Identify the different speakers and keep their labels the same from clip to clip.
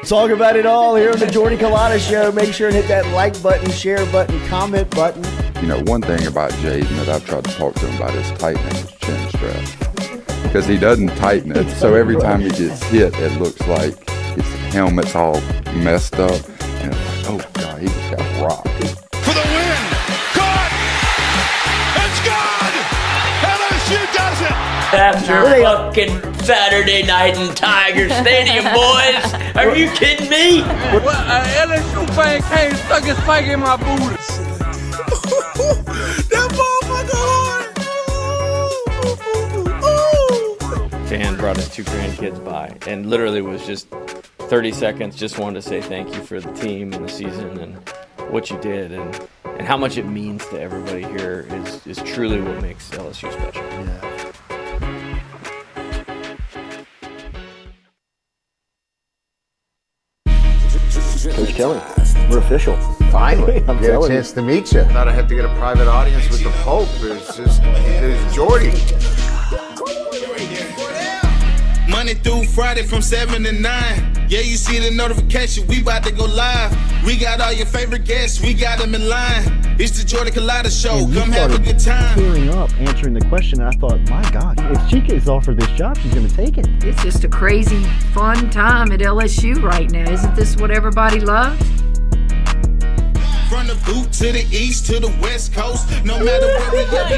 Speaker 1: Talk about it all here on the Jordy Culotta Show. Make sure and hit that like button, share button, comment button.
Speaker 2: You know, one thing about Jaden that I've tried to talk to him about is tightening his chin strap. Because he doesn't tighten it, so every time he gets hit, it looks like his helmet's all messed up. And it's like, oh, God, he just got rocked.
Speaker 3: For the win! Caught! It's good! LSU does it!
Speaker 4: After fucking Saturday night in Tiger Stadium, boys! Are you kidding me?
Speaker 5: Well, LSU fan came stuck his spike in my booty.
Speaker 3: That motherfucker hard!
Speaker 6: Fan brought his 2 grandkids by and literally was just 30 seconds, just wanted to say thank you for the team and the season and what you did and how much it means to everybody here is truly what makes LSU special.
Speaker 1: Yeah. Coach Kelly, we're official.
Speaker 7: Finally,
Speaker 1: I'm
Speaker 7: get a
Speaker 1: telling
Speaker 7: chance to meet you.
Speaker 8: Thought I had to get a private audience with the Pope. It's Jordy.
Speaker 3: Monday through Friday from 7 to 9. Yeah, you see the notification, we about to go live. We got all your favorite guests, we got them in line. It's the Jordy Culotta Show, come have a good time.
Speaker 1: Tearing up, answering the question, and I thought, my God, if she gets offered this job, she's going to take it.
Speaker 9: It's just a crazy, fun time at LSU right now. Isn't this what everybody loves?
Speaker 3: From the boot to the east to the west coast, no matter where we at, we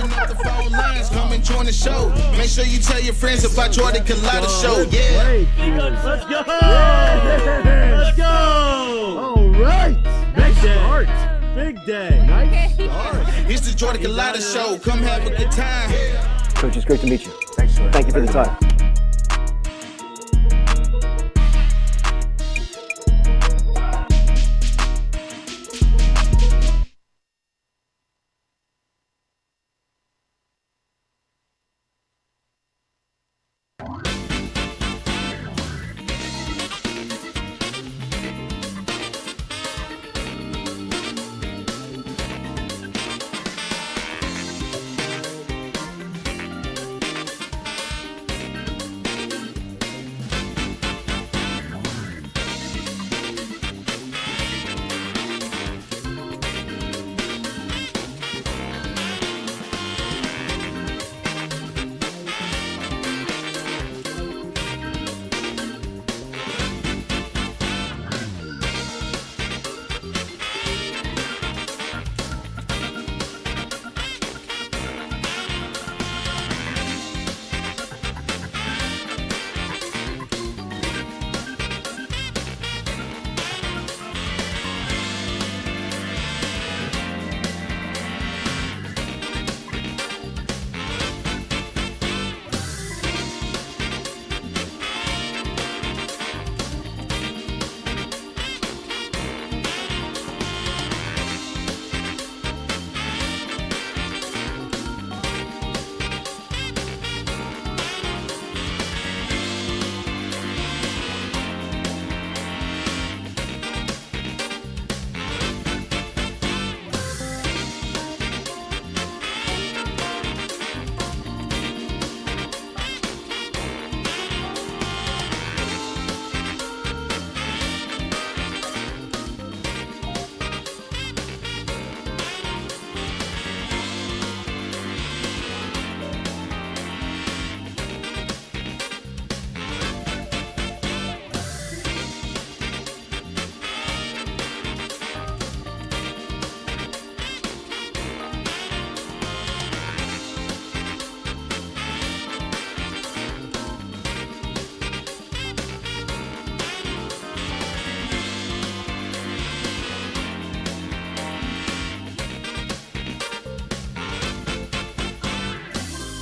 Speaker 3: open up the phone lines, come and join the show. Make sure you tell your friends about Jordy Culotta Show, yeah.
Speaker 1: Let's go! Let's go! All right! Nice start. Big day. Nice start.
Speaker 3: It's the Jordy Culotta Show, come have a good time.
Speaker 1: Coach, it's great to meet you.
Speaker 7: Thanks, sir.
Speaker 1: Thank you for the time.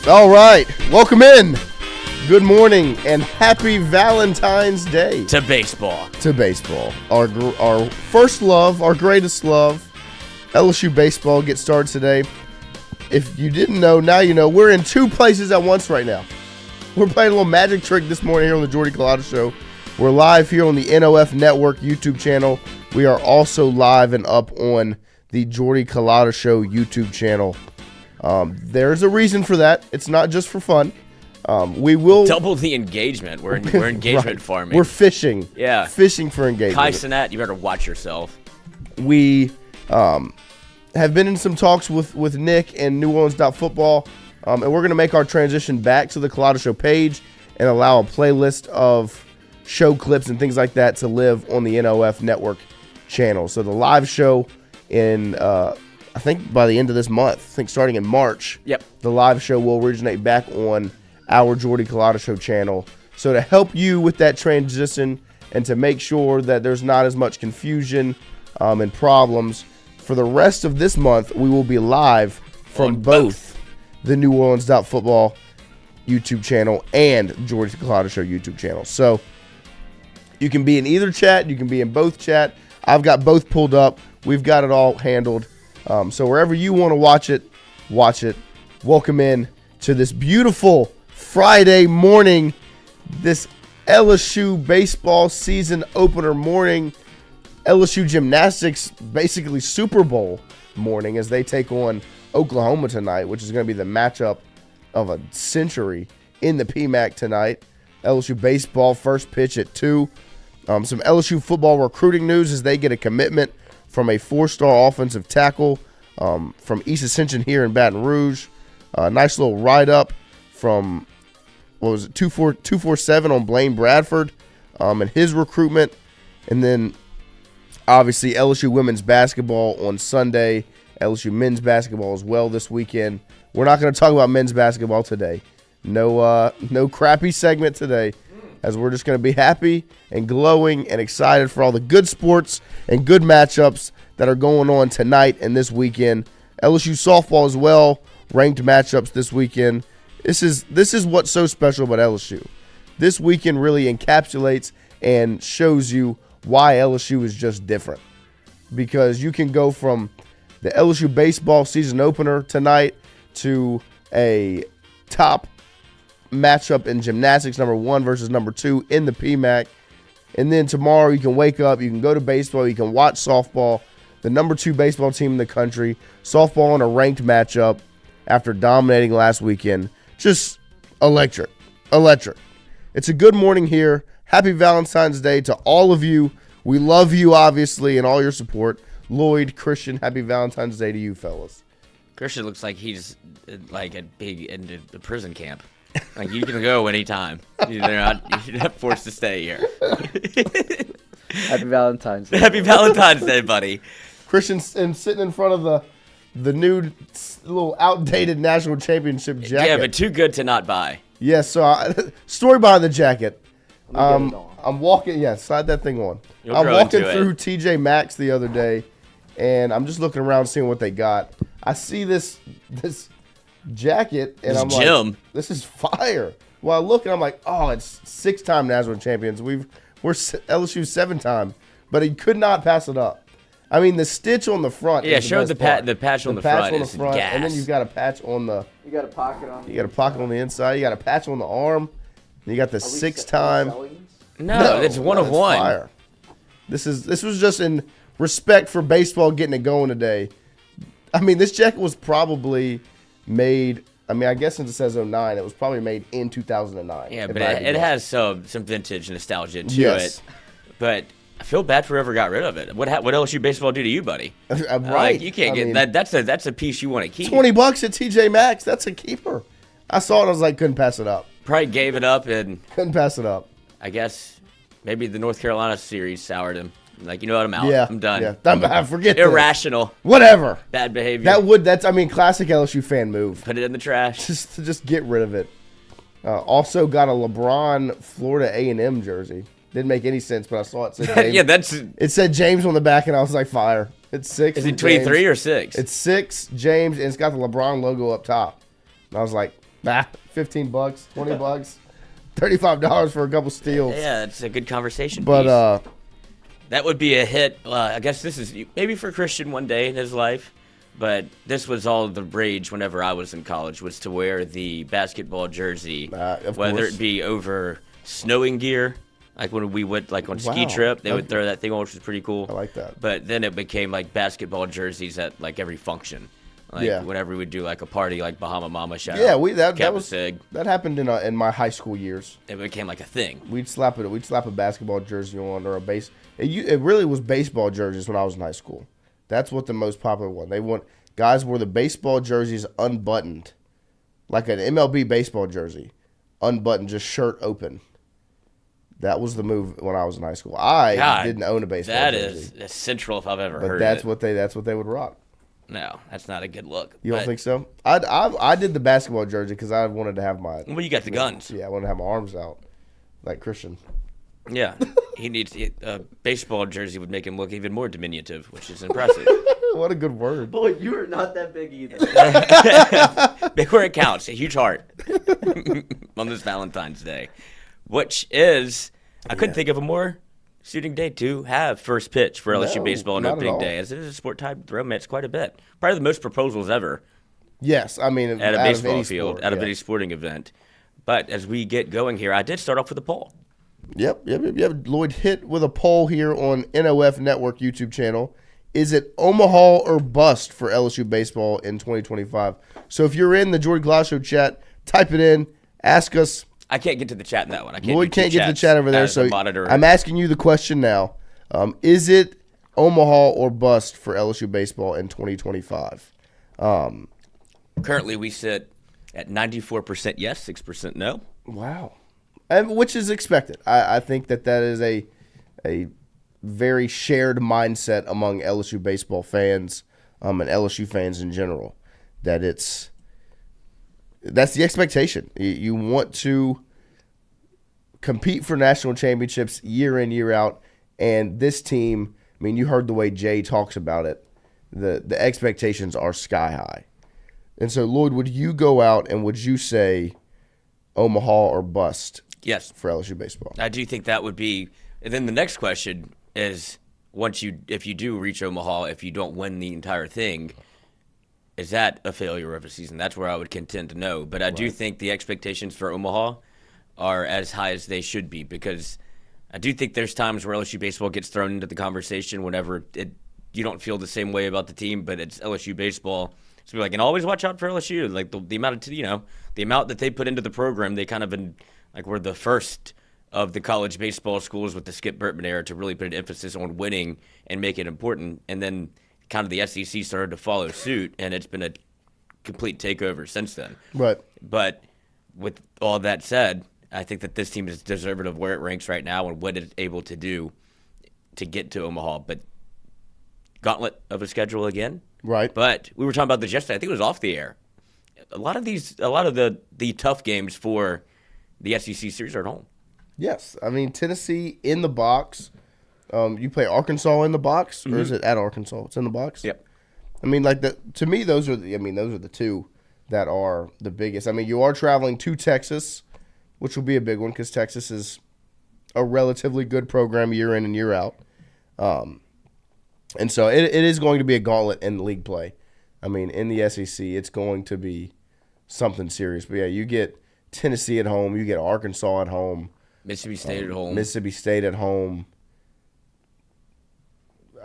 Speaker 1: All right, welcome in. Good morning and happy Valentine's Day.
Speaker 4: To baseball.
Speaker 1: To baseball. Our first love, our greatest love. LSU baseball gets started today. If you didn't know, now you know. We're in 2 places at once right now. We're playing a little magic trick this morning here on the Jordy Culotta Show. We're live here on the NOF Network YouTube channel. We are also live and up on the Jordy Culotta Show YouTube channel. There's a reason for that. It's not just for fun. We will
Speaker 6: double the engagement. We're engagement
Speaker 1: right.
Speaker 6: farming.
Speaker 1: We're fishing.
Speaker 6: Yeah.
Speaker 1: Fishing for engagement.
Speaker 6: Kai Sinet, you better watch yourself.
Speaker 1: We have been in some talks with Nick and New Orleans Football, and we're going to make our transition back to the Culotta Show page and allow a playlist of show clips and things like that to live on the NOF network channel. So the live show in, I think by the end of this month, I think starting in March,
Speaker 6: Yep.
Speaker 1: the live show will originate back on our Jordy Culotta Show channel. So to help you with that transition and to make sure that there's not as much confusion and problems, for the rest of this month, we will be live from both the New Orleans Football YouTube channel and Jordy Culotta Show YouTube channel. So you can be in either chat. You can be in both chat. I've got both pulled up. We've got it all handled. So wherever you want to watch it, watch it. Welcome in to this beautiful Friday morning, this LSU baseball season opener morning, LSU gymnastics basically Super Bowl morning as they take on Oklahoma tonight, which is going to be the matchup of a century in the PMAC tonight. LSU baseball first pitch at 2. Some LSU football recruiting news as they get a commitment from a 4-star offensive tackle from East Ascension here in Baton Rouge. Nice little write-up from, 247 on Blaine Bradford and his recruitment. And then, obviously, LSU women's basketball on Sunday, LSU men's basketball as well this weekend. We're not going to talk about men's basketball today. No crappy segment today, as we're just going to be happy and glowing and excited for all the good sports and good matchups that are going on tonight and this weekend. LSU softball as well, ranked matchups this weekend. This is what's so special about LSU. This weekend really encapsulates and shows you why LSU is just different. Because you can go from the LSU baseball season opener tonight to a top matchup in gymnastics, number 1 versus number 2 in the PMAC. And then tomorrow you can wake up, you can go to baseball, you can watch softball, the number 2 baseball team in the country, softball in a ranked matchup after dominating last weekend. Just electric. It's a good morning here. Happy Valentine's Day to all of you. We love you, obviously, and all your support. Lloyd, Christian, happy Valentine's Day to you, fellas.
Speaker 6: Christian looks like he's like in the prison camp. Like, you can go anytime. You're not forced to stay here.
Speaker 7: Happy Valentine's Day.
Speaker 6: Happy Valentine's Day, buddy.
Speaker 1: Christian's sitting in front of the new little outdated national championship jacket.
Speaker 6: Yeah, but too good to not buy.
Speaker 1: Yes, so story behind the jacket. I'm walking, slide that thing on. I'm walking through TJ Maxx the other day, and I'm just looking around seeing what they got. I see this jacket, and I'm like, this is fire. Well, I look, and I'm like, oh, it's 6-time national champions. We're LSU 7-time, but he could not pass it up. I mean, the stitch on the front.
Speaker 6: Yeah, show the patch on the front. Gas.
Speaker 1: And then you've got a patch on the.
Speaker 7: You got a pocket on.
Speaker 1: You got a pocket on the inside. You got a patch on the arm. You got the 6-time.
Speaker 6: No, it's one of one.
Speaker 1: Fire. This was just in respect for baseball getting it going today. I mean, this jacket was probably made. I mean, I guess since it says 09, it was probably made in 2009.
Speaker 6: Yeah, but it has some vintage nostalgia to it. But I feel bad for whoever got rid of it. What LSU baseball do to you, buddy?
Speaker 1: Right.
Speaker 6: Like, you can't get that. That's a piece you want to keep.
Speaker 1: $20 at TJ Maxx. That's a keeper. I saw it. I was like, couldn't pass it up.
Speaker 6: Probably gave it up and
Speaker 1: couldn't pass it up.
Speaker 6: I guess maybe the North Carolina series soured him. Like, you know what? I'm out.
Speaker 1: Yeah,
Speaker 6: I'm done.
Speaker 1: Yeah, forget
Speaker 6: irrational.
Speaker 1: Whatever.
Speaker 6: Bad behavior.
Speaker 1: That's classic LSU fan move.
Speaker 6: Put it in the trash.
Speaker 1: Just get rid of it. Also got a LeBron Florida A&M jersey. Didn't make any sense, but I saw it said James. It said James on the back, and I was like, fire. It's 6.
Speaker 6: Is it 23 or 6?
Speaker 1: It's 6 James, and it's got the LeBron logo up top. And I was like, $15, $20, $35 for a couple steals.
Speaker 6: Yeah, it's a good conversation.
Speaker 1: But
Speaker 6: that would be a hit. I guess this is maybe for Christian one day in his life, but this was all the rage whenever I was in college, was to wear the basketball jersey, whether it be over snowing gear. Like when we went on ski trip, they would throw that thing on, which was pretty cool.
Speaker 1: I like that.
Speaker 6: But then it became like basketball jerseys at like every function. Whenever we would do like a party, like Bahama Mama shout
Speaker 1: Yeah,
Speaker 6: out,
Speaker 1: that happened in my high school years.
Speaker 6: It became like a thing.
Speaker 1: We'd slap a basketball jersey on or a base. It really was baseball jerseys when I was in high school. That's what the most popular one. Guys wore the baseball jerseys unbuttoned, like an MLB baseball jersey, unbuttoned, just shirt open. That was the move when I was in high school. I didn't own a baseball jersey.
Speaker 6: That is essential if I've ever
Speaker 1: but
Speaker 6: heard
Speaker 1: that's
Speaker 6: it.
Speaker 1: That's what they would rock.
Speaker 6: No, that's not a good look.
Speaker 1: You don't think so? I did the basketball jersey because I wanted to have my.
Speaker 6: Well, you got the guns.
Speaker 1: Yeah, I wanted to have my arms out, like Christian.
Speaker 6: Yeah, he needs a baseball jersey would make him look even more diminutive, which is impressive.
Speaker 1: What a good word.
Speaker 7: Boy, you are not that big either.
Speaker 6: Big where it counts. A huge heart on this Valentine's Day, which is I couldn't think of a more suiting day to have first pitch for LSU baseball on opening day, as it is a sport tied romance quite a bit. Probably the most proposals ever.
Speaker 1: Yes, I mean
Speaker 6: at a baseball field, out of any sporting event. But as we get going here, I did start off with a poll.
Speaker 1: Yep. Lloyd hit with a poll here on NOF Network YouTube channel. Is it Omaha or bust for LSU baseball in 2025? So if you're in the Jordy Gloss Show chat, type it in, ask us.
Speaker 6: I can't get to the chat in that one.
Speaker 1: Lloyd can't get to the chat over there, so I'm asking you the question now. Is it Omaha or bust for LSU baseball in 2025?
Speaker 6: Currently, we sit at 94% yes, 6% no.
Speaker 1: Wow. Which is expected. I think that is a very shared mindset among LSU baseball fans and LSU fans in general. That's the expectation. You want to compete for national championships year in, year out. And this team, I mean, you heard the way Jay talks about it. The expectations are sky high. And so, Lloyd, would you go out and would you say Omaha or bust?
Speaker 6: Yes.
Speaker 1: For LSU baseball.
Speaker 6: I do think that would be. And then the next question is, if you do reach Omaha, if you don't win the entire thing, is that a failure of a season? That's where I would contend to know. But I do think the expectations for Omaha are as high as they should be, because I do think there's times where LSU baseball gets thrown into the conversation whenever you don't feel the same way about the team, but it's LSU baseball. So and always watch out for LSU. Like the amount of the amount that they put into the program, they kind of been we're the first of the college baseball schools with the Skip Bertman era to really put an emphasis on winning and make it important. And then kind of the SEC started to follow suit, and it's been a complete takeover since then.
Speaker 1: Right.
Speaker 6: But with all that said, I think that this team is deserving of where it ranks right now and what it's able to do to get to Omaha. But gauntlet of a schedule again.
Speaker 1: Right.
Speaker 6: But we were talking about this yesterday. I think it was off the air. A lot of the tough games for the SEC series are at home.
Speaker 1: Yes. I mean, Tennessee in the box. You play Arkansas in the box, or is it at Arkansas? It's in the box?
Speaker 6: Yep.
Speaker 1: I mean, to me, those are the two that are the biggest. I mean, you are traveling to Texas, which will be a big one because Texas is a relatively good program year in and year out. And so it is going to be a gauntlet in league play. I mean, in the SEC, it's going to be something serious. But, yeah, you get Tennessee at home. You get Arkansas at home.
Speaker 6: Mississippi State at home.
Speaker 1: Mississippi State at home.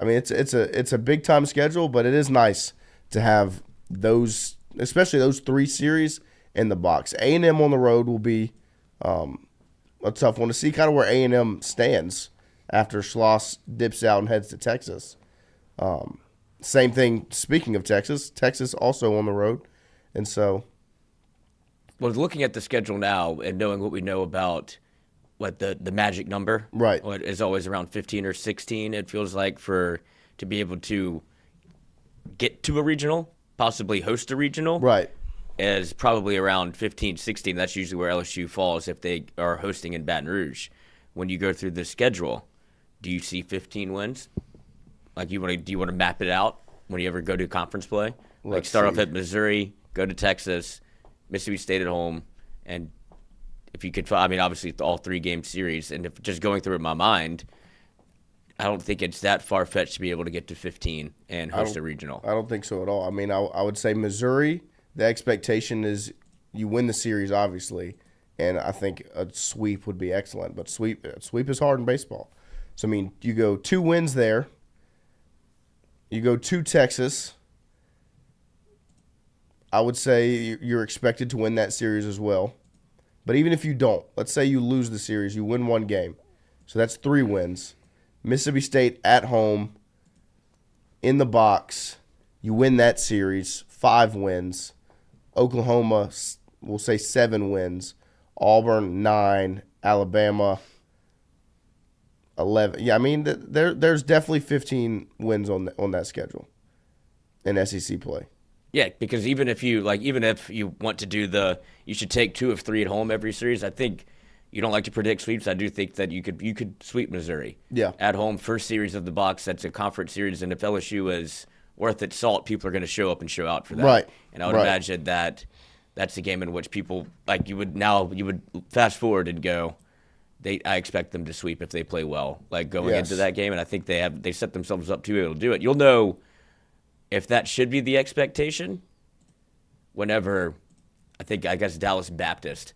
Speaker 1: I mean, it's a big-time schedule, but it is nice to have those, especially those three series in the box. A&M on the road will be a tough one to see kind of where A&M stands after Schloss dips out and heads to Texas. Same thing, speaking of Texas also on the road. And so.
Speaker 6: Well, looking at the schedule now and knowing what we know about what the magic number,
Speaker 1: right,
Speaker 6: what is always around 15 or 16, it feels like to be able to get to a regional, possibly host a regional,
Speaker 1: right,
Speaker 6: is probably around 15, 16. That's usually where LSU falls if they are hosting in Baton Rouge. When you go through the schedule, do you see 15 wins? Do you want to map it out when you ever go to conference play? Start off at Missouri, go to Texas, Mississippi State at home, and if you could, obviously it's all 3-game series, and if just going through it in my mind, I don't think it's that far-fetched to be able to get to 15 and host a regional.
Speaker 1: I don't think so at all. I mean, I would say Missouri, the expectation is you win the series, obviously, and I think a sweep would be excellent, but sweep is hard in baseball. So, I mean, you go 2 wins there. You go to Texas. I would say you're expected to win that series as well. But even if you don't, let's say you lose the series, you win one game. So that's 3 wins. Mississippi State at home, in the box, you win that series, 5 wins. Oklahoma, we'll say 7 wins. Auburn, 9. Alabama, 11. Yeah, I mean, there's definitely 15 wins on that schedule in SEC play.
Speaker 6: Yeah, because even if you want to do you should take 2 of 3 at home every series. I think you don't like to predict sweeps. I do think that you could sweep Missouri.
Speaker 1: Yeah.
Speaker 6: At home, first series of the box. That's a conference series, and if LSU is worth its salt, people are going to show up and show out for that.
Speaker 1: Right.
Speaker 6: And I would imagine that that's a game in which people you would fast forward and go, I expect them to sweep if they play well, going into that game, and I think they set themselves up to be able to do it. You'll know if that should be the expectation whenever I guess Dallas Baptist,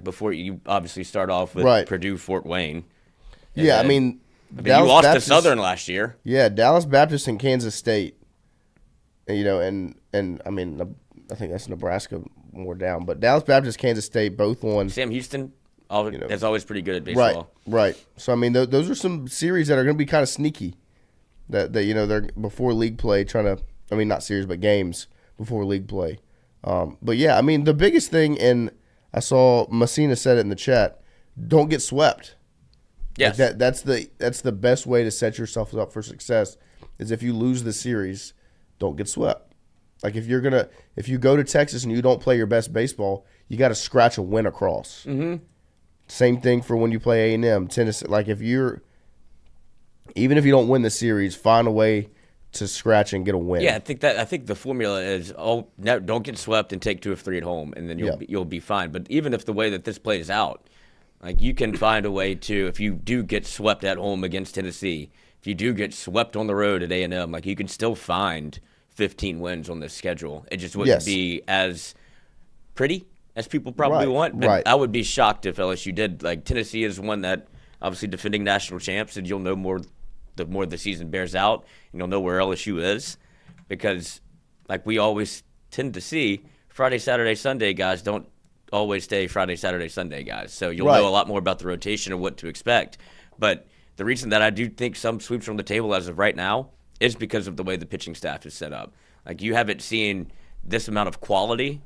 Speaker 6: before you obviously start off with Purdue, Fort Wayne.
Speaker 1: Yeah,
Speaker 6: you lost to Southern last year.
Speaker 1: Yeah, Dallas Baptist and Kansas State. And I mean, I think that's Nebraska more down, but Dallas Baptist, Kansas State, both won.
Speaker 6: Sam Houston, is always pretty good at baseball.
Speaker 1: Right. So I mean, those are some series that are going to be kind of sneaky. That they're before league play, not series, but games before league play. But yeah, I mean, the biggest thing, and I saw Messina said it in the chat, don't get swept.
Speaker 6: Yes.
Speaker 1: That's the best way to set yourself up for success is if you lose the series, don't get swept. If you go to Texas and you don't play your best baseball, you got to scratch a win across.
Speaker 6: Mm-hmm.
Speaker 1: Same thing for when you play A&M, Tennessee. Even if you don't win the series, find a way to scratch and get a win.
Speaker 6: Yeah, I think the formula is don't get swept and take 2 of 3 at home, and then you'll be fine. But even if the way that this plays out, you can find a way to, if you do get swept at home against Tennessee, if you do get swept on the road at A&M, you can still find 15 wins on this schedule. It just wouldn't be as pretty as people probably want. But I would be shocked if LSU did. Tennessee is one that obviously defending national champs, and you'll know more the more the season bears out, and you'll know where LSU is, because we always tend to see, Friday, Saturday, Sunday guys don't always stay Friday, Saturday, Sunday guys. So you'll know a lot more about the rotation and what to expect. But the reason that I do think some sweeps are on the table as of right now is because of the way the pitching staff is set up. You haven't seen this amount of quality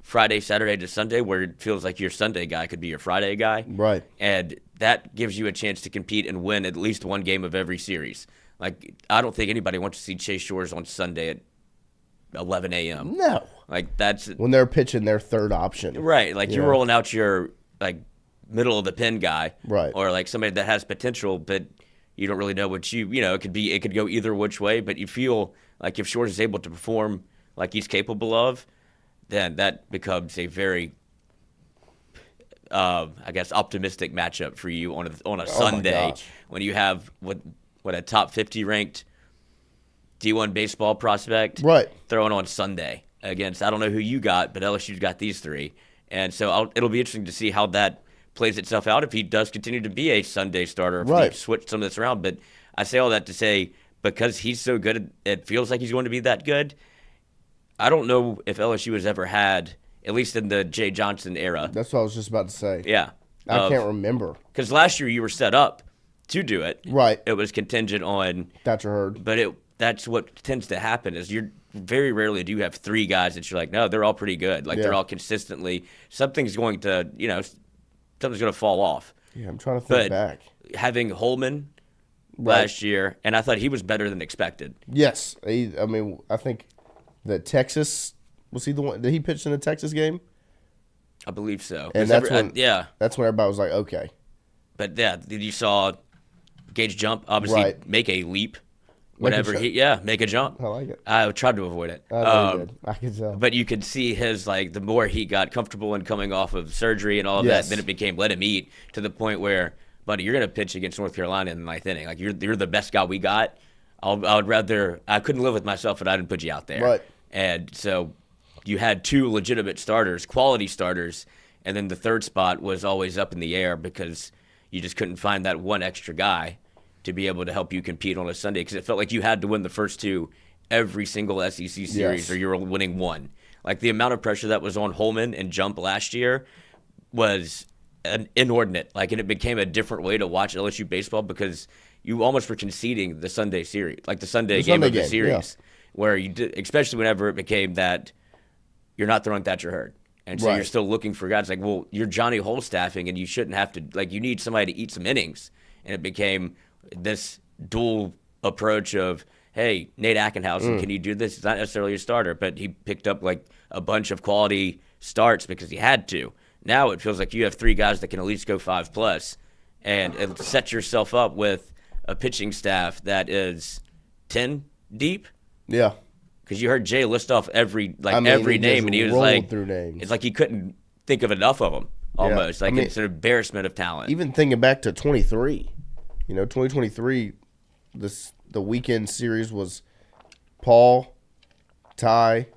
Speaker 6: Friday, Saturday to Sunday, where it feels like your Sunday guy could be your Friday guy.
Speaker 1: Right.
Speaker 6: And that gives you a chance to compete and win at least one game of every series. I don't think anybody wants to see Chase Shores on Sunday at 11 a.m.
Speaker 1: No.
Speaker 6: That's
Speaker 1: when they're pitching their third option.
Speaker 6: Right. You're rolling out your middle of the pen guy.
Speaker 1: Right.
Speaker 6: Or somebody that has potential, but you don't really know what it could go either which way, but you feel like if Shores is able to perform like he's capable of, then that becomes a very optimistic matchup for you on a Sunday when you have what a top 50 ranked D1 baseball prospect throwing on Sunday against, I don't know who you got, but LSU's got these 3. And so it'll be interesting to see how that plays itself out if he does continue to be a Sunday starter, if he switch some of this around. But I say all that to say, because he's so good, it feels like he's going to be that good. I don't know if LSU has ever had, at least in the Jay Johnson era.
Speaker 1: That's what I was just about to say.
Speaker 6: Yeah.
Speaker 1: I can't remember.
Speaker 6: Because last year you were set up to do it.
Speaker 1: Right.
Speaker 6: It was contingent on
Speaker 1: Thatcher Hurd.
Speaker 6: But that's what tends to happen is you're very rarely do you have 3 guys that you're no, they're all pretty good. They're all consistently, something's going to fall off.
Speaker 1: Yeah, I'm trying to think back.
Speaker 6: Having Holman last year, and I thought he was better than expected.
Speaker 1: Yes. I think that Texas, was he the one, did he pitch in the Texas game?
Speaker 6: I believe so.
Speaker 1: And that's when everybody was okay.
Speaker 6: But you saw Gage Jump obviously make a leap. Make a jump.
Speaker 1: I like it.
Speaker 6: I tried to avoid it.
Speaker 1: I know you did. I could tell.
Speaker 6: But you could see his, the more he got comfortable and coming off of surgery and all of that, then it became let him eat to the point where, buddy, you're going to pitch against North Carolina in the 9th inning. You're the best guy we got. I couldn't live with myself if I didn't put you out there.
Speaker 1: Right.
Speaker 6: And so you had 2 legitimate starters, quality starters, and then the third spot was always up in the air because you just couldn't find that one extra guy to be able to help you compete on a Sunday, because it felt like you had to win the first 2 every single SEC series or you were winning 1.
Speaker 4: Like the amount of pressure that was on Holman and Jump last year was inordinate. Like, and it became a different way to watch LSU baseball because you almost were conceding the Sunday series, like the Sunday game of the series, where you did, especially whenever it became that you're not throwing Thatcher Hurd. And so you're still looking for guys like, well, you're Johnny Holstaffing and you shouldn't have to, like, you need somebody to eat some innings. And it became this dual approach of, hey, Nate Ackenhausen, can you do this? It's not necessarily a starter, but he picked up like a bunch of quality starts because he had to. Now it feels like you have 3 guys that can at least go 5+, and it sets yourself up with a pitching staff that is 10 deep.
Speaker 1: Yeah.
Speaker 4: Because you heard Jay list off every name, and he was like, it's like he couldn't think of enough of them. Almost like it's an embarrassment of talent.
Speaker 1: Even thinking back to 23, 2023, the weekend series was Paul, Ty,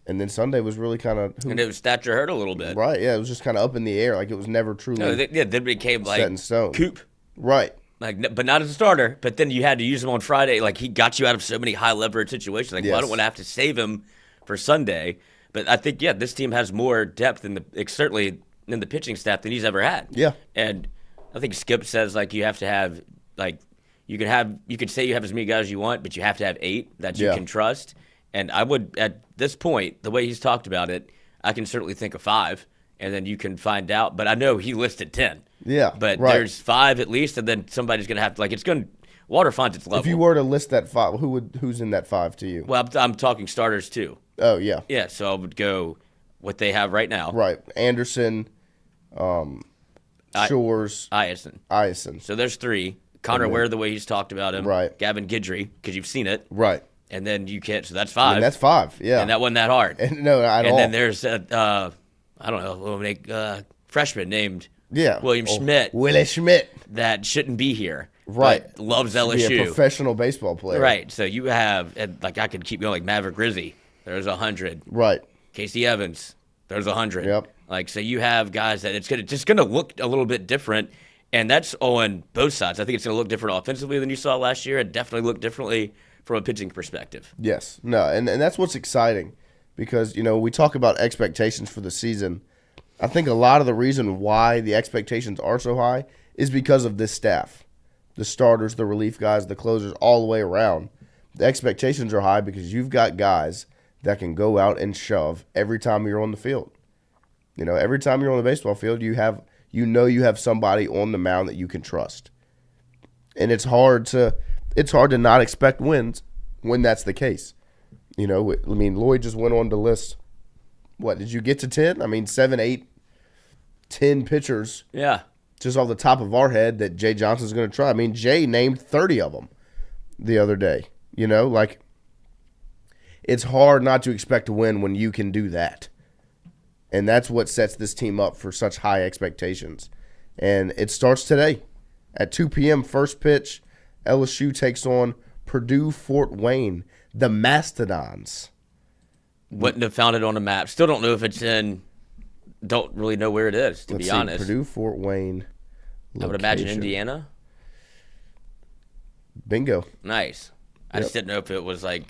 Speaker 1: and then Sunday was really kind of
Speaker 4: and it was Thatcher Hurd a little bit,
Speaker 1: right? Yeah, it was just kind of up in the air, like it was never truly.
Speaker 4: Then it became like
Speaker 1: set in stone.
Speaker 4: Coop,
Speaker 1: right?
Speaker 4: Like, but not as a starter. But then you had to use him on Friday. Like he got you out of so many high leverage situations. Like, well, I don't want to have to save him for Sunday. But I think this team has more depth certainly in the pitching staff than he's ever had.
Speaker 1: Yeah,
Speaker 4: and I think Skip says like you have to have like you could say you have as many guys as you want, but you have to have 8 that you can trust. And I would, at this point, the way he's talked about it, I can certainly think of 5, and then you can find out. But I know he listed 10.
Speaker 1: Yeah,
Speaker 4: but there's 5 at least, and then somebody's going to have to, like, it's going to, water finds its level.
Speaker 1: If you were to list that 5, who's in that 5 to you?
Speaker 4: Well, I'm talking starters too.
Speaker 1: Oh, yeah.
Speaker 4: Yeah, so I would go what they have right now.
Speaker 1: Right. Anderson, Shores.
Speaker 4: Eyanson. So there's 3. Connor Ware, the way he's talked about him.
Speaker 1: Right.
Speaker 4: Gavin Guidry, because you've seen it.
Speaker 1: Right.
Speaker 4: And then you can't, so that's 5.
Speaker 1: That's 5, yeah.
Speaker 4: And that wasn't that hard.
Speaker 1: No, at all.
Speaker 4: And then there's I don't know, freshman named William Schmidt.
Speaker 1: Willie Schmidt.
Speaker 4: That shouldn't be here.
Speaker 1: Right.
Speaker 4: But loves LSU.
Speaker 1: Be a professional baseball player.
Speaker 4: Right. So you have, like I could keep going, like Maverick Grizzy. There's 100.
Speaker 1: Right.
Speaker 4: Casey Evans. There's 100.
Speaker 1: Yep.
Speaker 4: Like, so you have guys that it's just going to look a little bit different. And that's on both sides. I think it's going to look different offensively than you saw last year. It definitely looked differently from a pitching perspective.
Speaker 1: Yes. No, and that's what's exciting because, we talk about expectations for the season. I think a lot of the reason why the expectations are so high is because of this staff. The starters, the relief guys, the closers, all the way around. The expectations are high because you've got guys that can go out and shove every time you're on the field. Every time you're on the baseball field, you have somebody on the mound that you can trust. And it's hard to not expect wins when that's the case. Lloyd just went on to list, what, did you get to 10? 7, 8, 10 pitchers.
Speaker 4: Yeah.
Speaker 1: Just off the top of our head that Jay Johnson's going to try. Jay named 30 of them the other day. It's hard not to expect to win when you can do that. And that's what sets this team up for such high expectations. And it starts today at 2 p.m. First pitch, LSU takes on Purdue Fort Wayne, the Mastodons.
Speaker 4: Wouldn't have found it on a map. Still don't know if it's in. Don't really know where it is, to be honest.
Speaker 1: Purdue Fort Wayne.
Speaker 4: I would imagine Indiana.
Speaker 1: Bingo.
Speaker 4: Nice. I just didn't know if it was like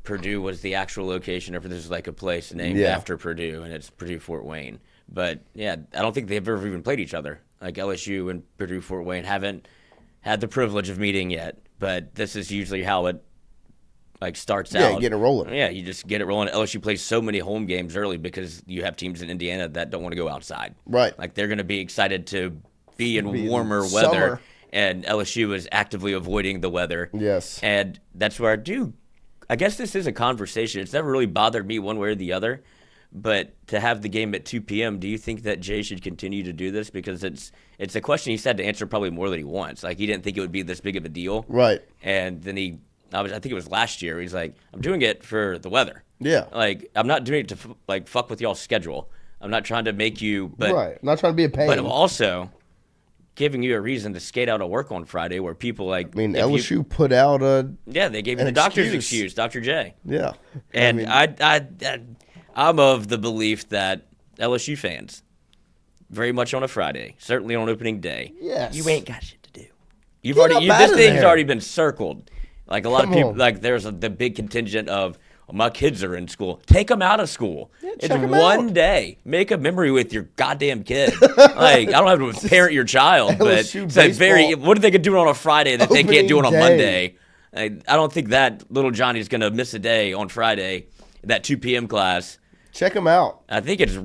Speaker 4: Purdue was the actual location or if this is like a place named after Purdue and it's Purdue Fort Wayne. But yeah, I don't think they've ever even played each other. Like LSU and Purdue Fort Wayne haven't had the privilege of meeting yet. But this is usually how it starts out.
Speaker 1: Yeah, getting it rolling.
Speaker 4: Yeah, you just get it rolling. LSU plays so many home games early because you have teams in Indiana that don't want to go outside.
Speaker 1: Right.
Speaker 4: Like they're going to be excited to be in warmer weather.
Speaker 1: Summer.
Speaker 4: And LSU is actively avoiding the weather.
Speaker 1: Yes.
Speaker 4: And that's where I guess this is a conversation. It's never really bothered me one way or the other. But to have the game at 2 p.m., do you think that Jay should continue to do this? Because it's a question he's had to answer probably more than he wants. Like, he didn't think it would be this big of a deal.
Speaker 1: Right.
Speaker 4: And then I think it was last year, he's like, I'm doing it for the weather.
Speaker 1: Yeah.
Speaker 4: Like, I'm not doing it to, fuck with y'all's schedule. I'm not trying to make you, but.
Speaker 1: Right. I'm not trying to be a pain.
Speaker 4: But I'm also giving you a reason to skate out of work on Friday where people
Speaker 1: LSU put out
Speaker 4: they gave you the doctor's excuse, Dr. J.
Speaker 1: Yeah.
Speaker 4: And I'm of the belief that LSU fans, very much on a Friday, certainly on opening day, you ain't got shit to do. This thing's already been circled. Like a lot of people, like there's the big contingent of my kids are in school. Take them out of school. It's one day. Make a memory with your goddamn kid. Like, I don't have to parent your child, but it's like what are they going to do on a Friday that they can't do on a Monday? I don't think that little Johnny's going to miss a day on Friday, that 2 p.m. class.
Speaker 1: Check them out.
Speaker 4: I think it's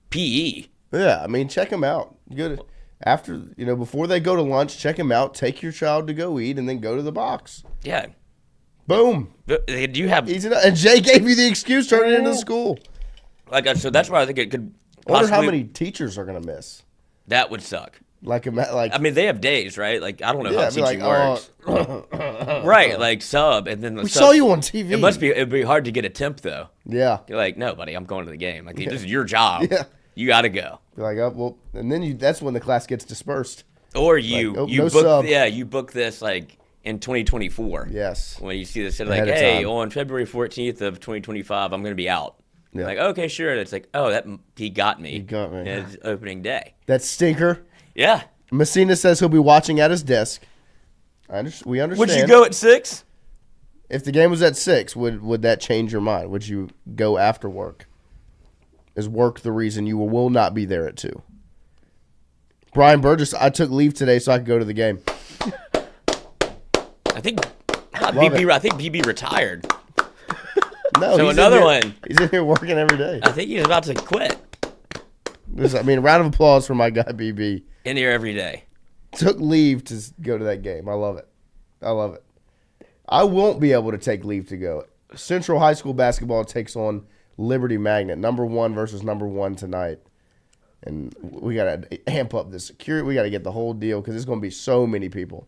Speaker 4: PE.
Speaker 1: Yeah, I mean, check them out. Good. After, before they go to lunch, check them out. Take your child to go eat, and then go to the box.
Speaker 4: Yeah.
Speaker 1: Boom.
Speaker 4: Do you have?
Speaker 1: Easy enough. And Jay gave you the excuse. Turn it into school.
Speaker 4: So that's why I think it could.
Speaker 1: I wonder how many teachers are going to miss.
Speaker 4: That would suck.
Speaker 1: I
Speaker 4: mean, they have days, right? Like, I don't know how teaching works. Right, like sub, and then
Speaker 1: we saw you on TV.
Speaker 4: It'd be hard to get a temp though.
Speaker 1: Yeah.
Speaker 4: You're like, no, buddy, I'm going to the game. Like, this is your job.
Speaker 1: Yeah.
Speaker 4: You got to go.
Speaker 1: You're like, oh, well, and then that's when the class gets dispersed.
Speaker 4: Or you book
Speaker 1: sub.
Speaker 4: you book this like in 2024.
Speaker 1: Yes.
Speaker 4: When you see this, like, hey, on February 14th of 2025, I'm going to be out. Yeah. Like, okay, sure. And it's like, oh, he got me.
Speaker 1: He got me.
Speaker 4: And it's opening day.
Speaker 1: That stinker.
Speaker 4: Yeah.
Speaker 1: Messina says he'll be watching at his desk. We understand.
Speaker 4: Would you go at 6?
Speaker 1: If the game was at 6, would that change your mind? Would you go after work? Is work the reason you will not be there at 2? Brian Burgess, I took leave today so I could go to the game.
Speaker 4: I think BB retired.
Speaker 1: No,
Speaker 4: so another one.
Speaker 1: He's in here working every day.
Speaker 4: I think he's about to quit.
Speaker 1: Round of applause for my guy BB.
Speaker 4: In here every day.
Speaker 1: Took leave to go to that game. I love it. I won't be able to take leave to go. Central High School basketball takes on Liberty Magnet, number 1 versus number 1 tonight. And we got to amp up the security. We got to get the whole deal because there's going to be so many people.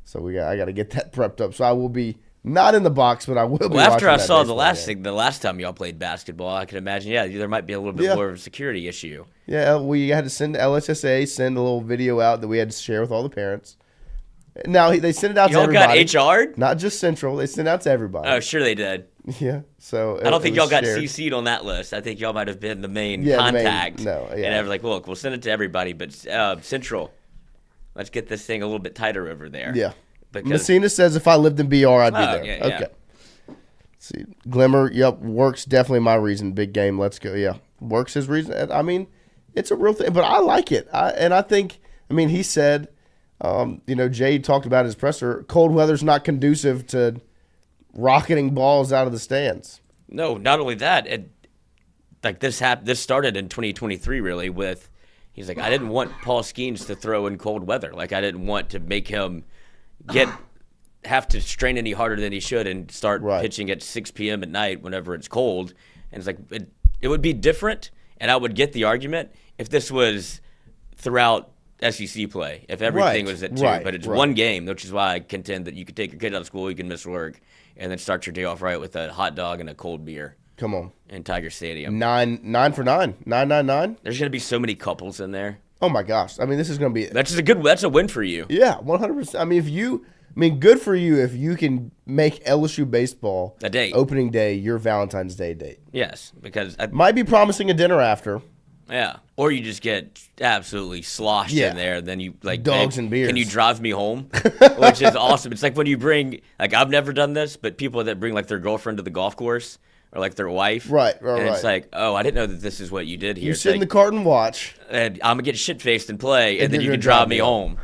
Speaker 1: So I got to get that prepped up. So I will be not in the box, but I will be watching.
Speaker 4: After I saw the
Speaker 1: game.
Speaker 4: last time y'all played basketball, I can imagine, there might be a little bit more of a security issue.
Speaker 1: Yeah, we had to send LSSA, a little video out that we had to share with all the parents. Now, they sent it out to everybody.
Speaker 4: Y'all got HR'd?
Speaker 1: Not just Central. They sent it out to everybody.
Speaker 4: Oh, sure they did.
Speaker 1: Yeah. So
Speaker 4: I don't think y'all got CC'd on that list. I think y'all might have been the main contact. And I was like, look, we'll send it to everybody, but Central, let's get this thing a little bit tighter over there.
Speaker 1: Yeah. Messina says if I lived in BR, I'd be there.
Speaker 4: Yeah,
Speaker 1: okay. See, Glimmer, yep, work's definitely my reason. Big game, let's go. Yeah, work's his reason. I mean, it's a real thing, but I like it. I think, he said, Jay talked about his presser, cold weather's not conducive to rocketing balls out of the stands.
Speaker 4: No, not only that, this started in 2023 really with, he's like, I didn't want Paul Skeens to throw in cold weather. Like, I didn't want to make him have to strain any harder than he should and start pitching at 6 p.m. at night whenever it's cold. And it's like, it would be different, and I would get the argument if this was throughout SEC play, if everything was at 2. But it's one game, which is why I contend that you could take your kid out of school, you can miss work, and then start your day off right with a hot dog and a cold beer.
Speaker 1: Come on.
Speaker 4: In Tiger Stadium.
Speaker 1: 9 for 9. 999.
Speaker 4: There's going to be so many couples in there.
Speaker 1: Oh, my gosh. This is going to be –
Speaker 4: That's a win for you.
Speaker 1: Yeah, 100%. Good for you if you can make LSU baseball
Speaker 4: a date,
Speaker 1: opening day, your Valentine's Day date.
Speaker 4: Yes, because
Speaker 1: might be promising a dinner after.
Speaker 4: Yeah, or you just get absolutely sloshed in there. Then you
Speaker 1: dogs and beers.
Speaker 4: Can you drive me home? Which is awesome. It's like when you bring I've never done this, but people that bring their girlfriend to the golf course or their wife.
Speaker 1: Right.
Speaker 4: And it's like, oh, I didn't know that this is what you did here.
Speaker 1: You sit in the cart and watch.
Speaker 4: And I'm gonna get shit faced and play, and then you can drive me home.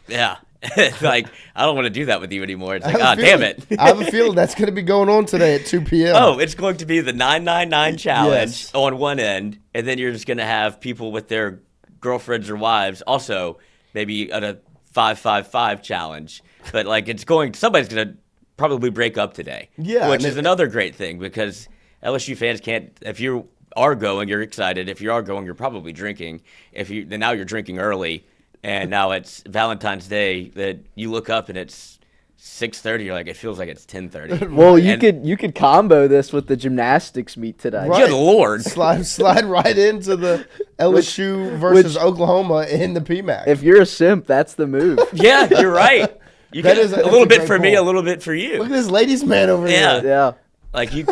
Speaker 4: Yeah. It's like, I don't want to do that with you anymore. It's like, damn it.
Speaker 1: I have a feeling that's going to be going on today at 2 p.m.
Speaker 4: Oh, it's going to be the 999 challenge on one end, and then you're just going to have people with their girlfriends or wives also maybe at a 555 challenge. But somebody's going to probably break up today.
Speaker 1: Yeah.
Speaker 4: Which is another great thing because LSU fans can't, if you are going, you're excited. If you are going, you're probably drinking. Then now you're drinking early. And now it's Valentine's Day that you look up and it's 6:30. You're like, it feels like it's 10:30.
Speaker 7: Well, you could combo this with the gymnastics meet today.
Speaker 4: Right. Good Lord.
Speaker 1: Slide right into the LSU versus Oklahoma in the PMAC.
Speaker 7: If you're a simp, that's the move.
Speaker 4: Yeah, you're right. A little bit for me, a little bit for you.
Speaker 1: Look at this ladies' man over here.
Speaker 7: Yeah.
Speaker 4: Like you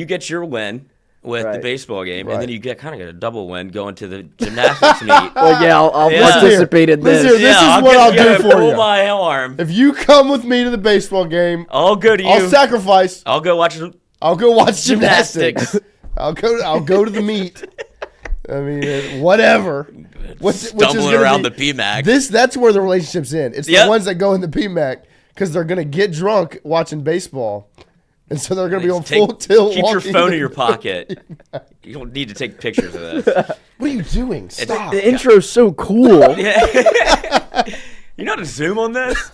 Speaker 4: get your win with the baseball game, and then you get a double win going to the gymnastics meet.
Speaker 7: Well, yeah, I'll participate in this.
Speaker 1: This is what I'll do for
Speaker 4: pull
Speaker 1: you.
Speaker 4: My arm.
Speaker 1: If you come with me to the baseball game,
Speaker 4: I'll go to you.
Speaker 1: I'll sacrifice.
Speaker 4: I'll go watch
Speaker 1: I'll go watch gymnastics. I'll go to the meet. I mean, whatever.
Speaker 4: Stumbling around the PMAC.
Speaker 1: That's where the relationship's in. It's the ones that go in the PMAC because they're gonna get drunk watching baseball, and so they're gonna be on full tilt.
Speaker 4: Keep your phone in your pocket. You don't need to take pictures of this.
Speaker 1: What are you doing? Stop.
Speaker 7: The intro's so cool.
Speaker 4: You know how to zoom on this?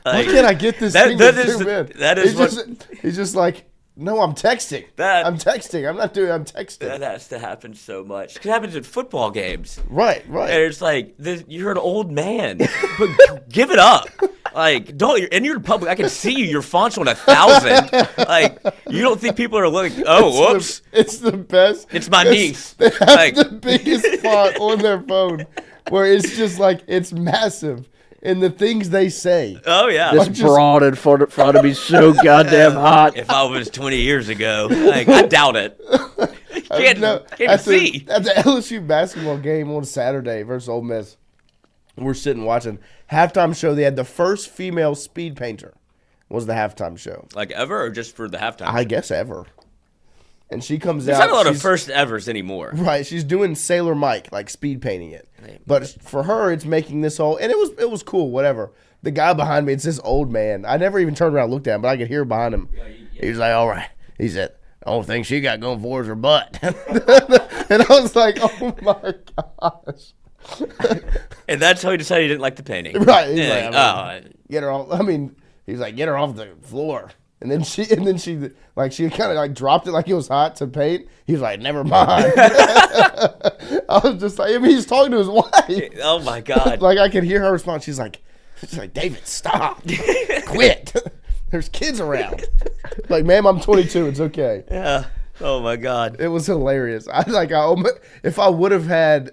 Speaker 1: Why can't I get this thing to zoom in? He's just like, no, I'm texting. I'm texting. I'm not doing. I'm texting.
Speaker 4: That has to happen so much. It happens at football games.
Speaker 1: Right.
Speaker 4: And it's like you're an old man. But give it up. Like, don't. And you're in public. I can see you. Your font's on 1,000. Like, you don't think people are looking? Oh, whoops!
Speaker 1: It's the best.
Speaker 4: It's my niece.
Speaker 1: They have the biggest font on their phone, where it's just like it's massive. And the things they say.
Speaker 4: Oh, yeah.
Speaker 7: This broad in front of me so goddamn hot.
Speaker 4: If I was 20 years ago, like, I doubt it. Can't see.
Speaker 1: At the LSU basketball game on Saturday versus Ole Miss, we're sitting watching. Halftime show, they had the first female speed painter was the halftime show.
Speaker 4: Like ever or just for the halftime?
Speaker 1: I guess ever. And she comes
Speaker 4: There's
Speaker 1: out.
Speaker 4: There's not a lot of first evers anymore.
Speaker 1: Right. She's doing Sailor Mike, like speed painting it. But for her, it's making this whole, and it was cool, whatever. The guy behind me, it's this old man. I never even turned around and looked at him, but I could hear behind him. He was like, all right. He said, the only thing she got going for is her butt. And I was like, oh my gosh.
Speaker 4: And that's how he decided he didn't like the painting.
Speaker 1: Right. He's like, get her off. I mean, he's like, get her off the floor. And then she like she kind of like dropped it like it was hot to paint. He was like, never mind. I was just like, I mean, he's talking to his wife.
Speaker 4: Oh my God.
Speaker 1: Like I could hear her response. She's like, David, stop, quit. There's kids around. Like, ma'am, I'm 22. It's okay.
Speaker 4: Yeah. Oh my God.
Speaker 1: It was hilarious. If I would have had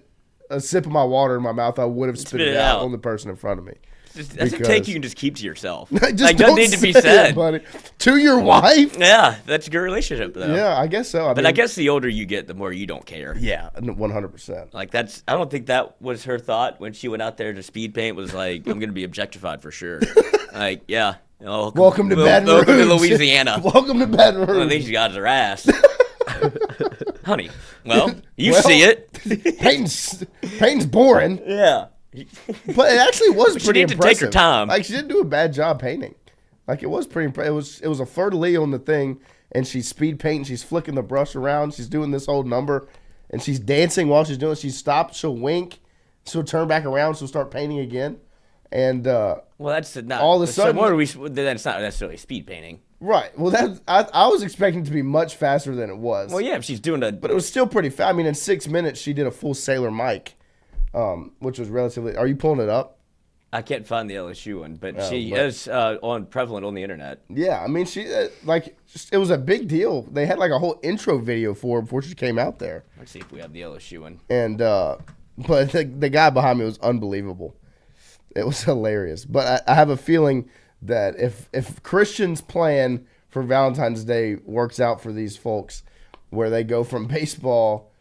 Speaker 1: a sip of my water in my mouth, I would have spit it out on the person in front of me.
Speaker 4: That's a take you can just keep to yourself.
Speaker 1: Just
Speaker 4: like, doesn't need to be said.
Speaker 1: Buddy. To your wife?
Speaker 4: Yeah, that's a good relationship, though.
Speaker 1: Yeah, I guess so.
Speaker 4: I guess the older you get, the more you don't care.
Speaker 1: Yeah, 100%.
Speaker 4: Like, I don't think that was her thought when she went out there to speed paint, was like, I'm going to be objectified for sure. Like, yeah.
Speaker 1: Welcome to Baton Rouge.
Speaker 4: Welcome to Louisiana.
Speaker 1: Welcome to Baton Rouge.
Speaker 4: Well, these guys are ass. Honey, well, you see it.
Speaker 1: Painting's boring.
Speaker 4: Yeah.
Speaker 1: But it actually was pretty impressive.
Speaker 4: She needed to take her time.
Speaker 1: Like, she didn't do a bad job painting. Like, it was pretty impressive. It was a fleur-de-lis on the thing, and she's speed painting. She's flicking the brush around. She's doing this whole number, and she's dancing while she's doing it. She stops. She'll wink. She'll turn back around. She'll start painting again. And
Speaker 4: well, that's not
Speaker 1: all of a sudden.
Speaker 4: That's not necessarily speed painting.
Speaker 1: Right. Well, I was expecting it to be much faster than it was.
Speaker 4: Well, yeah, if she's doing
Speaker 1: but it was still pretty fast. I mean, in 6 minutes, she did a full Sailor Mike. Which was relatively. Are you pulling it up?
Speaker 4: I can't find the LSU one, but she is prevalent on the internet.
Speaker 1: Yeah, I mean, she it was a big deal. They had like a whole intro video for her before she came out there.
Speaker 4: Let's see if we have the LSU one.
Speaker 1: And but the guy behind me was unbelievable. It was hilarious. But I have a feeling that if Christian's plan for Valentine's Day works out for these folks, where they go from baseball,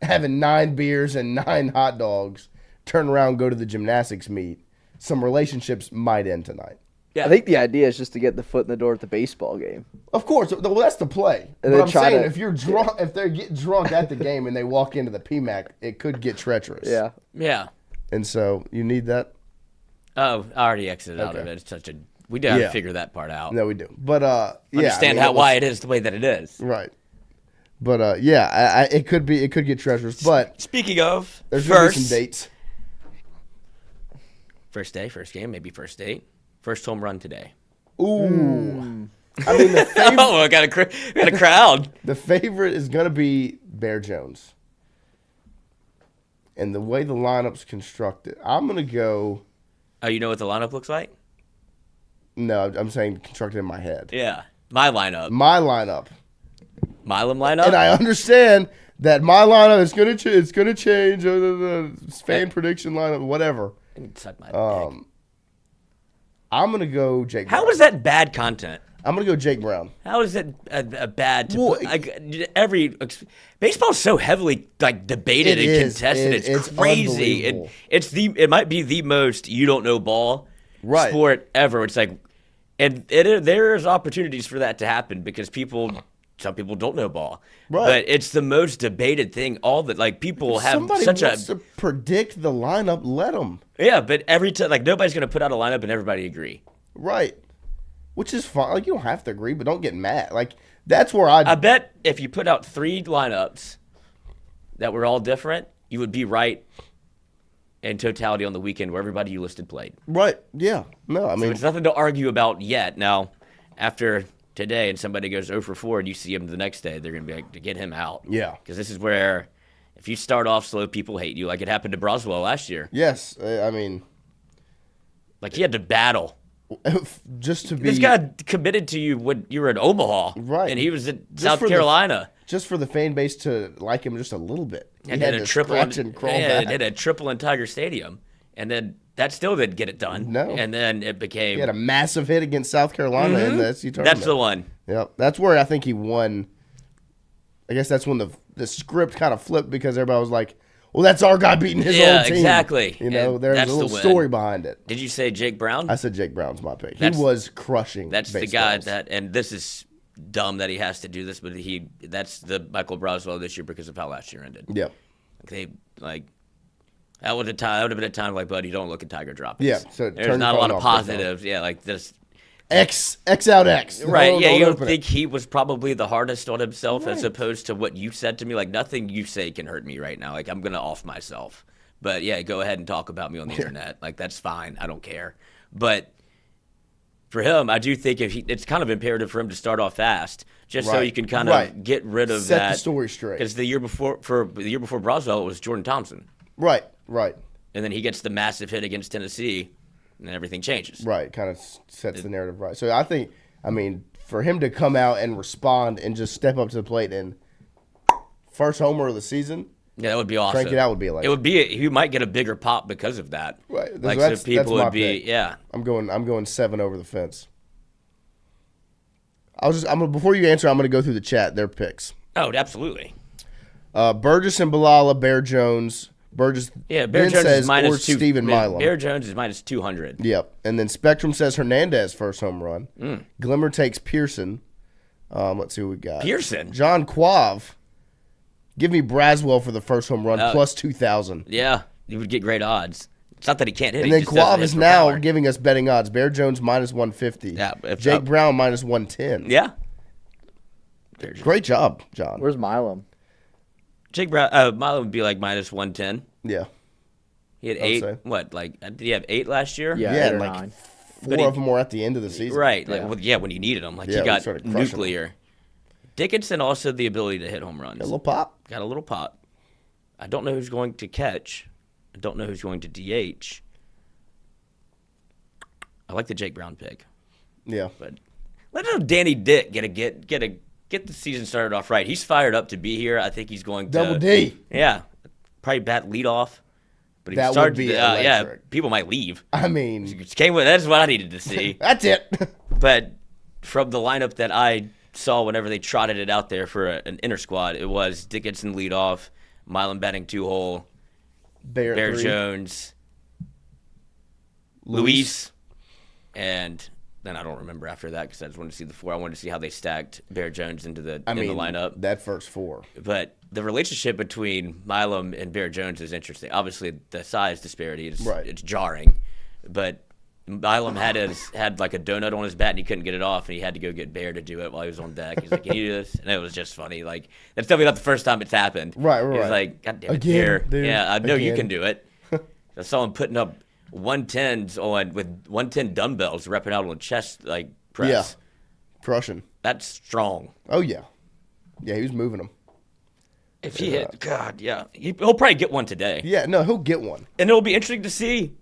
Speaker 1: having 9 beers and 9 hot dogs, turn around, go to the gymnastics meet, some relationships might end tonight.
Speaker 7: Yeah, I think the idea is just to get the foot in the door at the baseball game.
Speaker 1: Of course, well, that's the play.
Speaker 7: And
Speaker 1: but I'm saying, if you're drunk, if they get drunk at the game and they walk into the PMAC, it could get treacherous.
Speaker 7: Yeah.
Speaker 4: Yeah.
Speaker 1: And so you need that.
Speaker 4: Oh, I already exited out of it. It's we do have to figure that part out.
Speaker 1: No, we do. But
Speaker 4: understand why it is the way that it is.
Speaker 1: Right. But it could get treacherous. But
Speaker 4: speaking of,
Speaker 1: there's gonna be some dates.
Speaker 4: First day, first game, maybe first date, first home run today.
Speaker 1: Ooh. I mean, the favorite.
Speaker 4: I got a crowd.
Speaker 1: The favorite is gonna be Bear Jones. And the way the lineup's constructed, I'm gonna go.
Speaker 4: Oh, you know what the lineup looks like?
Speaker 1: No, I'm saying constructed in my head.
Speaker 4: Yeah, my lineup.
Speaker 1: Milam lineup.
Speaker 4: And
Speaker 1: I understand that my lineup is gonna it's gonna change. The fan prediction lineup, whatever.
Speaker 4: Suck my dick.
Speaker 1: I'm gonna go Jake.
Speaker 4: How
Speaker 1: Brown.
Speaker 4: is that bad content?
Speaker 1: I'm gonna go Jake Brown.
Speaker 4: How is it a bad? Baseball's so heavily debated and contested. It's crazy. It might be the most you don't know ball sport ever. It's like, and there's opportunities for that to happen because people some people don't know ball.
Speaker 1: Right.
Speaker 4: But it's the most debated thing. All that, like, people have
Speaker 1: Somebody
Speaker 4: such
Speaker 1: wants
Speaker 4: a
Speaker 1: to predict the lineup. Let them.
Speaker 4: yeah. But every time, like, nobody's gonna put out a lineup and everybody agree.
Speaker 1: Right. Which is fine. Like, you don't have to agree, but don't get mad. Like, that's where I
Speaker 4: bet if you put out 3 lineups that were all different, you would be right in totality on the weekend where everybody you listed played.
Speaker 1: Right. Yeah. No, I
Speaker 4: So
Speaker 1: mean,
Speaker 4: it's nothing to argue about yet. Now, after today and somebody goes 0 for 4 and you see him the next day, they're going to be like, to get him out.
Speaker 1: Yeah.
Speaker 4: Because this is where if you start off slow, people hate you, like it happened to Broswell last year.
Speaker 1: yes. I mean,
Speaker 4: Like, he had to battle.
Speaker 1: just to be.
Speaker 4: This guy committed to you when you were in Omaha.
Speaker 1: Right.
Speaker 4: And he was in
Speaker 1: Just
Speaker 4: South
Speaker 1: for the-
Speaker 4: Carolina.
Speaker 1: just for the fan base to like him just a little bit. He
Speaker 4: And
Speaker 1: had
Speaker 4: did
Speaker 1: to
Speaker 4: a triple
Speaker 1: scratch and crawl
Speaker 4: yeah,
Speaker 1: back.
Speaker 4: did a triple in Tiger Stadium. And then that still didn't get it done.
Speaker 1: No.
Speaker 4: And then it became.
Speaker 1: He had a massive hit against South Carolina in the SEC tournament.
Speaker 4: That's the one.
Speaker 1: Yep. That's where I think he won. I guess that's when the script kind of flipped because everybody was like, well, that's our guy beating his
Speaker 4: Yeah,
Speaker 1: old team.
Speaker 4: exactly.
Speaker 1: You know,
Speaker 4: And
Speaker 1: there's
Speaker 4: that's
Speaker 1: a
Speaker 4: the
Speaker 1: little
Speaker 4: win.
Speaker 1: story behind it.
Speaker 4: Did you say Jake Brown?
Speaker 1: I said Jake Brown's my pick.
Speaker 4: That's-
Speaker 1: he was crushing.
Speaker 4: That's the
Speaker 1: baseballs.
Speaker 4: guy that, and this is dumb that he has to do this, but that's the Michael Broswell this year because of how last year ended.
Speaker 1: Yep.
Speaker 4: That would have been a time like, buddy, don't look at Tiger droppings.
Speaker 1: Yeah, so
Speaker 4: there's
Speaker 1: turn
Speaker 4: not a
Speaker 1: your
Speaker 4: lot
Speaker 1: phone
Speaker 4: of
Speaker 1: off, big
Speaker 4: positives. Yeah, like this.
Speaker 1: X out X.
Speaker 4: Right, yeah, you don't
Speaker 1: open it.
Speaker 4: think he was probably the hardest on himself as opposed to what you said to me? Like, nothing you say can hurt me right now. Like, I'm going to off myself. But, yeah, go ahead and talk about me on the internet. Like, that's fine. I don't care. But for him, I do think it's kind of imperative for him to start off fast just so
Speaker 1: Right,
Speaker 4: you can kind
Speaker 1: right.
Speaker 4: of get rid of
Speaker 1: Set
Speaker 4: that.
Speaker 1: the story straight.
Speaker 4: Because the year before Broswell, it was Jordan Thompson.
Speaker 1: Right.
Speaker 4: And then he gets the massive hit against Tennessee, and then everything changes.
Speaker 1: Right, kind of sets the narrative right. So I think, for him to come out and respond and just step up to the plate and first homer of the season,
Speaker 4: Yeah, that would be awesome.
Speaker 1: crank it out would be electric.
Speaker 4: It would be. He might get a bigger pop because of that.
Speaker 1: Right.
Speaker 4: Like,
Speaker 1: That's-
Speaker 4: so people
Speaker 1: that's my
Speaker 4: would be.
Speaker 1: pick.
Speaker 4: Yeah.
Speaker 1: I'm going 7 over the fence. Before you answer, I'm gonna go through the chat. Their picks.
Speaker 4: Oh, absolutely.
Speaker 1: Burgess and Bilala, Bear Jones. Burgess.
Speaker 4: Yeah, Bear
Speaker 1: Ben
Speaker 4: Jones
Speaker 1: says,
Speaker 4: is minus
Speaker 1: or
Speaker 4: 2.
Speaker 1: Stephen Milam.
Speaker 4: Bear Jones is minus 200.
Speaker 1: Yep. And then Spectrum says Hernandez first home run. Glimmer takes Pearson. Let's see what we got.
Speaker 4: Pearson?
Speaker 1: John Quav. Give me Braswell for the first home run plus 2,000.
Speaker 4: Yeah, you would get great odds. It's not that he can't hit.
Speaker 1: And
Speaker 4: he
Speaker 1: then
Speaker 4: just doesn't
Speaker 1: Quav
Speaker 4: hit
Speaker 1: is
Speaker 4: for
Speaker 1: now
Speaker 4: power.
Speaker 1: giving us betting odds. Bear Jones minus 150.
Speaker 4: Yeah,
Speaker 1: Jake Brown minus 110.
Speaker 4: Yeah.
Speaker 1: Great job, John.
Speaker 7: Where's Milam?
Speaker 4: Jake Brown. Milo would be like minus 110.
Speaker 1: Yeah.
Speaker 4: He had
Speaker 1: I'd
Speaker 4: 8.
Speaker 1: say.
Speaker 4: What? Like, did he have 8 last year?
Speaker 7: Yeah,
Speaker 1: Yeah,
Speaker 7: 8 or
Speaker 1: like
Speaker 7: 9.
Speaker 1: 4 of them were at the end of the season.
Speaker 4: Right. Like,
Speaker 7: Yeah.
Speaker 4: when you needed him. Like,
Speaker 1: Yeah,
Speaker 4: he
Speaker 1: we
Speaker 4: got
Speaker 1: started crushing him.
Speaker 4: nuclear. Dickinson also the ability to hit home runs.
Speaker 1: A little pop.
Speaker 4: Got a little pop. I don't know who's going to catch. I don't know who's going to DH. I like the Jake Brown pick,
Speaker 1: Yeah.
Speaker 4: but let's know Danny Dick get the season started off right. He's fired up to be here. I think he's going to
Speaker 1: Double D.
Speaker 4: Yeah, probably bat leadoff. But if
Speaker 1: That
Speaker 4: he
Speaker 1: would
Speaker 4: starts,
Speaker 1: be
Speaker 4: yeah,
Speaker 1: electric.
Speaker 4: people might leave.
Speaker 1: I mean,
Speaker 4: That's what I needed to see.
Speaker 1: that's it.
Speaker 4: But from the lineup that I saw whenever they trotted it out there for an inter squad, it was Dickinson leadoff, Milam batting 2-hole,
Speaker 1: Bear three.
Speaker 4: Jones, Luis, and then I don't remember after that because I just wanted to see the 4. I wanted to see how they stacked Bear Jones into the the lineup.
Speaker 1: That first 4.
Speaker 4: But the relationship between Milam and Bear Jones is interesting. Obviously, the size disparity is it's jarring, but Milam had like a donut on his bat and he couldn't get it off, and he had to go get Bear to do it while he was on deck. He's like, "Can you do this?" And it was just funny. Like, that's definitely not the first time it's happened.
Speaker 1: Right.
Speaker 4: He's like, "God damn it,
Speaker 1: Again,
Speaker 4: Bear!
Speaker 1: dude,
Speaker 4: Yeah, I know you
Speaker 1: again."
Speaker 4: can do it." I saw him putting up 110s with 110 dumbbells, repping out on chest like press.
Speaker 1: Yeah. Crushing.
Speaker 4: That's strong.
Speaker 1: Oh, yeah. Yeah, he was moving them.
Speaker 4: If he hit, God, yeah, he'll probably get one today.
Speaker 1: Yeah, no, he'll get one.
Speaker 4: And it'll be interesting to see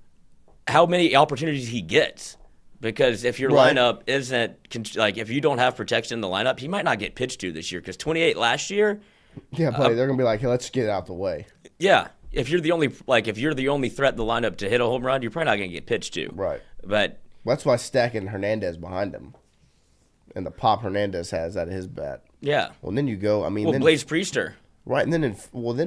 Speaker 4: how many opportunities he gets. Because if your
Speaker 1: Right.
Speaker 4: lineup isn't, like, if you don't have protection in the lineup, he might not get pitched to this year. Because 28 last year,
Speaker 1: Yeah, buddy, they're going to be like, hey, let's get it out the way.
Speaker 4: yeah, if you're the only threat in the lineup to hit a home run, you're probably not going to get pitched to.
Speaker 1: Right.
Speaker 4: But
Speaker 1: That's why stacking Hernandez behind him and the pop Hernandez has out of his bat.
Speaker 4: yeah,
Speaker 1: Well, then you go, then
Speaker 4: Blaze Priester.
Speaker 1: right, and then then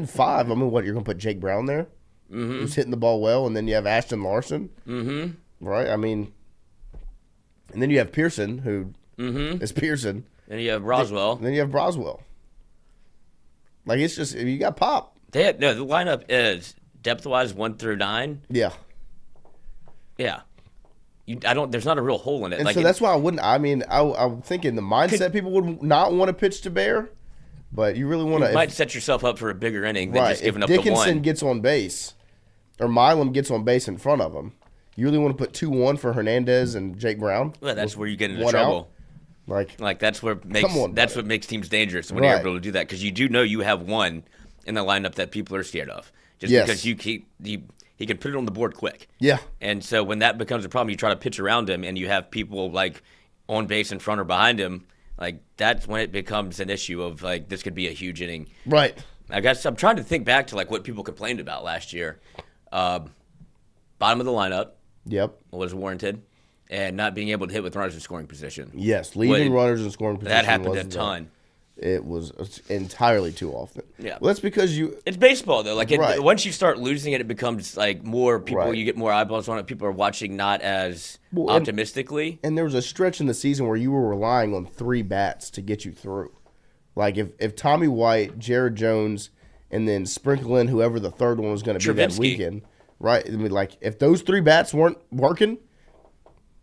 Speaker 1: 5. You're going to put Jake Brown there, who's hitting the ball well, and then you have Ashton Larson, right? And then you have Pearson, who is Pearson.
Speaker 4: Then you have Broswell.
Speaker 1: Then you have Broswell. Like, it's just, you got Pop.
Speaker 4: The lineup is depth-wise 1 through 9.
Speaker 1: Yeah.
Speaker 4: Yeah. There's not a real hole in it.
Speaker 1: And so that's why I'm thinking the mindset people would not want to pitch to Bear, but you really want to.
Speaker 4: You might set yourself up for a bigger inning than just giving up the one.
Speaker 1: If Dickinson gets on base, or Milam gets on base in front of him, you really want to put 2-1 for Hernandez and Jake Brown?
Speaker 4: Well, that's where you get into trouble. Like that's what makes teams dangerous when you're able to do that, because you do know you have one in the lineup that people are scared of, just because he can put it on the board quick.
Speaker 1: Yeah.
Speaker 4: And so when that becomes a problem, you try to pitch around him, and you have people like on base in front or behind him. Like, that's when it becomes an issue of like, this could be a huge inning.
Speaker 1: Right.
Speaker 4: I guess I'm trying to think back to like what people complained about last year. Bottom of the lineup.
Speaker 1: Yep.
Speaker 4: Was warranted. And not being able to hit with runners in scoring position.
Speaker 1: Yes, leaving runners in scoring position.
Speaker 4: That happened a ton.
Speaker 1: It was entirely too often.
Speaker 4: Yeah.
Speaker 1: Well, that's because it's
Speaker 4: baseball, though. Like, once you start losing it, it becomes like more people. You get more eyeballs on it. People are watching not as optimistically.
Speaker 1: And there was a stretch in the season where you were relying on 3 bats to get you through. Like, if Tommy White, Jared Jones, and then sprinkle in whoever the third one was going to be that weekend, right? I mean, like, if those 3 bats weren't working,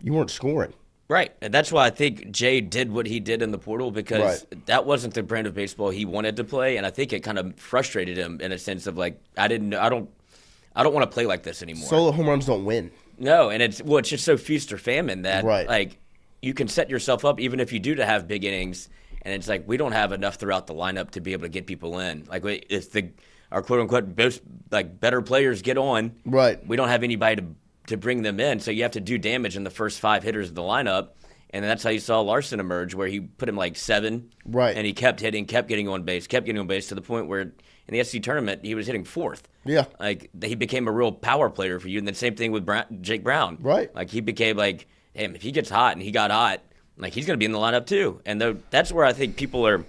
Speaker 1: you weren't scoring.
Speaker 4: Right. And that's why I think Jay did what he did in the portal, because that wasn't the brand of baseball he wanted to play. And I think it kind of frustrated him in a sense of like, I don't want to play like this anymore.
Speaker 1: Solo home runs don't win.
Speaker 4: No. And it's just so feast or famine that like you can set yourself up even if you do to have big innings. And it's like, we don't have enough throughout the lineup to be able to get people in. Like, if our quote unquote better players get on, we don't have anybody to bring them in, so you have to do damage in the first 5 hitters of the lineup, and that's how you saw Larson emerge, where he put him like 7, and he kept hitting, kept getting on base to the point where in the SEC tournament he was hitting 4th.
Speaker 1: Yeah, like
Speaker 4: he became a real power player for you, and then same thing with Jake Brown.
Speaker 1: Right,
Speaker 4: like he became like, damn, if he gets hot, and he got hot, like he's going to be in the lineup too, and that's where I think people are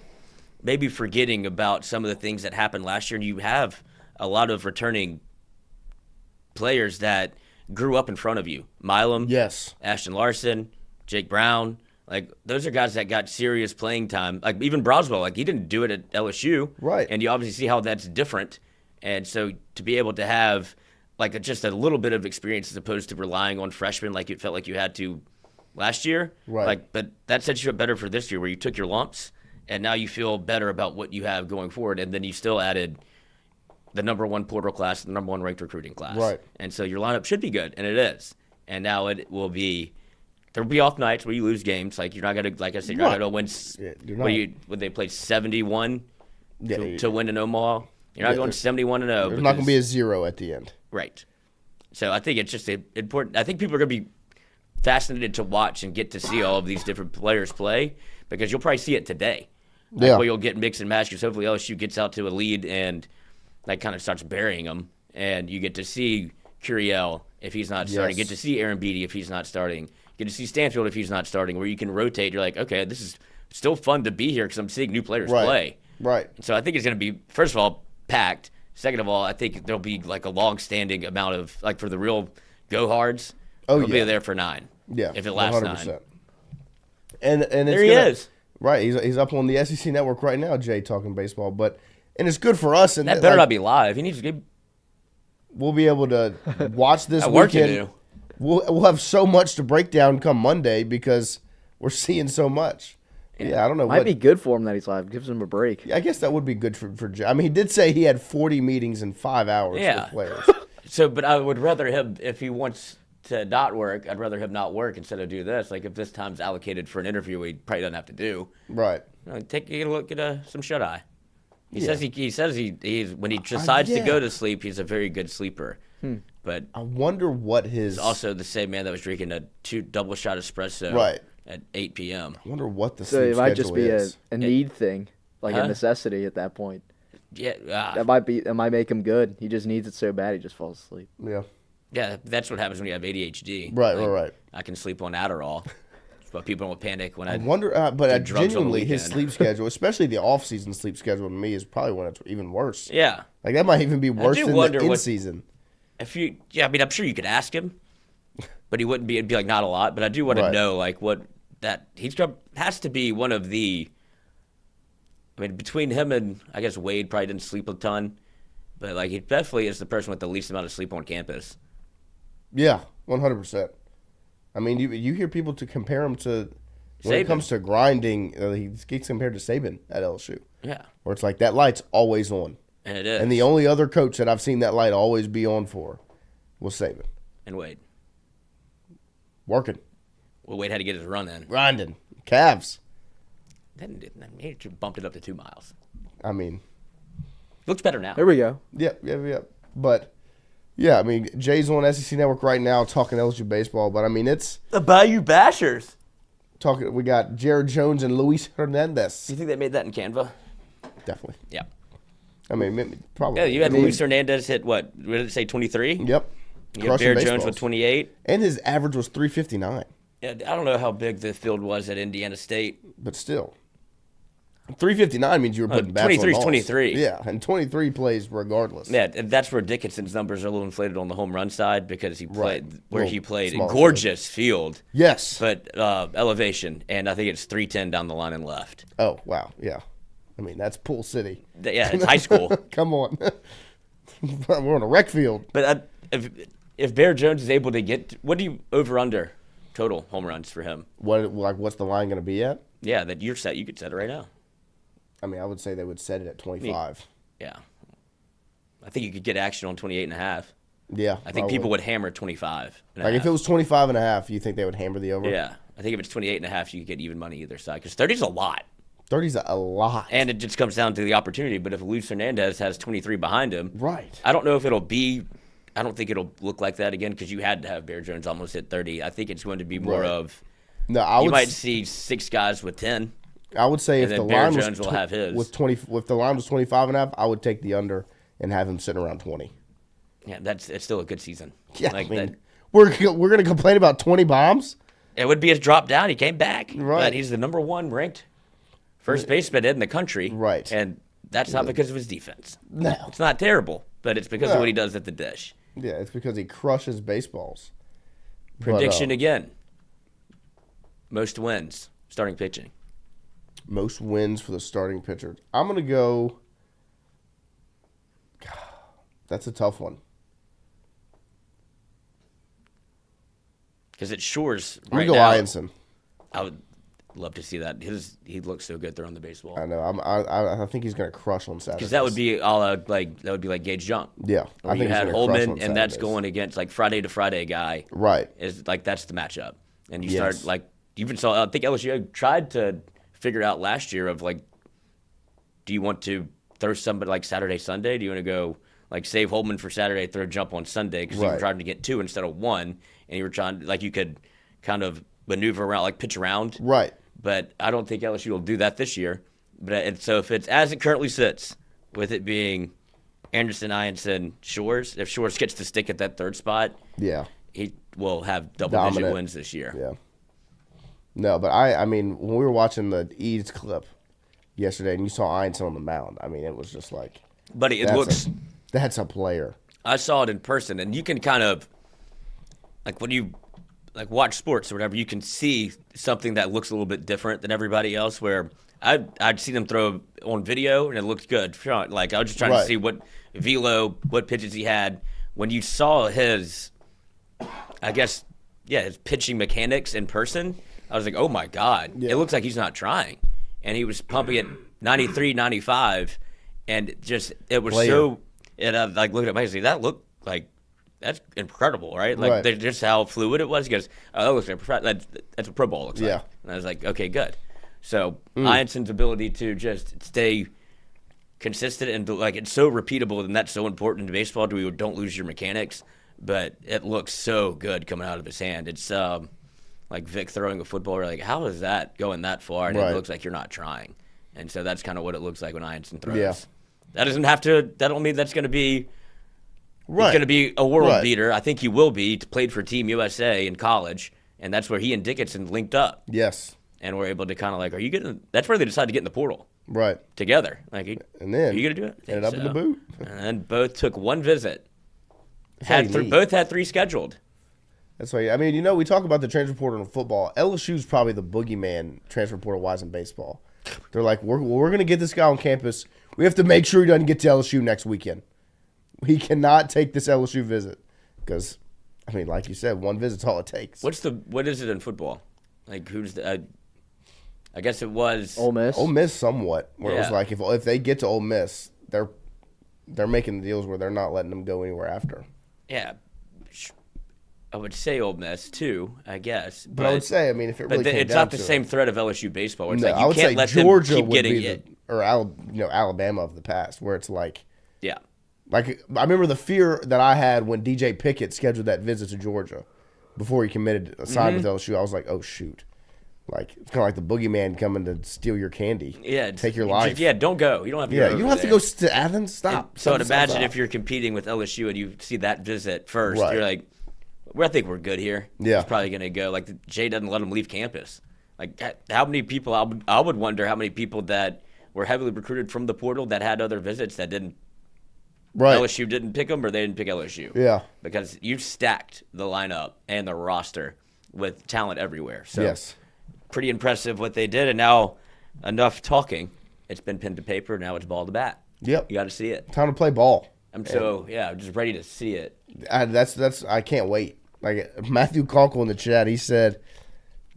Speaker 4: maybe forgetting about some of the things that happened last year, and you have a lot of returning players that grew up in front of you. Milam, Ashton Larson, Jake Brown, like those are guys that got serious playing time. Like even Broswell, like he didn't do it at LSU,
Speaker 1: right?
Speaker 4: And you obviously see how that's different. And so to be able to have like just a little bit of experience as opposed to relying on freshmen like it felt like you had to last year,
Speaker 1: right?
Speaker 4: Like, but that sets you up better for this year, where you took your lumps and now you feel better about what you have going forward, and then you still added the number 1 portal class, the number 1 ranked recruiting class.
Speaker 1: Right.
Speaker 4: And so your lineup should be good, and it is. And now it will be – there will be off nights where you lose games. Like, you're not going to – like I said, you're not going to win – when they played 71 to win in Omaha. You're not going 71-0.
Speaker 1: There's not going to be a 0 at the end.
Speaker 4: Right. So I think it's just important – I think people are going to be fascinated to watch and get to see all of these different players play, because you'll probably see it today. Like, where you'll get mix and match, because hopefully LSU gets out to a lead and – that kind of starts burying them, and you get to see Curiel if he's not starting, get to see Aaron Beatty if he's not starting, get to see Stanfield if he's not starting, where you can rotate. You're like, okay, this is still fun to be here because I'm seeing new players play.
Speaker 1: Right.
Speaker 4: So I think it's going to be, first of all, packed. Second of all, I think there'll be like a long-standing amount of, like for the real go-hards, they'll be there for 9.
Speaker 1: Yeah,
Speaker 4: if it lasts
Speaker 1: 100%.
Speaker 4: 9.
Speaker 1: And
Speaker 4: there he is.
Speaker 1: Right, he's up on the SEC Network right now, Jay, talking baseball, and it's good for us. And
Speaker 4: that better not be live. He needs to get.
Speaker 1: We'll be able to watch this
Speaker 4: work
Speaker 1: weekend.
Speaker 4: To do.
Speaker 1: We'll have so much to break down come Monday because we're seeing so much. Yeah, I don't know.
Speaker 7: Might be good for him that he's live. Gives him a break.
Speaker 1: Yeah, I guess that would be good for Jay. I mean, he did say he had 40 meetings in 5 hours with players.
Speaker 4: So, but I would rather him, if he wants to not work, I'd rather him not work instead of do this. Like if this time's allocated for an interview, he probably doesn't have to do.
Speaker 1: Right.
Speaker 4: Take a look at some shut eye. He says he's when he decides to go to sleep, he's a very good sleeper. But
Speaker 1: I wonder what his.
Speaker 4: He's also the same man that was drinking a 2 double shot espresso at 8 p.m.
Speaker 1: I wonder what the
Speaker 7: so
Speaker 1: sleep
Speaker 7: it might
Speaker 1: schedule
Speaker 7: just be a need thing, like a necessity at that point.
Speaker 4: Yeah,
Speaker 7: that might make him good. He just needs it so bad he just falls asleep.
Speaker 1: Yeah.
Speaker 4: Yeah, that's what happens when you have ADHD.
Speaker 1: Right.
Speaker 4: I can sleep on Adderall. But people don't panic when I
Speaker 1: wonder. But genuinely, his sleep schedule, especially the off-season sleep schedule, to me is probably when it's even worse.
Speaker 4: Yeah,
Speaker 1: like that might even be worse than the in-season.
Speaker 4: I'm sure you could ask him, but he wouldn't be. It'd be like not a lot. But I do want to know like what that has to be one of the. I mean, between him and I guess Wade probably didn't sleep a ton, but like he definitely is the person with the least amount of sleep on campus.
Speaker 1: Yeah, 100%. I mean, you hear people to compare him to when
Speaker 4: Saban.
Speaker 1: it comes to grinding. He gets compared to Saban at LSU.
Speaker 4: Yeah,
Speaker 1: where it's like that light's always on,
Speaker 4: and it is.
Speaker 1: And the only other coach that I've seen that light always be on for was Saban
Speaker 4: and Wade
Speaker 1: working.
Speaker 4: Well, Wade had to get his run in,
Speaker 1: grinding calves.
Speaker 4: Then he bumped it up to 2 miles.
Speaker 1: I mean,
Speaker 4: looks better now.
Speaker 7: There we go.
Speaker 1: Yeah. But yeah, I mean, Jay's on SEC Network right now talking LSU baseball. But I mean, it's
Speaker 4: the Bayou Bashers.
Speaker 1: Talking. We got Jared Jones and Luis Hernandez.
Speaker 4: Do you think they made that in Canva?
Speaker 1: Definitely.
Speaker 4: Yeah.
Speaker 1: I mean, probably.
Speaker 4: Yeah, you had Luis Hernandez hit what? What did it say? 23.
Speaker 1: Yep.
Speaker 4: You had Jared Jones with 28,
Speaker 1: and his average was 359.
Speaker 4: Yeah, I don't know how big the field was at Indiana State,
Speaker 1: but still. 359 means you were putting bats on
Speaker 4: 23 is
Speaker 1: balls.
Speaker 4: 23.
Speaker 1: Yeah, and 23 plays regardless.
Speaker 4: Yeah, and that's where Dickinson's numbers are a little inflated on the home run side because he played he played a gorgeous field.
Speaker 1: Yes.
Speaker 4: But elevation, and I think it's 310 down the line and left.
Speaker 1: Oh, wow. Yeah. I mean, that's Pool City.
Speaker 4: Yeah, it's high school.
Speaker 1: Come on. We're on a rec field.
Speaker 4: But if Bear Jones is able to get – what do you over-under total home runs for him?
Speaker 1: What's the line going to be at?
Speaker 4: Yeah, that you're set. You could set it right now.
Speaker 1: I mean, I would say they would set it at 25.
Speaker 4: Yeah. I think you could get action on 28.5.
Speaker 1: Yeah.
Speaker 4: I think people would hammer 25.
Speaker 1: Like if it was 25.5, you think they would hammer the over?
Speaker 4: Yeah. I think if it's 28.5, you could get even money either side because 30 is a lot.
Speaker 1: 30's a lot.
Speaker 4: And it just comes down to the opportunity. But if Luis Hernandez has 23 behind him,
Speaker 1: right?
Speaker 4: I don't know if it'll be – I don't think it'll look like that again because you had to have Bear Jones almost hit 30. I think it's going to be more of – you might see 6 guys with 10.
Speaker 1: I would say if the line was
Speaker 4: will have his.
Speaker 1: With 20, if the line was 25.5, I would take the under and have him sitting around 20.
Speaker 4: Yeah, it's still a good season.
Speaker 1: Yeah,
Speaker 4: like
Speaker 1: I mean, we're gonna complain about 20 bombs.
Speaker 4: It would be a drop down. He came back,
Speaker 1: right?
Speaker 4: But he's the number 1 ranked first baseman in the country,
Speaker 1: right?
Speaker 4: And that's not because of his defense.
Speaker 1: No,
Speaker 4: it's not terrible, but it's because of what he does at the dish.
Speaker 1: Yeah, it's because he crushes baseballs.
Speaker 4: Prediction again: most wins starting pitching.
Speaker 1: Most wins for the starting pitcher. I'm going to go. God, that's a tough one.
Speaker 4: Because it Shores
Speaker 1: I'm
Speaker 4: right
Speaker 1: going to go Eyanson.
Speaker 4: I would love to see that. He looks so good throwing the baseball.
Speaker 1: I know. I think he's going to crush on Saturday.
Speaker 4: Because that would be like Gage Jump.
Speaker 1: Yeah,
Speaker 4: I think you had Holman, and that's going against like Friday to Friday guy.
Speaker 1: Right.
Speaker 4: Is like that's the matchup, and you start like you even saw. I think LSU tried to figure out last year of like, do you want to throw somebody like Saturday, Sunday? Do you want to go like save Holman for Saturday, throw Jump on Sunday because you were trying to get 2 instead of 1, and you were trying like you could kind of maneuver around, like pitch around.
Speaker 1: Right.
Speaker 4: But I don't think LSU will do that this year. But so if it's as it currently sits, with it being Anderson, Eyanson, Shores, if Shores gets to stick at that 3rd spot, he will have double-digit wins this year.
Speaker 1: Yeah. No, but I mean, when we were watching the Eads clip yesterday and you saw Eyanson on the mound, I mean, it was just like...
Speaker 4: Buddy,
Speaker 1: that's a player.
Speaker 4: I saw it in person, and you can kind of... Like, when you watch sports or whatever, you can see something that looks a little bit different than everybody else, where I'd seen him throw on video, and it looked good. Like, I was just trying to see what pitches he had. When you saw his, I guess, his pitching mechanics in person... I was like, oh, my God. It looks like he's not trying. And he was pumping it 93, 95, and just it was so – and I looked at my face, that looked like – that's incredible, right? Like just how fluid it was. He goes, oh, that looks like that's what Pro Bowl looks like. And I was like, okay, good. So Eyanson's ability to just stay consistent and like it's so repeatable, and that's so important in baseball. Don't lose your mechanics, but it looks so good coming out of his hand. It's like Vic throwing a football, we're like, how is that going that far? And it looks like you're not trying. And so that's kind of what it looks like when Eyanson throws. Yeah. That don't mean that's going to be he's going to be a world beater. I think he will be. He played for Team USA in college, and that's where he and Dickinson linked up.
Speaker 1: Yes.
Speaker 4: And we're able to kind of like, that's where they decided to get in the portal.
Speaker 1: Right.
Speaker 4: Together. Like,
Speaker 1: and then,
Speaker 4: are you going to do it?
Speaker 1: Ended up in the boot.
Speaker 4: And then both took one visit. Both had 3 scheduled.
Speaker 1: That's why. I mean, we talk about the transfer portal in football. LSU's probably the boogeyman transfer portal wise in baseball. They're like, we're going to get this guy on campus. We have to make sure he doesn't get to LSU next weekend. He cannot take this LSU visit because, I mean, like you said, one visit's all it takes.
Speaker 4: What is it in football? Like, who's the? I guess it was
Speaker 7: Ole Miss.
Speaker 1: Ole Miss, somewhat. Where it was like, if they get to Ole Miss, they're making deals where they're not letting them go anywhere after.
Speaker 4: Yeah, I would say Ole Miss too, I guess.
Speaker 1: But I would say, I mean, if it really came
Speaker 4: it's
Speaker 1: down
Speaker 4: not the
Speaker 1: to
Speaker 4: same
Speaker 1: it.
Speaker 4: threat of LSU baseball. Where it's
Speaker 1: No,
Speaker 4: like
Speaker 1: I
Speaker 4: you
Speaker 1: would
Speaker 4: can't
Speaker 1: say
Speaker 4: let
Speaker 1: Georgia
Speaker 4: them keep
Speaker 1: would
Speaker 4: getting
Speaker 1: be
Speaker 4: it.
Speaker 1: or Alabama of the past, where it's like,
Speaker 4: Yeah.
Speaker 1: Like, I remember the fear that I had when DJ Pickett scheduled that visit to Georgia before he committed a sign with LSU. I was like, oh, shoot. Like, it's kind of like the boogeyman coming to steal your candy.
Speaker 4: Yeah.
Speaker 1: Take your life.
Speaker 4: Yeah, don't go. You don't have to go.
Speaker 1: Yeah, you don't have to go to Athens. Stop.
Speaker 4: So I'd imagine if you're competing with LSU and you see that visit first,
Speaker 1: Right.
Speaker 4: you're like, I think we're good here.
Speaker 1: Yeah.
Speaker 4: He's probably going to go. Like, Jay doesn't let him leave campus. Like, how many people, I would wonder how many people that were heavily recruited from the portal that had other visits that didn't.
Speaker 1: Right.
Speaker 4: LSU didn't pick them or they didn't pick LSU.
Speaker 1: Yeah.
Speaker 4: Because you stacked the lineup and the roster with talent everywhere. So
Speaker 1: Yes.
Speaker 4: pretty impressive what they did. And now enough talking. It's been pen to paper. Now it's ball to bat.
Speaker 1: Yep.
Speaker 4: You got to see it.
Speaker 1: Time to play ball.
Speaker 4: I'm just ready to see it.
Speaker 1: I can't wait. Like, Matthew Conkle in the chat, he said,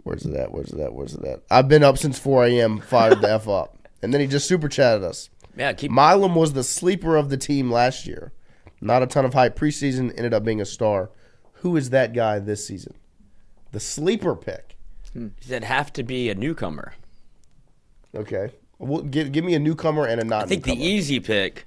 Speaker 1: where's it at? I've been up since 4 a.m., fired the F up. And then he just super chatted us.
Speaker 4: Yeah,
Speaker 1: Milam was the sleeper of the team last year. Not a ton of hype preseason, ended up being a star. Who is that guy this season? The sleeper pick.
Speaker 4: Does it have to be a newcomer?
Speaker 1: Okay. Well, give me a newcomer and a not
Speaker 4: I think
Speaker 1: newcomer.
Speaker 4: the easy pick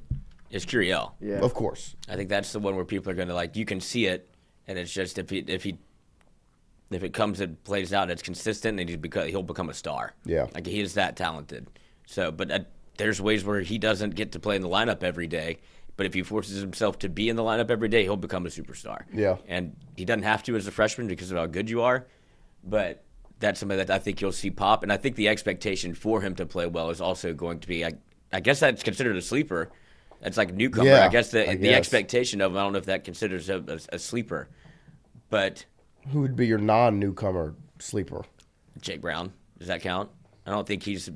Speaker 4: is Curiel.
Speaker 7: Yeah.
Speaker 1: Of course.
Speaker 4: I think that's the one where people are going to like. You can see it, and it's just if it comes and plays out and it's consistent, then he'll become a star.
Speaker 1: Yeah.
Speaker 4: Like he is that talented. So, but there's ways where he doesn't get to play in the lineup every day. But if he forces himself to be in the lineup every day, he'll become a superstar.
Speaker 1: Yeah.
Speaker 4: And he doesn't have to as a freshman because of how good you are. But that's something that I think you'll see pop. And I think the expectation for him to play well is also going to be, I guess that's considered a sleeper. That's like a newcomer.
Speaker 1: Yeah,
Speaker 4: I guess the
Speaker 1: I guess.
Speaker 4: expectation of him, I don't know if that considers a sleeper. But
Speaker 1: Who would be your non-newcomer sleeper?
Speaker 4: Jake Brown, does that count? I don't think he's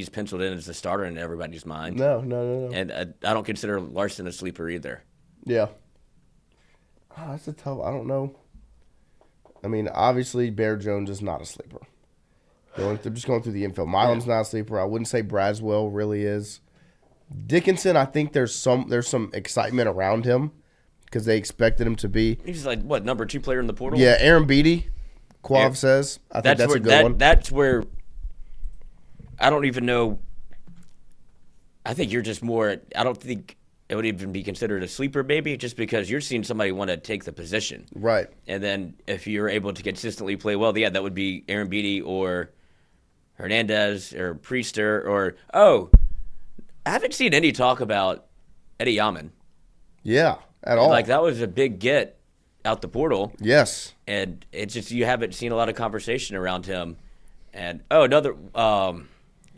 Speaker 4: penciled in as a starter in everybody's mind.
Speaker 1: No.
Speaker 4: And I don't consider Larson a sleeper either.
Speaker 1: Yeah. Oh, that's a tough. I don't know. I mean, obviously, Bear Jones is not a sleeper. I'm just going through the info. Milam's not a sleeper. I wouldn't say Braswell really is. Dickinson, I think there's some excitement around him because they expected him to be.
Speaker 4: He's like, what, number 2 player in the portal?
Speaker 1: Yeah, Aaron Beatty, Quav says. I think that's a good one.
Speaker 4: That's where I don't even know. I think you're just more. I don't think it would even be considered a sleeper, maybe, just because you're seeing somebody want to take the position.
Speaker 1: Right.
Speaker 4: And then if you're able to consistently play well, yeah, that would be Aaron Beatty or Hernandez or Priester or, I haven't seen any talk about Eddie Yaman.
Speaker 1: Yeah, at all.
Speaker 4: Like, that was a big get out the portal.
Speaker 1: Yes.
Speaker 4: And it's just you haven't seen a lot of conversation around him. And, another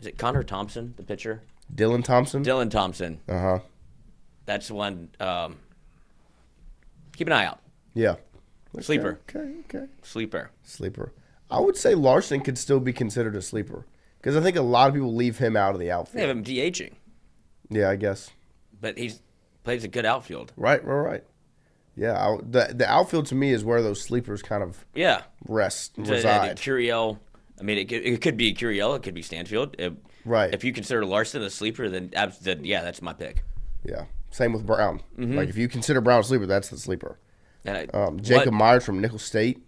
Speaker 4: is it Connor Thompson, the pitcher?
Speaker 1: Dillon Thompson?
Speaker 4: Dillon Thompson.
Speaker 1: Uh-huh.
Speaker 4: That's one. Keep an eye out.
Speaker 1: Yeah.
Speaker 4: Sleeper.
Speaker 1: Okay.
Speaker 4: Sleeper.
Speaker 1: I would say Larson could still be considered a sleeper because I think a lot of people leave him out of the
Speaker 4: They
Speaker 1: outfield.
Speaker 4: have him DHing,
Speaker 1: Yeah, I guess.
Speaker 4: but he plays a good outfield.
Speaker 1: Right. Yeah, the outfield to me is where those sleepers kind of
Speaker 4: Yeah.
Speaker 1: reside.
Speaker 4: Curiel. I mean, it could be Curiel. It could be Stanfield.
Speaker 1: Right.
Speaker 4: If you consider Larson a sleeper, then yeah, that's my pick.
Speaker 1: Yeah. Same with Brown. Like, if you consider Brown a sleeper, that's the sleeper.
Speaker 4: And
Speaker 1: Jacob Myers from Nickel State,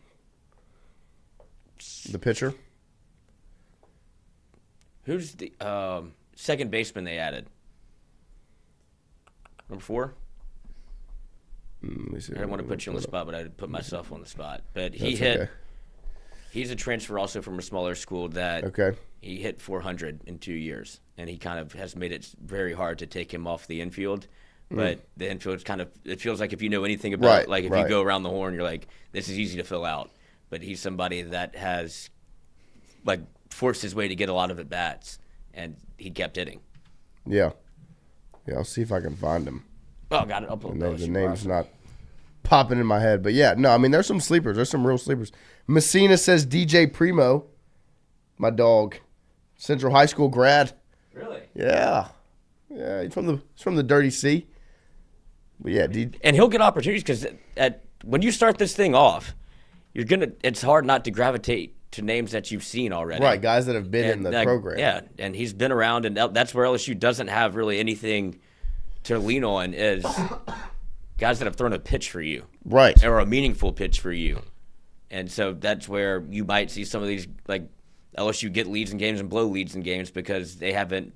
Speaker 1: the pitcher.
Speaker 4: Who's the second baseman they added? Number 4?
Speaker 1: Let me see.
Speaker 4: I didn't want to put you on the spot, but I put myself on the spot. But
Speaker 1: Okay.
Speaker 4: He's a transfer also from a smaller school that
Speaker 1: Okay.
Speaker 4: he hit 400 in 2 years, and he kind of has made it very hard to take him off the infield. But the infield it feels like if you know anything about
Speaker 1: Right,
Speaker 4: if
Speaker 1: right.
Speaker 4: you go around the horn, you're like, this is easy to fill out. But he's somebody that has forced his way to get a lot of at bats, and he kept hitting.
Speaker 1: Yeah. Yeah, I'll see if I can find him.
Speaker 4: Oh, got it. I'll pull
Speaker 1: The name's not popping in my head. But yeah, no, I mean, there's some sleepers. There's some real sleepers. Messina says DJ Primo, my dog, Central High School grad.
Speaker 4: Really?
Speaker 1: Yeah. Yeah, he's from the Dirty Sea. But yeah,
Speaker 4: and he'll get opportunities because when you start this thing off, it's hard not to gravitate to names that you've seen already.
Speaker 1: Right, guys that have been in the program.
Speaker 4: Yeah, and he's been around, and that's where LSU doesn't have really anything to lean on is guys that have thrown a pitch for you.
Speaker 1: Right.
Speaker 4: Or a meaningful pitch for you. And so that's where you might see some of these, like LSU get leads in games and blow leads in games because they haven't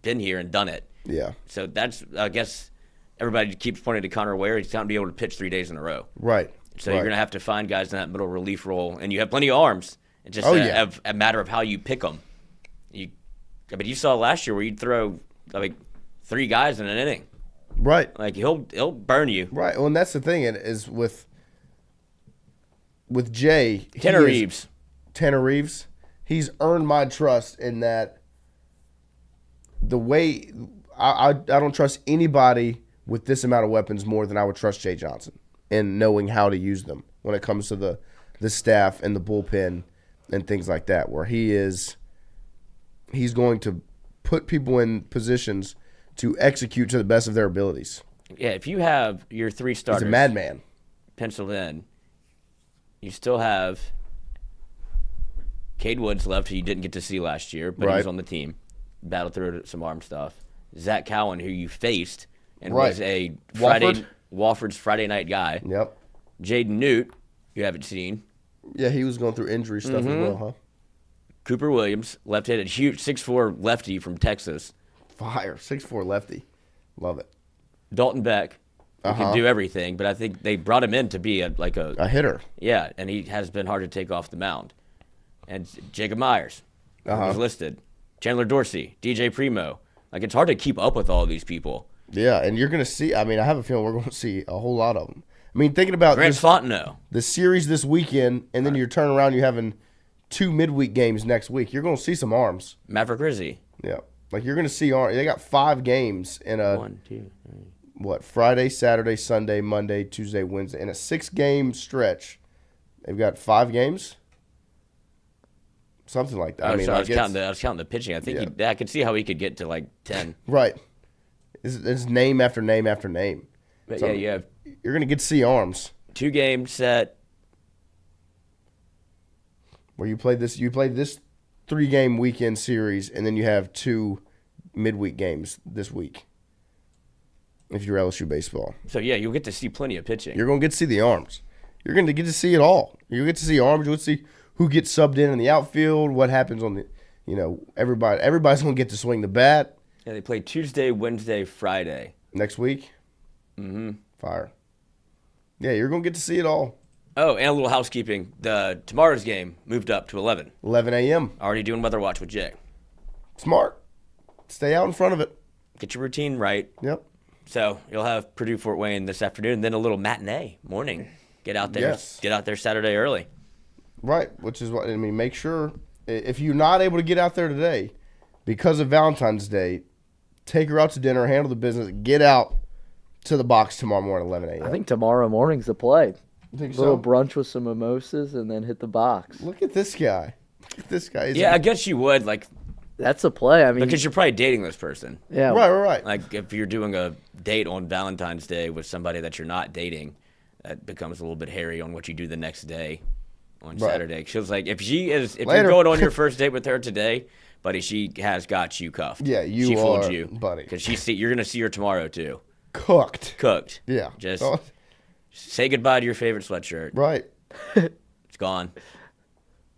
Speaker 4: been here and done it.
Speaker 1: Yeah.
Speaker 4: So that's, I guess, everybody keeps pointing to Connor Ware. He's not going to be able to pitch 3 days in a row.
Speaker 1: Right.
Speaker 4: So you're going to have to find guys in that middle relief role. And you have plenty of arms. It's just a matter of how you pick them. You saw last year where you'd throw like 3 guys in an inning.
Speaker 1: Right.
Speaker 4: Like he'll burn you.
Speaker 1: Right. Well, and that's the thing is with Jay.
Speaker 4: Tanner
Speaker 1: Reeves. He's earned my trust in that the way I don't trust anybody with this amount of weapons more than I would trust Jay Johnson in knowing how to use them when it comes to the staff and the bullpen and things like that, where he's going to put people in positions to execute to the best of their abilities.
Speaker 4: Yeah, if you have your 3 starters,
Speaker 1: he's a madman,
Speaker 4: penciled in, you still have Cade Woods left, who you didn't get to see last year, but he was on the team, battled through some arm stuff. Zach Cowan, who you faced and was a Wofford's Friday night guy.
Speaker 1: Yep.
Speaker 4: Jaden Newt, you haven't seen.
Speaker 1: Yeah, he was going through injury stuff as well, huh?
Speaker 4: Cooper Williams, left-handed, huge 6'4" lefty from Texas.
Speaker 1: Fire, 6'4" lefty. Love it.
Speaker 4: Dalton Beck, who can do everything, but I think they brought him in to be a
Speaker 1: hitter.
Speaker 4: Yeah, and he has been hard to take off the mound. And Jacob Myers, who's listed. Chandler Dorsey, DJ Primo. Like, it's hard to keep up with all of these people.
Speaker 1: Yeah, and you're going to see, I mean, I have a feeling we're going to see a whole lot of them. I mean, thinking about
Speaker 4: Grant Fontenot,
Speaker 1: the series this weekend, and then you're turning around, you're having 2 midweek games next week. You're going to see some arms.
Speaker 4: Maverick Rizzi.
Speaker 1: Yeah. Like, you're going to see arms. They got 5 games in a
Speaker 4: 1, 2, 3.
Speaker 1: Friday, Saturday, Sunday, Monday, Tuesday, Wednesday. In a 6-game stretch, they've got 5 games? Something like that.
Speaker 4: I was counting the pitching. I think I could see how he could get to like 10.
Speaker 1: Right. It's name after name after name.
Speaker 4: But
Speaker 1: so
Speaker 4: you're
Speaker 1: going to get to see arms.
Speaker 4: 2-game set.
Speaker 1: Where you played this 3-game weekend series, and then you have 2 midweek games this week. If you're LSU baseball.
Speaker 4: So you'll get to see plenty of pitching.
Speaker 1: You're going to get to see the arms. You're going to get to see it all. You'll get to see arms. You'll get to see who gets subbed in the outfield, what happens on the, everybody's going to get to swing the bat.
Speaker 4: Yeah, they play Tuesday, Wednesday, Friday.
Speaker 1: Next week?
Speaker 4: Mm-hmm.
Speaker 1: Fire. Yeah, you're going to get to see it all.
Speaker 4: Oh, and a little housekeeping. Tomorrow's game moved up to 11.
Speaker 1: 11 a.m.
Speaker 4: Already doing Weather Watch with Jay.
Speaker 1: Smart. Stay out in front of it.
Speaker 4: Get your routine right.
Speaker 1: Yep.
Speaker 4: So you'll have Purdue Fort Wayne this afternoon, and then a little matinee morning. Get out there.
Speaker 1: Yes.
Speaker 4: Get out there Saturday early.
Speaker 1: Right, which is what I mean. Make sure if you're not able to get out there today because of Valentine's Day, take her out to dinner, handle the business, get out to the box tomorrow morning, 11 a.m.
Speaker 7: I think tomorrow morning's the play.
Speaker 1: You think
Speaker 7: a little
Speaker 1: so?
Speaker 7: Brunch with some mimosas and then hit the box.
Speaker 1: Look at this guy.
Speaker 4: I guess you would
Speaker 7: That's a play. I mean,
Speaker 4: because you're probably dating this person.
Speaker 7: Yeah.
Speaker 1: Right.
Speaker 4: Like if you're doing a date on Valentine's Day with somebody that you're not dating, that becomes a little bit hairy on what you do the next day on Saturday. She was like, if you're going on your first date with her today, buddy, she has got you cuffed.
Speaker 1: Yeah, she fooled you, buddy.
Speaker 4: Because you're gonna see her tomorrow too.
Speaker 1: Cooked. Yeah.
Speaker 4: Just say goodbye to your favorite sweatshirt.
Speaker 1: Right.
Speaker 4: It's gone.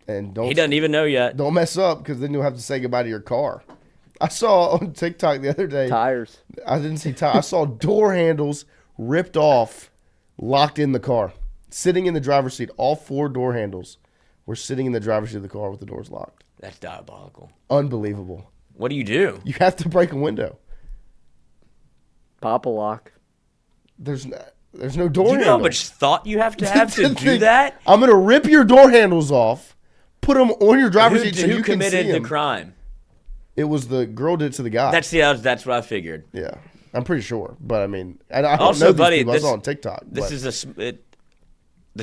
Speaker 1: And
Speaker 4: he doesn't even know yet.
Speaker 1: Don't mess up, because then you'll have to say goodbye to your car. I saw on TikTok the other day.
Speaker 7: Tires.
Speaker 1: I didn't see tires. I saw door handles ripped off, locked in the car. Sitting in the driver's seat. All 4 door handles were sitting in the driver's seat of the car with the doors locked.
Speaker 4: That's diabolical.
Speaker 1: Unbelievable.
Speaker 4: What do? You
Speaker 1: have to break a window.
Speaker 7: Pop a lock.
Speaker 1: There's no door
Speaker 4: handle.
Speaker 1: handle.
Speaker 4: Do you know how much thought you have to have to do that?
Speaker 1: I'm going to rip your door handles off, put them on your driver's seat so you can see them.
Speaker 4: Who committed the crime?
Speaker 1: It was the girl did it to the guy.
Speaker 4: That's what I figured.
Speaker 1: Yeah. I'm pretty sure, but I mean, I don't
Speaker 4: Also,
Speaker 1: know these
Speaker 4: buddy,
Speaker 1: people. I
Speaker 4: this-
Speaker 1: saw on TikTok.
Speaker 4: This
Speaker 1: but-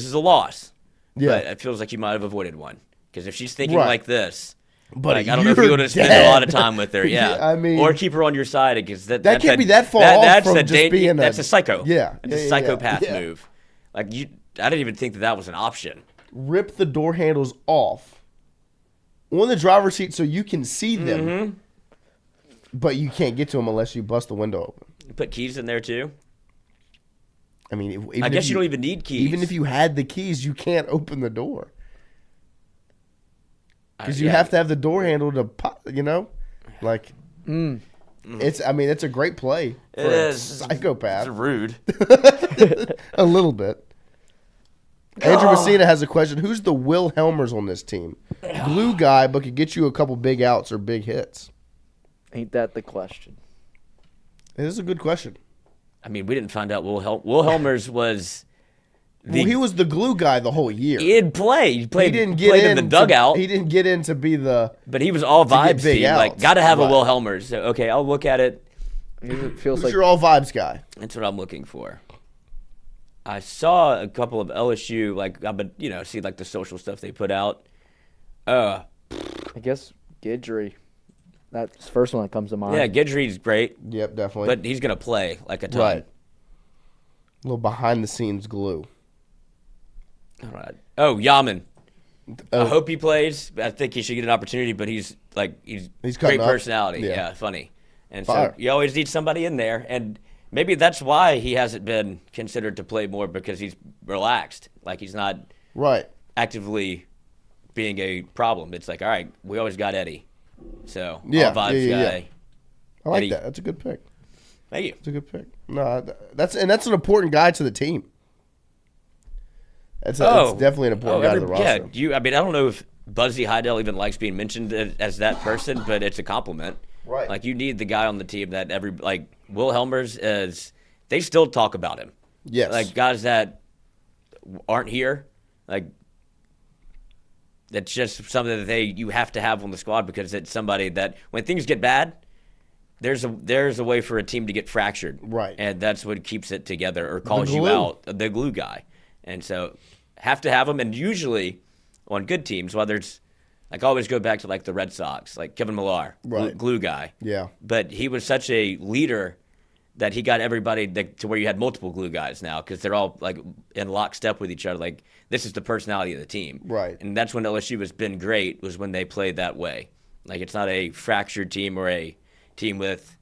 Speaker 4: is a loss.
Speaker 1: Yeah.
Speaker 4: But it feels like you might have avoided one. Because if she's thinking
Speaker 1: Right.
Speaker 4: like this,
Speaker 1: Buddy,
Speaker 4: like, I don't know if you
Speaker 1: you're
Speaker 4: want to spend
Speaker 1: dead.
Speaker 4: a lot of time with her. Yeah.
Speaker 1: I mean,
Speaker 4: or keep her on your side because
Speaker 1: that can't be that far off
Speaker 4: that's
Speaker 1: from
Speaker 4: a
Speaker 1: just being
Speaker 4: that's a psycho.
Speaker 1: Yeah.
Speaker 4: It's a
Speaker 1: Yeah.
Speaker 4: psychopath
Speaker 1: Yeah.
Speaker 4: move. Like I didn't even think that was an option.
Speaker 1: Rip the door handles off on the driver's seat so you can see them,
Speaker 4: Mm-hmm.
Speaker 1: but you can't get to them unless you bust the window open.
Speaker 4: You put keys in there too.
Speaker 1: I mean, even
Speaker 4: I
Speaker 1: if
Speaker 4: guess you don't even need keys.
Speaker 1: Even if you had the keys, you can't open the door because you
Speaker 4: yeah.
Speaker 1: have to have the door handle to pop. You know, like it's. I mean, it's a great play for
Speaker 4: It
Speaker 1: a
Speaker 4: is.
Speaker 1: psychopath.
Speaker 4: It's rude.
Speaker 1: A little bit. Andrew Messina has a question. Who's the Will Helmers on this team? Glue guy, but could get you a couple big outs or big hits.
Speaker 7: Ain't that the question?
Speaker 1: It is a good question.
Speaker 4: I mean, we didn't find out Will Helmers was.
Speaker 1: Well, he was the glue guy the whole year.
Speaker 4: He'd play. He played.
Speaker 1: He didn't get
Speaker 4: played
Speaker 1: in
Speaker 4: in the dugout.
Speaker 1: He didn't get in to be the.
Speaker 4: But he was all
Speaker 1: get
Speaker 4: vibes
Speaker 1: big
Speaker 4: team. Like,
Speaker 1: outs.
Speaker 4: got to have
Speaker 1: Right.
Speaker 4: a Will Helmers. So, okay, I'll look at it.
Speaker 7: It feels
Speaker 1: Who's
Speaker 7: like
Speaker 1: your all vibes guy?
Speaker 4: That's what I'm looking for. I saw a couple of LSU, like, I've been, see like the social stuff they put out.
Speaker 7: I guess Guidry. That's the first one that comes to mind.
Speaker 4: Yeah, Guidry's great,
Speaker 1: Yep, definitely.
Speaker 4: but he's gonna play like a ton.
Speaker 1: Right. A little behind the scenes glue.
Speaker 4: All right. Oh, Yaman.
Speaker 1: Oh.
Speaker 4: I hope he plays. I think he should get an opportunity, but he's
Speaker 1: He's
Speaker 4: great
Speaker 1: cutting up.
Speaker 4: personality.
Speaker 1: Yeah.
Speaker 4: Yeah, funny. And
Speaker 1: Fire.
Speaker 4: so you always need somebody in there, and maybe that's why he hasn't been considered to play more because he's relaxed. Like he's not
Speaker 1: Right.
Speaker 4: actively being a problem. It's like, all right, we always got Eddie. So,
Speaker 1: Yeah,
Speaker 4: all vibes
Speaker 1: yeah.
Speaker 4: guy.
Speaker 1: I like
Speaker 4: Eddie.
Speaker 1: that. That's a good pick.
Speaker 4: Thank you.
Speaker 1: It's a good pick. No, that's an important guy to the team. It's definitely an important guy to the roster.
Speaker 4: Yeah, I don't know if Buzzy Heidel even likes being mentioned as that person, but it's a compliment.
Speaker 1: Right.
Speaker 4: Like you need the guy on the team that Will Helmers is. They still talk about him.
Speaker 1: Yes.
Speaker 4: Like guys that aren't here, like that's just something that you have to have on the squad because it's somebody that when things get bad, there's a way for a team to get fractured.
Speaker 1: Right.
Speaker 4: And that's what keeps it together or calls you
Speaker 1: glue.
Speaker 4: out, the glue guy. And so have to have them. And usually on good teams, whether it's like I always go back to like the Red Sox, like Kevin Millar,
Speaker 1: Right.
Speaker 4: glue guy.
Speaker 1: Yeah.
Speaker 4: But he was such a leader that he got everybody to where you had multiple glue guys now because they're all like in lockstep with each other. Like this is the personality of the team.
Speaker 1: Right.
Speaker 4: And that's when LSU has been great was when they played that way. Like it's not a fractured team or a team with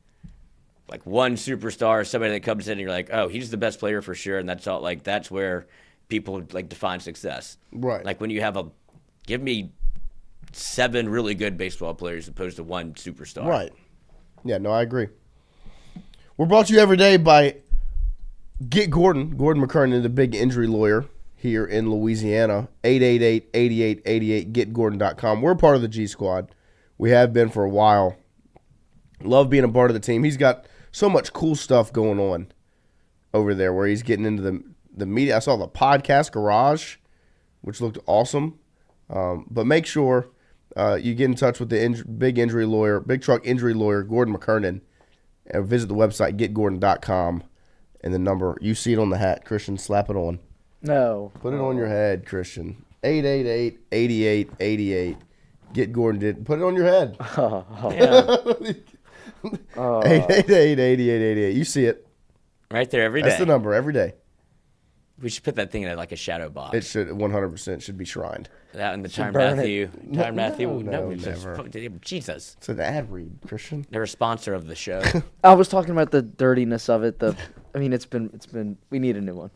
Speaker 4: like one superstar, somebody that comes in and you're like, oh, he's the best player for sure. And that's all like, that's where people like define success.
Speaker 1: Right.
Speaker 4: Like when you have give me 7 really good baseball players as opposed to one superstar.
Speaker 1: Right. Yeah, no, I agree. We're brought to you every day by Gordon McKernan, the big injury lawyer here in Louisiana. 888-8888, getgordon.com. We're part of the G Squad. We have been for a while. Love being a part of the team. He's got so much cool stuff going on over there where he's getting into the media. I saw the podcast Garage, which looked awesome. But make sure you get in touch with the big truck injury lawyer, Gordon McKernan, and visit the website, getgordon.com, and the number. You see it on the hat, Christian. Slap it on.
Speaker 7: No.
Speaker 1: Put it on your head, Christian. 888-8888. Get Gordon did. Put it on your head.
Speaker 4: Yeah.
Speaker 1: 888-8888. You see it.
Speaker 4: Right there every day.
Speaker 1: That's the number every day.
Speaker 4: We should put that thing in like a shadow box.
Speaker 1: It should 100% should be shrined.
Speaker 4: That and the Tyrann
Speaker 1: burn
Speaker 4: Matthew. Tyrann Matthew.
Speaker 1: No,
Speaker 4: it's just-
Speaker 1: never.
Speaker 4: Jesus.
Speaker 1: It's an ad read, Christian.
Speaker 4: They're a sponsor of the show.
Speaker 7: I was talking about the dirtiness of it. It's been. We need a new one.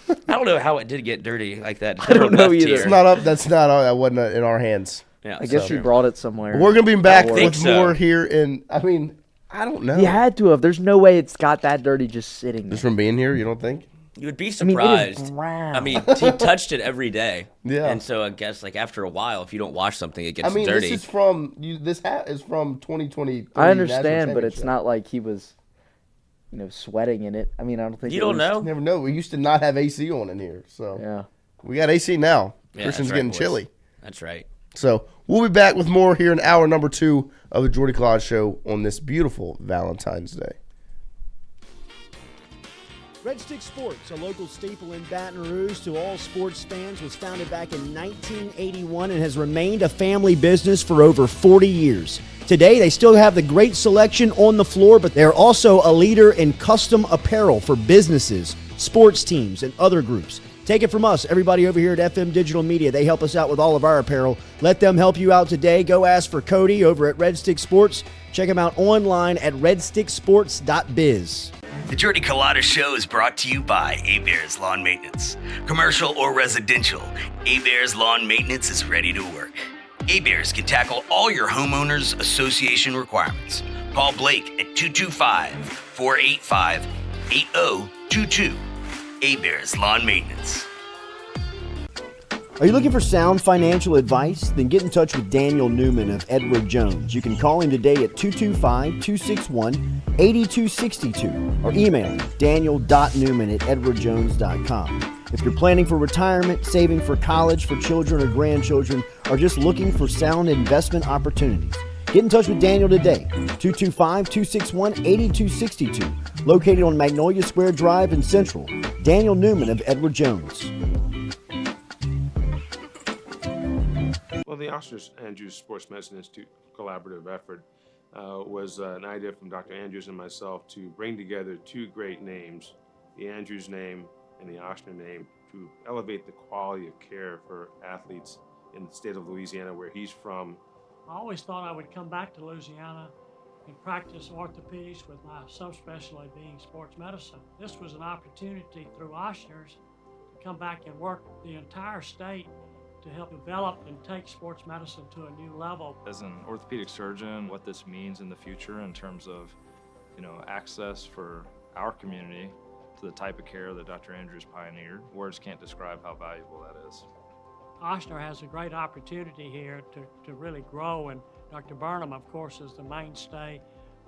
Speaker 4: I don't know how it did get dirty like that.
Speaker 7: I don't know either.
Speaker 1: It's not up. That's not. That wasn't in our hands.
Speaker 4: Yeah,
Speaker 7: I guess
Speaker 4: so-
Speaker 7: you brought it somewhere.
Speaker 1: We're gonna be back
Speaker 4: I think
Speaker 1: with
Speaker 4: so.
Speaker 1: more here in. I mean, I don't know.
Speaker 7: You had to have. There's no way it's got that dirty just sitting there.
Speaker 1: Just from being here, you don't think?
Speaker 4: You would be
Speaker 7: I mean, it is
Speaker 4: surprised.
Speaker 7: brown.
Speaker 4: I mean, he touched it every day.
Speaker 1: Yeah.
Speaker 4: And so I guess like after a while, if you don't wash something, it gets
Speaker 1: I mean,
Speaker 4: dirty.
Speaker 1: this is from This hat is from 2020.
Speaker 7: I understand, but it's not like he was, sweating in it. I mean, I don't think
Speaker 4: You
Speaker 7: it
Speaker 4: don't
Speaker 7: was-
Speaker 4: know.
Speaker 1: You never know. We used to not have AC on in here, so
Speaker 7: Yeah.
Speaker 1: we got AC now.
Speaker 4: Yeah,
Speaker 1: Christian's
Speaker 4: that's right,
Speaker 1: getting
Speaker 4: boys.
Speaker 1: chilly.
Speaker 4: That's right.
Speaker 1: So we'll be back with more here in hour number 2 of the Jordy College Show on this beautiful Valentine's Day.
Speaker 10: Red Stick Sports, a local staple in Baton Rouge to all sports fans, was founded back in 1981 and has remained a family business for over 40 years. Today, they still have the great selection on the floor, but they're also a leader in custom apparel for businesses, sports teams, and other groups. Take it from us, everybody over here at FM Digital Media. They help us out with all of our apparel. Let them help you out today. Go ask for Cody over at Red Stick Sports. Check him out online at redsticksports.biz.
Speaker 11: The Jordy Culotta Show is brought to you by Hebert's Lawn Maintenance. Commercial or residential, Hebert's Lawn Maintenance is ready to work. Hebert's can tackle all your homeowners association requirements. Call Blake at 225-485-8022. Hebert's Lawn Maintenance.
Speaker 10: Are you looking for sound financial advice? Then get in touch with Daniel Newman of Edward Jones. You can call him today at 225-261-8262 or email him daniel.newman@edwardjones.com. If you're planning for retirement, saving for college, for children or grandchildren, or just looking for sound investment opportunities, get in touch with Daniel today, 225-261-8262, located on Magnolia Square Drive in Central. Daniel Newman of Edward Jones.
Speaker 12: Well, the Oscar Andrews Sports Medicine Institute collaborative effort was an idea from Dr. Andrews and myself to bring together two great names, the Andrews name and the Ochsner name, to elevate the quality of care for athletes in the state of Louisiana, where he's from.
Speaker 13: I always thought I would come back to Louisiana and practice orthopedics with my subspecialty being sports medicine. This was an opportunity through Ochsner's to come back and work the entire state to help develop and take sports medicine to a new level.
Speaker 14: As an orthopedic surgeon, what this means in the future in terms of, access for our community to the type of care that Dr. Andrews pioneered, words can't describe how valuable that is.
Speaker 13: Ochsner has a great opportunity here to really grow, and Dr. Burnham, of course, is the mainstay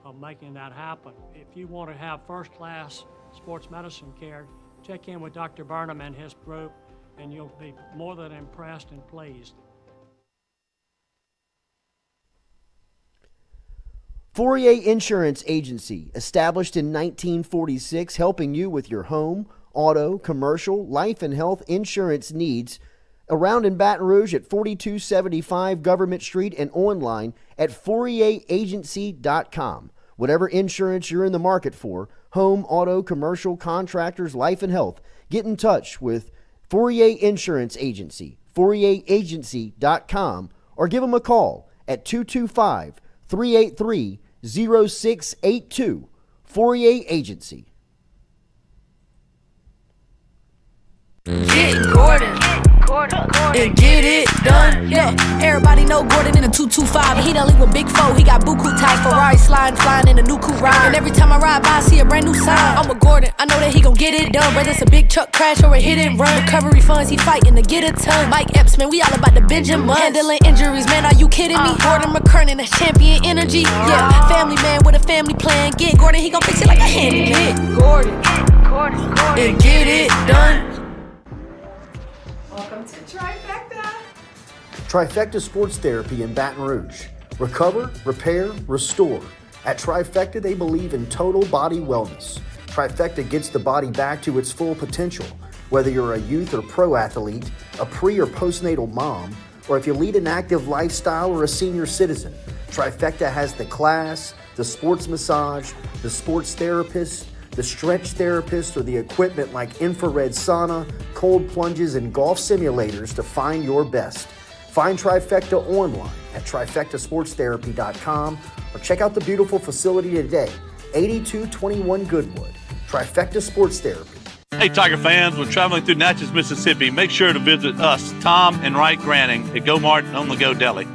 Speaker 13: of making that happen. If you want to have first-class sports medicine care, check in with Dr. Burnham and his group, and you'll be more than impressed and pleased.
Speaker 10: Fourier Insurance Agency, established in 1946, helping you with your home, auto, commercial, life and health insurance needs. Around in Baton Rouge at 4275 Government Street and online at FourierAgency.com. Whatever insurance you're in the market for, home, auto, commercial, contractors, life and health, get in touch with Fourier Insurance Agency, FourierAgency.com, or give them a call at 225-383-0682. Fourier Agency.
Speaker 15: Get Gordon and get it done. Yeah, everybody know Gordon in a 225, and he done link with Big Four. He got buku ties, Ferrari sliding, flying in a new coupe ride. And every time I ride by, I see a brand new sign. I'm with Gordon, I know that he gon' get it done. Whether it's a big truck crash or a hit and run, recovery funds, he fighting to get a ton. Mike Epps, man, we all about the Benjamin. Handling injuries, man, are you kidding me? Gordon McKernan, that's champion energy. Yeah, family man with a family plan. Get Gordon, he gon' fix it like a handyman. Get Gordon and get it done.
Speaker 9: Welcome to Trifecta.
Speaker 10: Trifecta Sports Therapy in Baton Rouge. Recover, repair, restore. At Trifecta, they believe in total body wellness. Trifecta gets the body back to its full potential. Whether you're a youth or pro athlete, a pre or postnatal mom, or if you lead an active lifestyle or a senior citizen, Trifecta has the class, the sports massage, the sports therapist, the stretch therapist, or the equipment like infrared sauna, cold plunges, and golf simulators to find your best. Find Trifecta online at trifectasportstherapy.com or check out the beautiful facility today, 8221 Goodwood. Trifecta Sports Therapy.
Speaker 16: Hey, Tiger fans, when traveling through Natchez, Mississippi, make sure to visit us, Tom and Wright Granning, at Go Mart on the Go Deli.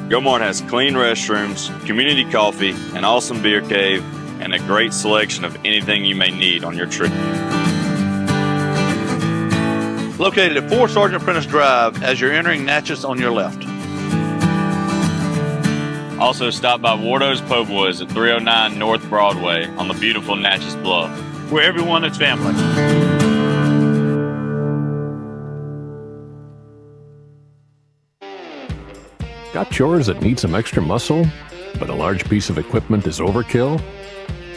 Speaker 17: Go Mart has clean restrooms, community coffee, an awesome beer cave, and a great selection of anything you may need on your trip.
Speaker 16: Located at 4 Sergeant Prentice Drive as you're entering Natchez on your left.
Speaker 17: Also stop by Wardo's Po' Boys at 309 North Broadway on the beautiful Natchez Bluff,
Speaker 16: where everyone is family.
Speaker 18: Got chores that need some extra muscle, but a large piece of equipment is overkill?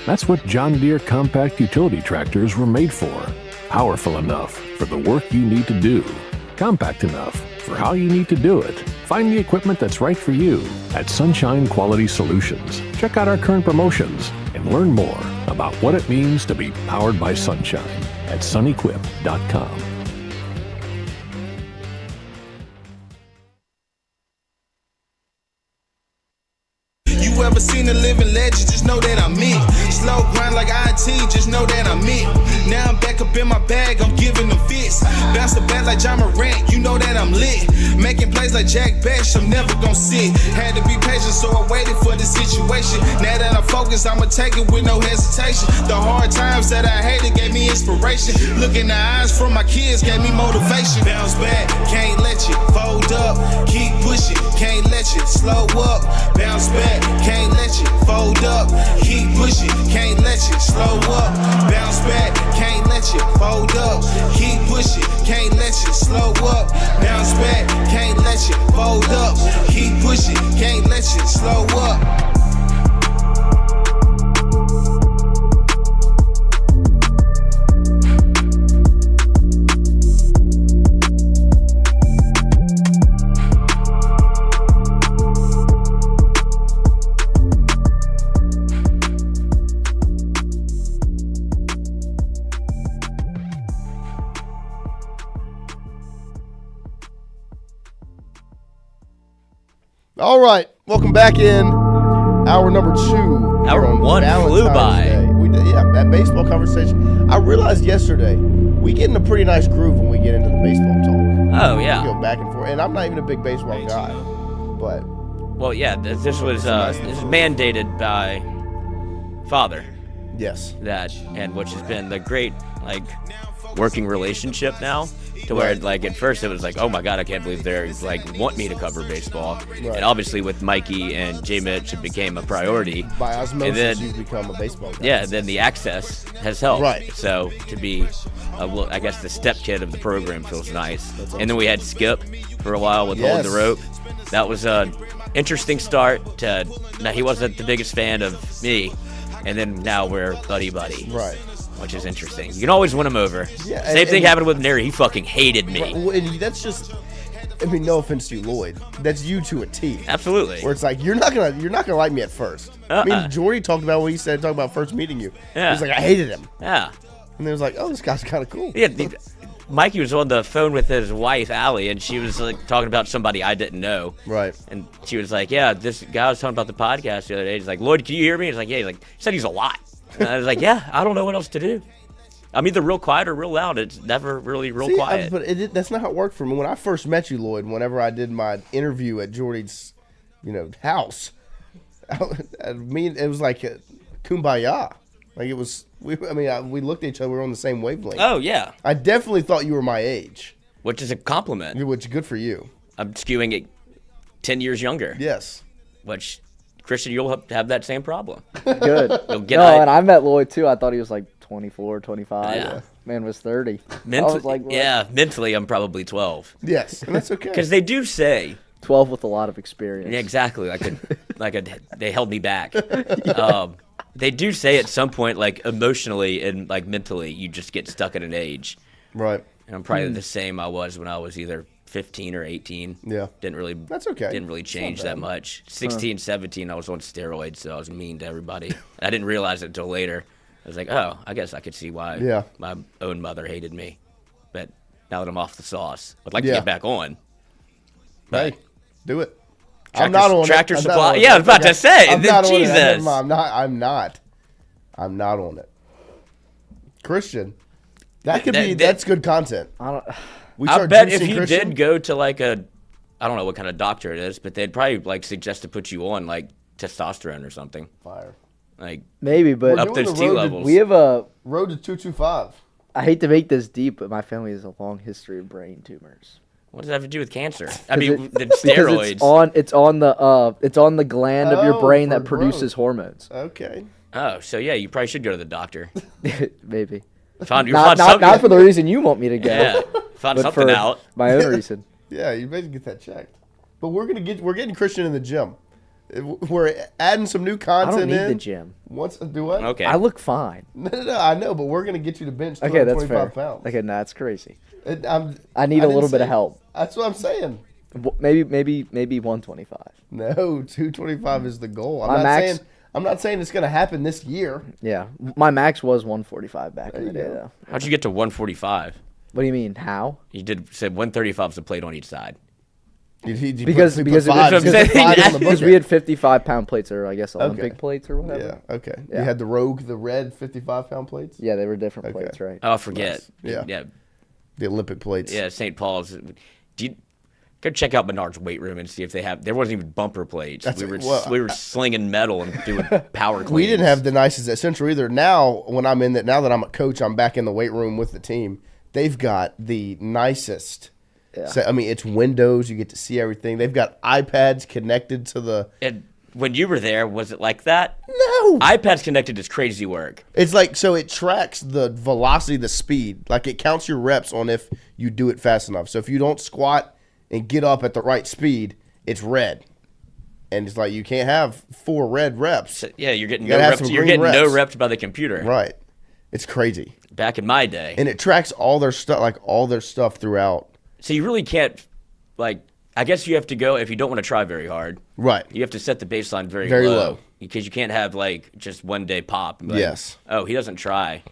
Speaker 18: That's what John Deere compact utility tractors were made for. Powerful enough for the work you need to do. Compact enough for how you need to do it. Find the equipment that's right for you at Sunshine Quality Solutions. Check out our current promotions and learn more about what it means to be powered by sunshine at sunequip.com.
Speaker 3: You ever seen a living legend, just know that I'm it. Slow grind like IT, just know that I'm it. Now I'm back up in my bag, I'm giving them fits. Bounce the bat like John Morant, you know that I'm lit. Making plays like Jack Bash, I'm never gon' sit. Had to be patient, so I waited for the situation. Now that I'm focused, I'ma take it with no hesitation. The hard times that I hated gave me inspiration. Look in the eyes from my kids gave me motivation. Bounce back, can't let you fold up. Keep pushing, can't let you slow up. Bounce back, can't let you fold up. Keep pushing, can't let you slow up. Bounce back, can't let you fold up. Keep pushing, can't let you slow up. Bounce back, can't let you fold up. Keep pushing, can't let you slow up.
Speaker 1: All right, welcome back in hour number 2.
Speaker 4: Hour 1 flew by.
Speaker 1: We did, yeah, that baseball conversation. I realized yesterday we get in a pretty nice groove when we get into the baseball talk.
Speaker 4: Oh, yeah.
Speaker 1: We go back and forth, and I'm not even a big baseball guy, but
Speaker 4: well, yeah, this was mandated by Father.
Speaker 1: Yes.
Speaker 4: And which has been the great working relationship now. To where, at first it was like, oh my God, I can't believe they're, want me to cover baseball. Right. And obviously with Mikey and J. Mitch, it became a priority.
Speaker 1: By osmosis, you've become a baseball guy.
Speaker 4: Yeah, then the access has helped.
Speaker 1: Right.
Speaker 4: So to be, I guess, the stepkid of the program feels nice. Awesome. And then we had Skip for a while with Holding the Rope. That was an interesting start. Now, he wasn't the biggest fan of me. And then now we're buddy-buddy.
Speaker 1: Right.
Speaker 4: Which is interesting. You can always win him over.
Speaker 1: Yeah,
Speaker 4: Same thing happened with Neri. He fucking hated me.
Speaker 1: And that's just, no offense to you, Lloyd. That's you to a T.
Speaker 4: Absolutely.
Speaker 1: Where it's like you're not gonna like me at first. Jordy talked about what he said. Talking about first meeting you.
Speaker 4: Yeah.
Speaker 1: He's like, I hated him.
Speaker 4: Yeah.
Speaker 1: And it was like, oh, this guy's kind of cool.
Speaker 4: Yeah. Mikey was on the phone with his wife, Allie, and she was talking about somebody I didn't know.
Speaker 1: Right.
Speaker 4: And she was like, yeah, this guy was talking about the podcast the other day. He's like, Lloyd, can you hear me? He's like, yeah. He said he's a lot. And I was like, yeah, I don't know what else to do. I'm either real quiet or real loud. It's never really real quiet.
Speaker 1: But that's not how it worked for me. When I first met you, Lloyd, whenever I did my interview at Jordy's, house, it was like a kumbaya. Like it was, we looked at each other. We were on the same wavelength.
Speaker 4: Oh, yeah.
Speaker 1: I definitely thought you were my age.
Speaker 4: Which is a compliment.
Speaker 1: Which is good for you.
Speaker 4: I'm skewing it 10 years younger.
Speaker 1: Yes.
Speaker 4: Which, Christian, you'll have that same problem.
Speaker 7: Good. And I met Lloyd, too. I thought he was 24, 25.
Speaker 4: Yeah.
Speaker 7: Man was 30.
Speaker 4: Mentally, I'm probably 12.
Speaker 1: Yes, and that's okay.
Speaker 4: Because they do say
Speaker 7: 12 with a lot of experience.
Speaker 4: Yeah, exactly. They held me back. Yeah. They do say at some point, emotionally and mentally, you just get stuck at an age.
Speaker 1: Right.
Speaker 4: And I'm probably the same I was when I was either 15 or 18.
Speaker 1: Yeah.
Speaker 4: That's okay. Didn't really change that much. 16, 17, I was on steroids, so I was mean to everybody. I didn't realize it until later. I was like, oh, I guess I could see why my own mother hated me. But now that I'm off the sauce, I'd like to get back on.
Speaker 1: Hey, do it. I'm not on
Speaker 4: Tractor
Speaker 1: it.
Speaker 4: Supply. Yeah, I was about to say.
Speaker 1: I'm not
Speaker 4: Jesus.
Speaker 1: On it. I'm not on it. Christian, that's good content.
Speaker 4: I bet if you did go to I don't know what kind of doctor it is, but they'd probably suggest to put you on testosterone or something.
Speaker 1: Fire.
Speaker 7: Maybe, but
Speaker 4: up those T levels.
Speaker 7: We have a
Speaker 1: road to 225.
Speaker 7: I hate to make this deep, but my family has a long history of brain tumors.
Speaker 4: What does that have to do with cancer? I mean, the steroids.
Speaker 7: It's on the gland of your brain that produces hormones.
Speaker 1: Okay.
Speaker 4: Oh, so yeah, you probably should go to the doctor.
Speaker 7: Maybe.
Speaker 4: Not
Speaker 7: for the reason you want me to go.
Speaker 4: Yeah, found something out.
Speaker 7: My own reason.
Speaker 1: Yeah, you better get that checked. But we're getting Christian in the gym. We're adding some new
Speaker 7: I
Speaker 1: content
Speaker 7: don't need
Speaker 1: in.
Speaker 7: the gym.
Speaker 1: Do what?
Speaker 4: Okay.
Speaker 7: I look fine.
Speaker 1: No, I know, but we're gonna get you to bench
Speaker 7: Okay, that's
Speaker 1: 225
Speaker 7: fair.
Speaker 1: pounds.
Speaker 7: Okay, no, that's crazy.
Speaker 1: I
Speaker 7: need a little bit of help.
Speaker 1: That's what I'm saying.
Speaker 7: Maybe 125.
Speaker 1: No, 225 is the goal.
Speaker 7: My
Speaker 1: I'm not saying it's gonna happen this year.
Speaker 7: Yeah, my max was 145 back in the day, though.
Speaker 4: How'd you get to 145?
Speaker 7: What do you mean? How?
Speaker 4: You said 135 is the plate on each side.
Speaker 7: Because we had 55-pound plates, or I guess Olympic plates or whatever.
Speaker 1: Yeah. Okay.
Speaker 7: Yeah.
Speaker 1: You had the red 55-pound plates.
Speaker 7: Yeah, they were different plates, right?
Speaker 4: Oh, I forget.
Speaker 1: Nice. Yeah. The Olympic plates.
Speaker 4: Yeah, St. Paul's. Go check out Menard's weight room and see if they have. There wasn't even bumper plates. We were slinging metal and doing power cleans.
Speaker 1: We didn't have the nicest at Central either. Now, now that I'm a coach, I'm back in the weight room with the team. They've got the nicest. Yeah. So, I mean, it's windows. You get to see everything. They've got iPads connected to the.
Speaker 4: And when you were there, was it like that?
Speaker 1: No.
Speaker 4: iPads connected is crazy work.
Speaker 1: It's like, so it tracks the velocity, the speed. Like, it counts your reps on if you do it fast enough. So if you don't squat and get up at the right speed, it's red. And it's like, you can't have 4 red reps.
Speaker 4: So, yeah, you're getting no reps. You're getting no reps by the computer.
Speaker 1: Right. It's crazy.
Speaker 4: Back in my day.
Speaker 1: And it tracks all their stuff throughout.
Speaker 4: So you really can't, I guess you have to go, if you don't want to try very hard.
Speaker 1: Right.
Speaker 4: You have to set the baseline very
Speaker 1: low.
Speaker 4: Because you can't have, just one day pop.
Speaker 1: Yes.
Speaker 4: Oh, he doesn't try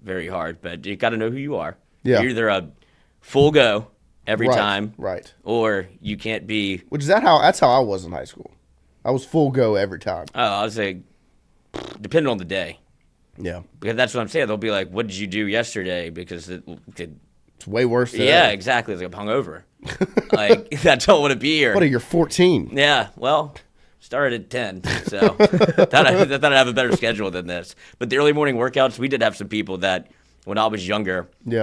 Speaker 4: very hard, but you got to know who you are.
Speaker 1: Yeah.
Speaker 4: You're either a full go every time.
Speaker 1: Right.
Speaker 4: Or you can't be.
Speaker 1: That's how I was in high school. I was full go every time.
Speaker 4: Oh, I was depending on the day.
Speaker 1: Yeah.
Speaker 4: Because that's what I'm saying. They'll be like, what did you do yesterday? Because
Speaker 1: it's way worse today.
Speaker 4: Yeah, exactly. It's like I'm hungover. I don't want to be here.
Speaker 1: What are you, 14?
Speaker 4: Yeah, well, started at 10, so thought I'd have a better schedule than this. But the early morning workouts, we did have some people that, when I was younger, the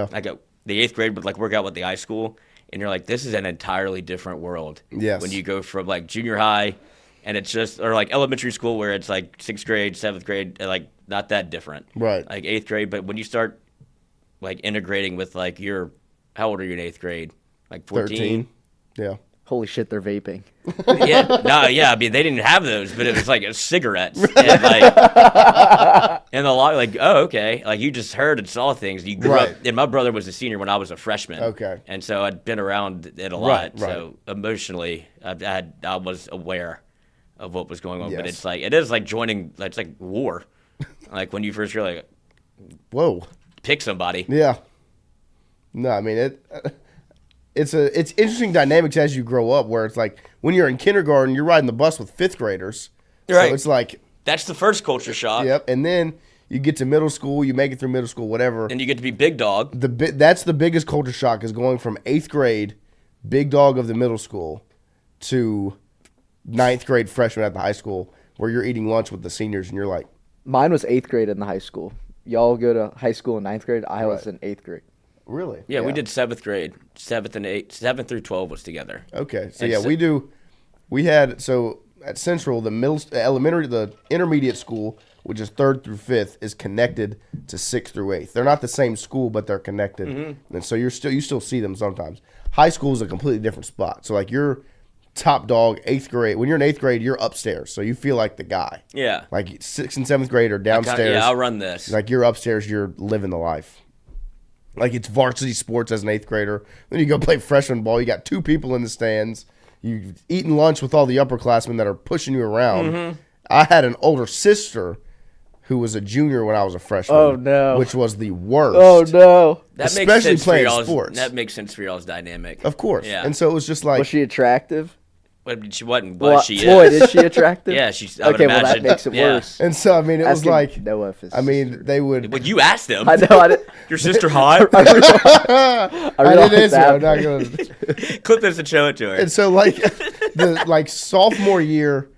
Speaker 4: 8th grade would work out with the high school, and you're like, this is an entirely different world.
Speaker 1: Yes.
Speaker 4: When you go from junior high, and it's just, or elementary school where it's 6th grade, 7th grade, not that different.
Speaker 1: Right.
Speaker 4: 8th grade, but when you start integrating with how old are you in 8th grade? 14?
Speaker 1: 13. Yeah.
Speaker 7: Holy shit, they're vaping.
Speaker 4: Yeah. I mean, they didn't have those, but it was cigarettes. And and a lot oh, okay. You just heard and saw things. You grew up, and my brother was a senior when I was a freshman.
Speaker 1: Okay.
Speaker 4: And so I'd been around it a lot. Right. So emotionally, I was aware of what was going on.
Speaker 1: Yes.
Speaker 4: But it is like joining, it's like war. When you first hear
Speaker 1: whoa,
Speaker 4: pick somebody.
Speaker 1: Yeah. No, I mean it's interesting dynamics as you grow up, where it's when you're in kindergarten, you're riding the bus with 5th graders.
Speaker 4: Right.
Speaker 1: So it's
Speaker 4: that's the first culture shock.
Speaker 1: Yep. And then you get to middle school, you make it through middle school, whatever.
Speaker 4: And you get to be big dog.
Speaker 1: That's the biggest culture shock, is going from 8th grade, big dog of the middle school, to 9th grade freshman at the high school, where you're eating lunch with the seniors, and you're like.
Speaker 7: Mine was 8th grade in the high school. Y'all go to high school in 9th grade. I was in 8th grade.
Speaker 1: Really?
Speaker 4: Yeah, we did 7th grade. 7th and 8th. 7th through 12 was together.
Speaker 1: Okay. So we had at Central, the intermediate school, which is 3rd through 5th, is connected to 6th through 8th. They're not the same school, but they're connected. Mm-hmm. And so you still see them sometimes. High school is a completely different spot. So you're top dog, 8th grade. When you're in 8th grade, you're upstairs, so you feel like the guy.
Speaker 4: Yeah.
Speaker 1: 6th and 7th grade are downstairs.
Speaker 4: I'll run this.
Speaker 1: You're upstairs, you're living the life. It's varsity sports as an 8th grader. Then you go play freshman ball. You got 2 people in the stands. You've eaten lunch with all the upperclassmen that are pushing you around. Mm-hmm. I had an older sister who was a junior when I was a freshman.
Speaker 7: Oh, no.
Speaker 1: Which was the worst.
Speaker 7: Oh, no.
Speaker 1: Especially playing sports.
Speaker 4: That makes sense for y'all's dynamic.
Speaker 1: Of course.
Speaker 4: Yeah.
Speaker 1: And so it was just
Speaker 7: Was she attractive?
Speaker 4: She wasn't, but she is.
Speaker 7: Floyd, is she attractive?
Speaker 4: Yeah, she's. I would
Speaker 7: okay, well,
Speaker 4: imagine.
Speaker 7: that makes it worse.
Speaker 1: And so, I mean, it was
Speaker 7: Noah.
Speaker 1: they would.
Speaker 4: Well, you asked them.
Speaker 7: I know. I didn't.
Speaker 4: Your sister hot?
Speaker 1: I didn't answer. I'm not going
Speaker 4: to. Clip this and show it to her.
Speaker 1: And so, the sophomore year,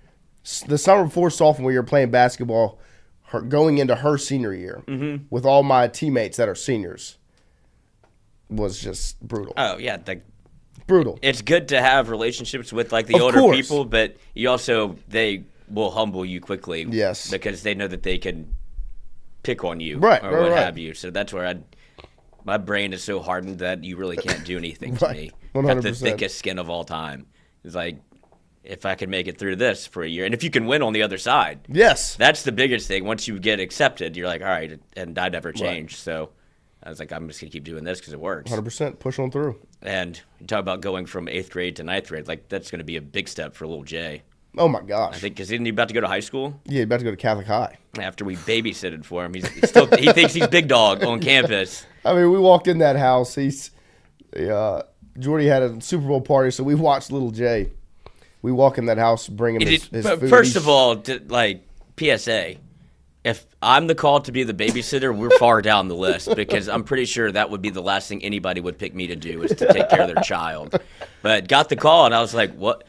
Speaker 1: the summer before sophomore year, playing basketball, going into her senior year with all my teammates that are seniors, was just brutal.
Speaker 4: Oh, yeah.
Speaker 1: Brutal.
Speaker 4: It's good to have relationships with the older people, but you also, they will humble you quickly.
Speaker 1: Yes.
Speaker 4: Because they know that they can pick on you
Speaker 1: or
Speaker 4: what have you. So that's where my brain is so hardened that you really can't do anything to me.
Speaker 1: 100%.
Speaker 4: Got the thickest skin of all time. It's if I could make it through this for a year. And if you can win on the other side.
Speaker 1: Yes.
Speaker 4: That's the biggest thing. Once you get accepted, you're like, all right, and I never changed.
Speaker 1: Right.
Speaker 4: So I was like, I'm just going to keep doing this because it works.
Speaker 1: 100%. Push on through.
Speaker 4: And you talk about going from 8th grade to 9th grade. Like, that's going to be a big step for little Jay.
Speaker 1: Oh, my gosh.
Speaker 4: I think because isn't he about to go to high school?
Speaker 1: Yeah, he's about to go to Catholic High.
Speaker 4: After we babysitted for him. He thinks he's big dog on campus.
Speaker 1: I mean, we walked in that house. Jordy had a Super Bowl party, so we watched little Jay. We walk in that house, bring him his food.
Speaker 4: First of all, PSA, if I'm the call to be the babysitter, we're far down the list because I'm pretty sure that would be the last thing anybody would pick me to do is to take care of their child. But got the call, and I was like, what?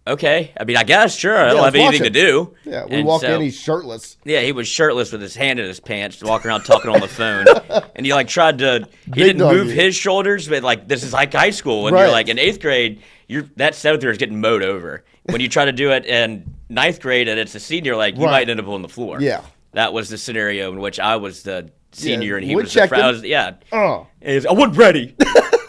Speaker 4: Okay. I mean, I guess, sure. I don't have anything to do.
Speaker 1: Yeah, we walk in, he's shirtless.
Speaker 4: Yeah, he was shirtless with his hand in his pants, walking around talking on the phone. And he, tried to – he didn't move his shoulders, but, this is like high school. And you're, in 8th grade, that 7th grader is getting mowed over. When you try to do it in 9th grade and it's a senior, you might end up on the floor.
Speaker 1: Yeah.
Speaker 4: That was the scenario in which I was the senior and he
Speaker 1: we
Speaker 4: was the freshman. Yeah.
Speaker 1: Oh.
Speaker 4: And I wasn't ready.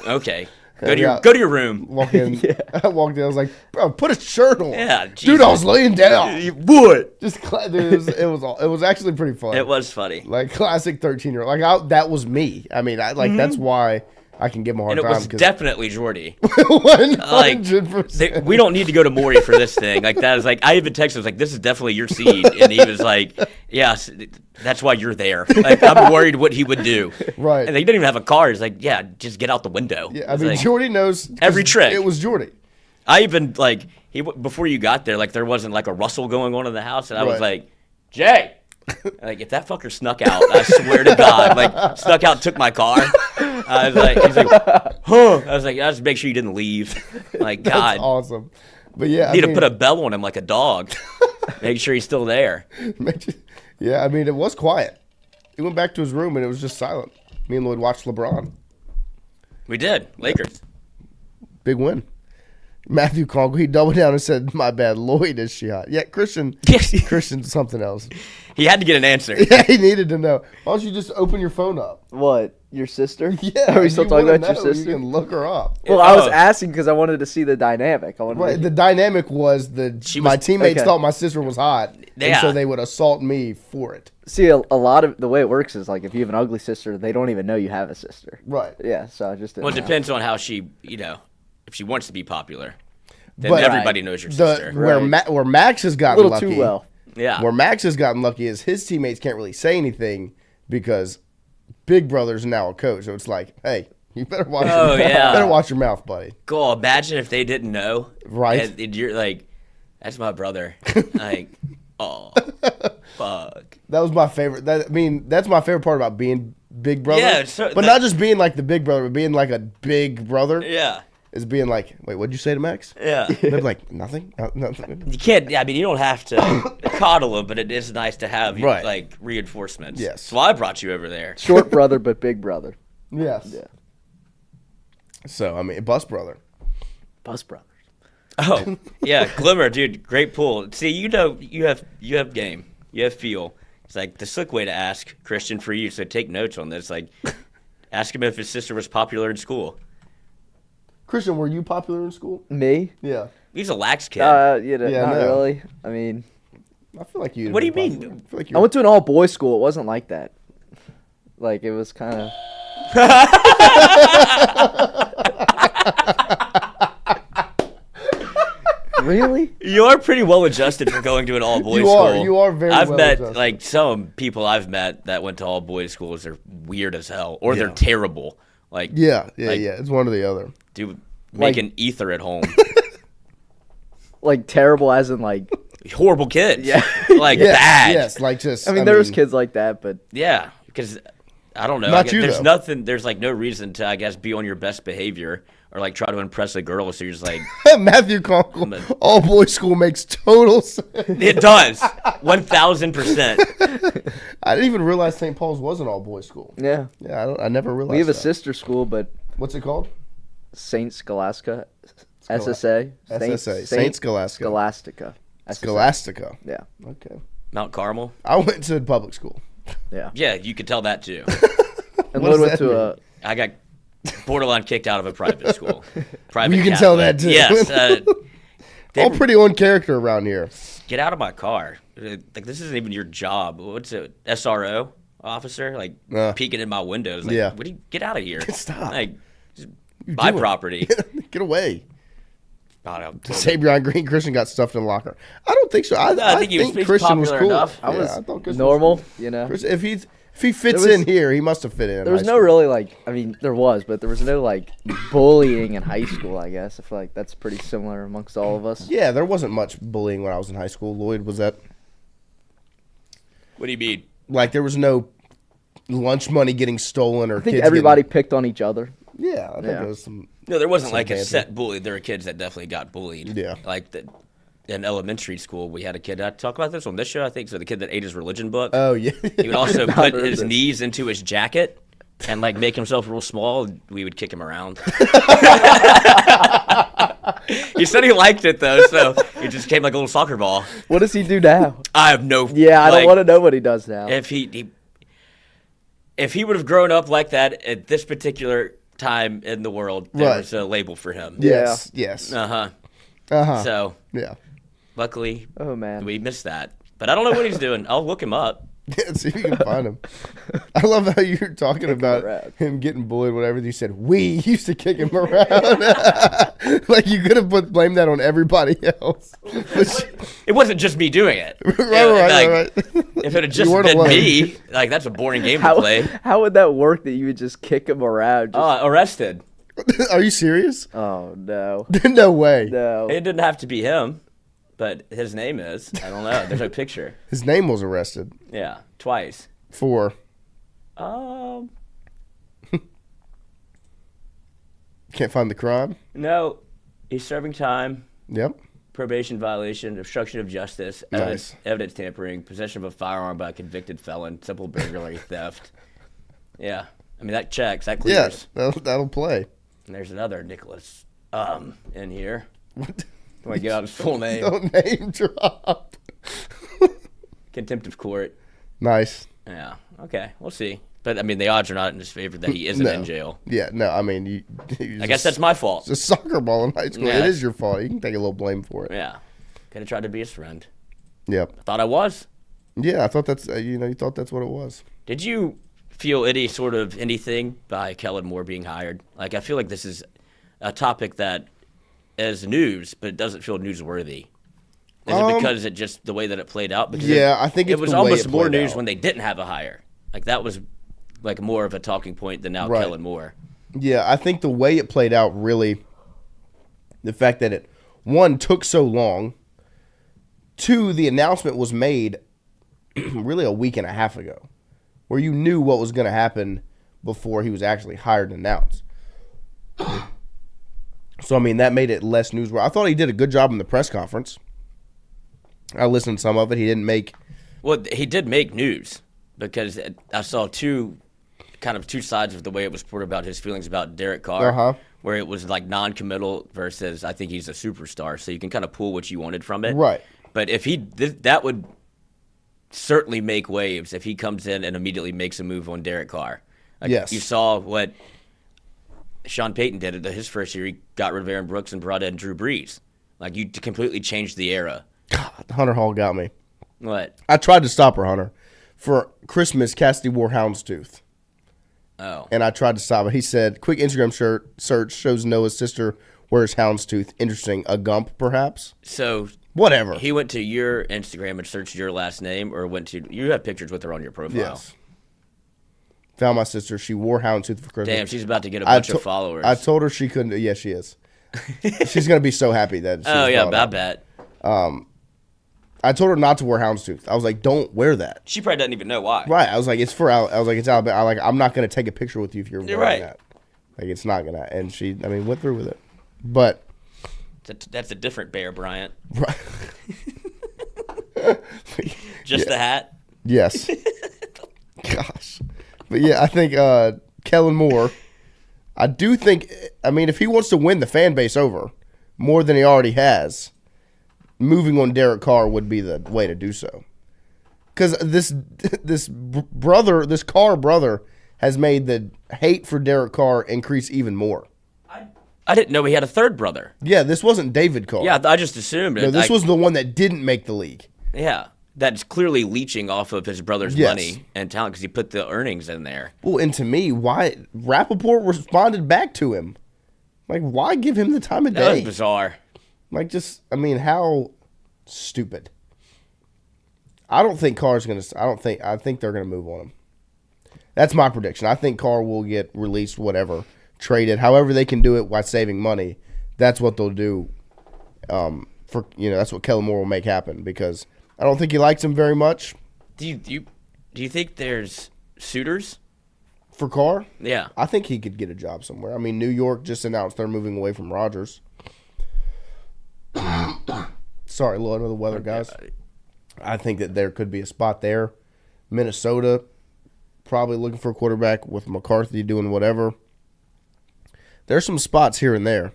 Speaker 4: Okay. Go to your room.
Speaker 1: Walk in. I walked in. I was like, bro, put a shirt on.
Speaker 4: Yeah, Jesus.
Speaker 1: Dude, I was laying down.
Speaker 4: You would.
Speaker 1: Dude, it was actually pretty fun.
Speaker 4: It was funny.
Speaker 1: Classic 13-year-old. That was me. I mean, that's why I can give him a hard
Speaker 4: time.
Speaker 1: And
Speaker 4: it was definitely Jordy.
Speaker 1: 100%.
Speaker 4: We don't need to go to Maury for this thing. That is I even texted, was this is definitely your seed. And he was like, yes, that's why you're there. I'm worried what he would do.
Speaker 1: Right.
Speaker 4: And he didn't even have a car. He's like, yeah, just get out the window.
Speaker 1: Yeah, I mean, Jordy knows
Speaker 4: every trick.
Speaker 1: It was Jordy.
Speaker 4: I even, before you got there, there wasn't a rustle going on in the house. And I was like, Jay. If that fucker snuck out, I swear to God, snuck out, took my car. I was like, he's like, huh? I was like, I just make sure you didn't leave. God,
Speaker 1: that's awesome. But yeah,
Speaker 4: need to put a bell on him like a dog. Make sure he's still there.
Speaker 1: Yeah, I mean, it was quiet. He went back to his room and it was just silent. Me and Lloyd watched LeBron.
Speaker 4: We did. Lakers.
Speaker 1: Big win. Matthew called. He doubled down and said, "My bad, Lloyd is shot." Yeah, Christian's something else.
Speaker 4: He had to get an answer.
Speaker 1: Yeah, he needed to know. Why don't you just open your phone up?
Speaker 7: What? Your sister?
Speaker 1: Yeah.
Speaker 7: Are we still talking about your sister?
Speaker 1: You can look her up.
Speaker 7: Well, I was asking because I wanted to see the dynamic.
Speaker 1: The dynamic was my teammates thought my sister was hot, and so they would assault me for it.
Speaker 7: See, a lot of the way it works is if you have an ugly sister, they don't even know you have a sister.
Speaker 1: Right.
Speaker 7: Yeah. So I just didn't
Speaker 4: it depends on how she, if she wants to be popular, then everybody knows your sister.
Speaker 1: Where Max has gotten lucky.
Speaker 7: Too well.
Speaker 4: Yeah.
Speaker 1: Where Max has gotten lucky is his teammates can't really say anything because Big Brother's now a coach. So it's like, hey, you better watch. Better watch your mouth, buddy.
Speaker 4: Cool. Imagine if they didn't know.
Speaker 1: Right.
Speaker 4: And you're like, that's my brother. Oh, fuck.
Speaker 1: That was my favorite. That's my favorite part about being Big Brother.
Speaker 4: Yeah,
Speaker 1: but not just being like the Big Brother, but being like a big brother.
Speaker 4: Yeah.
Speaker 1: Is being like, wait, what'd you say to Max?
Speaker 4: Yeah.
Speaker 1: They're like, nothing? Nothing.
Speaker 4: You can't, you don't have to coddle him, but it is nice to have, reinforcements.
Speaker 1: Yes.
Speaker 4: So I brought you over there.
Speaker 7: Short brother, but big brother.
Speaker 1: Yes.
Speaker 7: Yeah.
Speaker 1: So, Bus Brother.
Speaker 7: Bus Brothers.
Speaker 4: Oh, yeah. Glimmer, dude, great pool. See, you have game. You have feel. It's the slick way to ask, Christian, for you, so take notes on this. Ask him if his sister was popular in school.
Speaker 1: Christian, were you popular in school?
Speaker 7: Me?
Speaker 1: Yeah.
Speaker 4: He's a lax kid.
Speaker 7: Not really. I mean,
Speaker 1: I feel like you.
Speaker 4: What do you mean?
Speaker 7: I went to an all-boys school. It wasn't like that. It was kind of. Really?
Speaker 4: You are pretty well adjusted for going to an all-boys school.
Speaker 1: You are very well adjusted.
Speaker 4: I've met, some people I've met that went to all-boys schools are weird as hell, or they're terrible.
Speaker 1: Yeah. It's one or the other.
Speaker 4: Dude, making ether at home.
Speaker 7: Terrible as in
Speaker 4: horrible kids.
Speaker 7: Yeah.
Speaker 4: Bad.
Speaker 1: Yes, just.
Speaker 7: There was kids like that, but.
Speaker 4: Yeah, because I don't know.
Speaker 1: Not you,
Speaker 4: there's
Speaker 1: though.
Speaker 4: nothing. There's no reason to, I guess, be on your best behavior or try to impress a girl. So you're just
Speaker 1: Matthew Conkle, all boys school makes total sense.
Speaker 4: It does, 1,000%.
Speaker 1: I didn't even realize St. Paul's was an all boys school.
Speaker 7: Yeah.
Speaker 1: Yeah, I never realized.
Speaker 7: We have a
Speaker 1: that.
Speaker 7: sister school, but.
Speaker 1: What's it called?
Speaker 7: Saint Scholastica. SSA.
Speaker 1: Saint Scholastica.
Speaker 7: Scholastica.
Speaker 1: Scholastica.
Speaker 7: Yeah.
Speaker 1: Okay.
Speaker 4: Mount Carmel.
Speaker 1: I went to public school.
Speaker 7: Yeah.
Speaker 4: Yeah, you could tell that too.
Speaker 7: And Lloyd went to
Speaker 4: I got borderline kicked out of a private school.
Speaker 1: You can tell that too.
Speaker 4: Yes.
Speaker 1: all pretty on character around here.
Speaker 4: Get out of my car. Like, this isn't even your job. What's it? SRO officer? Like, peeking in my windows. Like, what do you get out of here?
Speaker 1: Stop.
Speaker 4: Like, just buy property.
Speaker 1: Get away. Sabrion Green Christian got stuffed in the locker. I don't think so. I think Christian was cool.
Speaker 7: I thought Christian normal,
Speaker 1: was, if he fits in here, he must have fit in.
Speaker 7: There was no really there was, but there was no bullying in high school. I guess I feel like that's pretty similar amongst all of us.
Speaker 1: Yeah, there wasn't much bullying when I was in high school. Lloyd, was that?
Speaker 4: What do you mean?
Speaker 1: Like there was no lunch money getting stolen or
Speaker 7: I think everybody picked on each other.
Speaker 1: Yeah, I think there was some.
Speaker 4: No, there wasn't like a set bully. There were kids that definitely got bullied.
Speaker 1: Yeah.
Speaker 4: Like in elementary school, we had a kid. I talk about this on this show, I think. So the kid that ate his religion book.
Speaker 1: Oh, yeah.
Speaker 4: He would also put his knees into his jacket and make himself real small. We would kick him around. He said he liked it though, so he just came like a little soccer ball.
Speaker 7: What does he do now?
Speaker 4: I have no.
Speaker 7: Yeah, I don't want to know what he does now.
Speaker 4: If he would have grown up like that at this particular time in the world, there was a label for him.
Speaker 1: Yes.
Speaker 4: So luckily, we missed that. But I don't know what he's doing. I'll look him up.
Speaker 1: Yeah, see if you can find him. I love how you're talking about him getting bullied, whatever. You said, we used to kick him around. Like you could have blamed that on everybody else.
Speaker 4: It wasn't just me doing it.
Speaker 1: Right.
Speaker 4: If it had just been me, that's a boring game to play.
Speaker 7: How would that work that you would just kick him around?
Speaker 4: Arrested.
Speaker 1: Are you serious?
Speaker 7: Oh, no.
Speaker 1: No way.
Speaker 7: No.
Speaker 4: It didn't have to be him, but his name is. I don't know. There's no picture.
Speaker 1: His name was arrested.
Speaker 4: Yeah, twice.
Speaker 1: For? Can't find the crime?
Speaker 4: No. He's serving time.
Speaker 1: Yep.
Speaker 4: Probation violation, obstruction of justice, evidence tampering, possession of a firearm by a convicted felon, simple burglary, theft. Yeah. I mean, that checks. That clears.
Speaker 1: Yeah, that'll play.
Speaker 4: And there's another Nicholas in here. What? Do I get out his full name?
Speaker 1: Don't name drop.
Speaker 4: Contempt of court.
Speaker 1: Nice.
Speaker 4: Yeah. Okay. We'll see. But, I mean, the odds are not in his favor that he isn't in jail.
Speaker 1: Yeah. No, I mean,
Speaker 4: I guess that's my fault.
Speaker 1: It's a soccer ball in high school. Yeah, it is your fault. You can take a little blame for it.
Speaker 4: Yeah. Could have tried to be his friend.
Speaker 1: Yep.
Speaker 4: I thought I was.
Speaker 1: Yeah, I thought that's, you thought that's what it was.
Speaker 4: Did you feel any sort of anything by Kellen Moore being hired? Like, I feel like this is a topic that is news, but it doesn't feel newsworthy. Is it because it just the way that it played out? Because
Speaker 1: I think
Speaker 4: it was almost more news when they didn't have a hire. Like that was like more of a talking point than now Kellen Moore.
Speaker 1: Yeah, I think the way it played out really, the fact that it, one, took so long, two, the announcement was made really a week and a half ago, where you knew what was going to happen before he was actually hired and announced. So, I mean, that made it less newsworthy. I thought he did a good job in the press conference. I listened to some of it. He didn't make...
Speaker 4: Well, he did make news because I saw two sides of the way it was reported about his feelings about Derek Carr, where it was like non-committal versus I think he's a superstar. So you can kind of pull what you wanted from it.
Speaker 1: Right.
Speaker 4: But if that would certainly make waves if he comes in and immediately makes a move on Derek Carr. Like,
Speaker 1: yes.
Speaker 4: You saw what Sean Payton did at his first year. He got rid of Aaron Brooks and brought in Drew Brees. Like, you completely changed the era.
Speaker 1: God, Hunter Hall got me.
Speaker 4: What?
Speaker 1: I tried to stop her, Hunter. For Christmas, Cassidy wore houndstooth.
Speaker 4: Oh.
Speaker 1: And I tried to stop it. He said, quick Instagram search shows Noah's sister wears houndstooth. Interesting. A Gump, perhaps?
Speaker 4: So...
Speaker 1: Whatever.
Speaker 4: He went to your Instagram and searched your last name, or you have pictures with her on your profile.
Speaker 1: Yes. Found my sister. She wore houndstooth for Christmas.
Speaker 4: Damn, she's about to get a bunch of followers.
Speaker 1: I told her she couldn't. Yeah, she is. She's going to be so happy that she's
Speaker 4: I bet.
Speaker 1: I told her not to wear houndstooth. I was like, don't wear that.
Speaker 4: She probably doesn't even know why.
Speaker 1: Right. I was like, it's Alabama. I'm not going to take a picture with you if you're wearing that. Like, it's not going to. And she, went through with it. But.
Speaker 4: That's a different Bear Bryant.
Speaker 1: Right.
Speaker 4: Just the hat?
Speaker 1: Yes. Gosh. But yeah, I think Kellen Moore, I do think, if he wants to win the fan base over more than he already has, moving on Derek Carr would be the way to do so. Because this Carr brother has made the hate for Derek Carr increase even more.
Speaker 4: I didn't know he had a third brother.
Speaker 1: Yeah, this wasn't David Carr.
Speaker 4: Yeah, I just assumed.
Speaker 1: No, this was the one that didn't make the league.
Speaker 4: Yeah, that's clearly leeching off of his brother's
Speaker 1: Yes.
Speaker 4: money and talent because he put the earnings in there.
Speaker 1: Well, and to me, why Rappaport responded back to him? Like, why give him the time of day?
Speaker 4: That was bizarre.
Speaker 1: Like, how stupid. I don't think Carr's going to – I think they're going to move on him. That's my prediction. I think Carr will get released, whatever, traded. However they can do it while saving money, that's what they'll do. That's what Kellen Moore will make happen because I don't think he likes him very much.
Speaker 4: Do you think there's suitors
Speaker 1: for Carr?
Speaker 4: Yeah,
Speaker 1: I think he could get a job somewhere. I mean, New York just announced they're moving away from Rodgers. Sorry, a little under the weather, guys. I think that there could be a spot there. Minnesota, probably looking for a quarterback with McCarthy doing whatever. There's some spots here and there,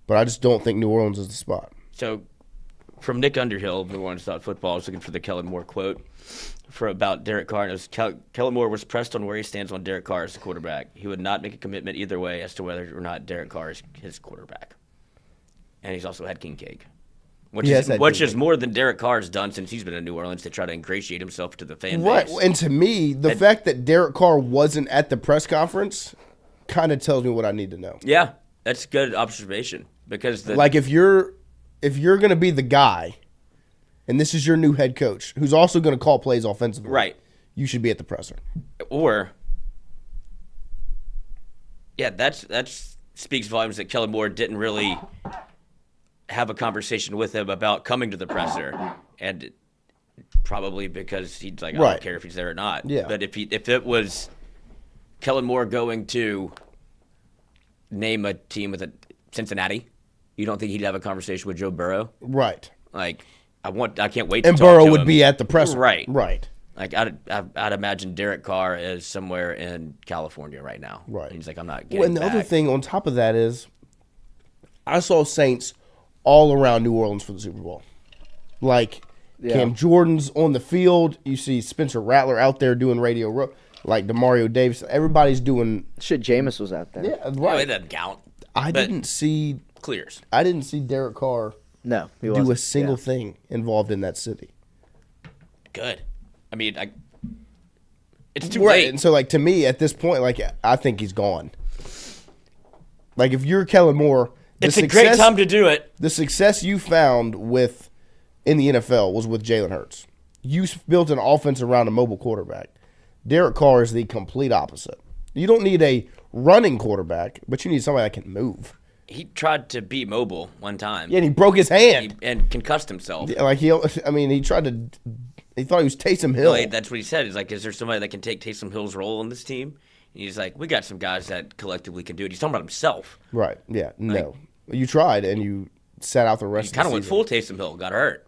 Speaker 1: but I just don't think New Orleans is the spot.
Speaker 4: So, from Nick Underhill of New Orleans Football, I was looking for the Kellen Moore quote about Derek Carr. And it was Kellen Moore was pressed on where he stands on Derek Carr as the quarterback. He would not make a commitment either way as to whether or not Derek Carr is his quarterback. And he's also had king cake, which is more than Derek Carr's done since he's been in New Orleans to try to ingratiate himself to the fan base.
Speaker 1: Right, and to me, the fact that Derek Carr wasn't at the press conference kind of tells me what I need to know.
Speaker 4: Yeah, that's a good observation because
Speaker 1: if you're going to be the guy, and this is your new head coach, who's also going to call plays offensively,
Speaker 4: right?
Speaker 1: You should be at the presser.
Speaker 4: Or, yeah, that speaks volumes that Kellen Moore didn't really have a conversation with him about coming to the presser, and probably because he's like, I don't care if he's there or not.
Speaker 1: Yeah.
Speaker 4: But if it was Kellen Moore going to name a team with a Cincinnati, you don't think he'd have a conversation with Joe Burrow?
Speaker 1: Right.
Speaker 4: Like, I can't wait to
Speaker 1: and
Speaker 4: talk
Speaker 1: Burrow
Speaker 4: to
Speaker 1: would
Speaker 4: him.
Speaker 1: be at the presser.
Speaker 4: Right.
Speaker 1: Right.
Speaker 4: Like, I'd imagine Derek Carr is somewhere in California right now.
Speaker 1: Right.
Speaker 4: And he's like, I'm not getting
Speaker 1: Well, and the
Speaker 4: back.
Speaker 1: other thing on top of that is I saw Saints all around New Orleans for the Super Bowl. Like, Cam Jordan's on the field. You see Spencer Rattler out there doing radio, like DeMario Davis. Everybody's doing
Speaker 7: shit. Jameis was out there.
Speaker 1: Yeah,
Speaker 4: Oh,
Speaker 1: right.
Speaker 4: it doesn't count.
Speaker 1: I didn't see
Speaker 4: clears.
Speaker 1: I didn't see Derek Carr.
Speaker 7: No, he
Speaker 1: do
Speaker 7: wasn't.
Speaker 1: a single thing involved in that city.
Speaker 4: Good. I mean, it's too
Speaker 1: Right.
Speaker 4: late.
Speaker 1: And so, like, to me, at this point, like, I think he's gone. Like, if you're Kellen Moore,
Speaker 4: It's a great time to do it.
Speaker 1: The success you found in the NFL was with Jalen Hurts. You built an offense around a mobile quarterback. Derek Carr is the complete opposite. You don't need a running quarterback, but you need somebody that can move.
Speaker 4: He tried to be mobile one time.
Speaker 1: Yeah, and he broke his hand.
Speaker 4: And concussed himself.
Speaker 1: Yeah, like he thought he was Taysom Hill.
Speaker 4: Well, that's what he said. He's like, is there somebody that can take Taysom Hill's role on this team? And he's like, we got some guys that collectively can do it. He's talking about himself.
Speaker 1: Right. Yeah. No. You tried and you sat out the rest of the season.
Speaker 4: He kind of went full Taysom Hill, got hurt.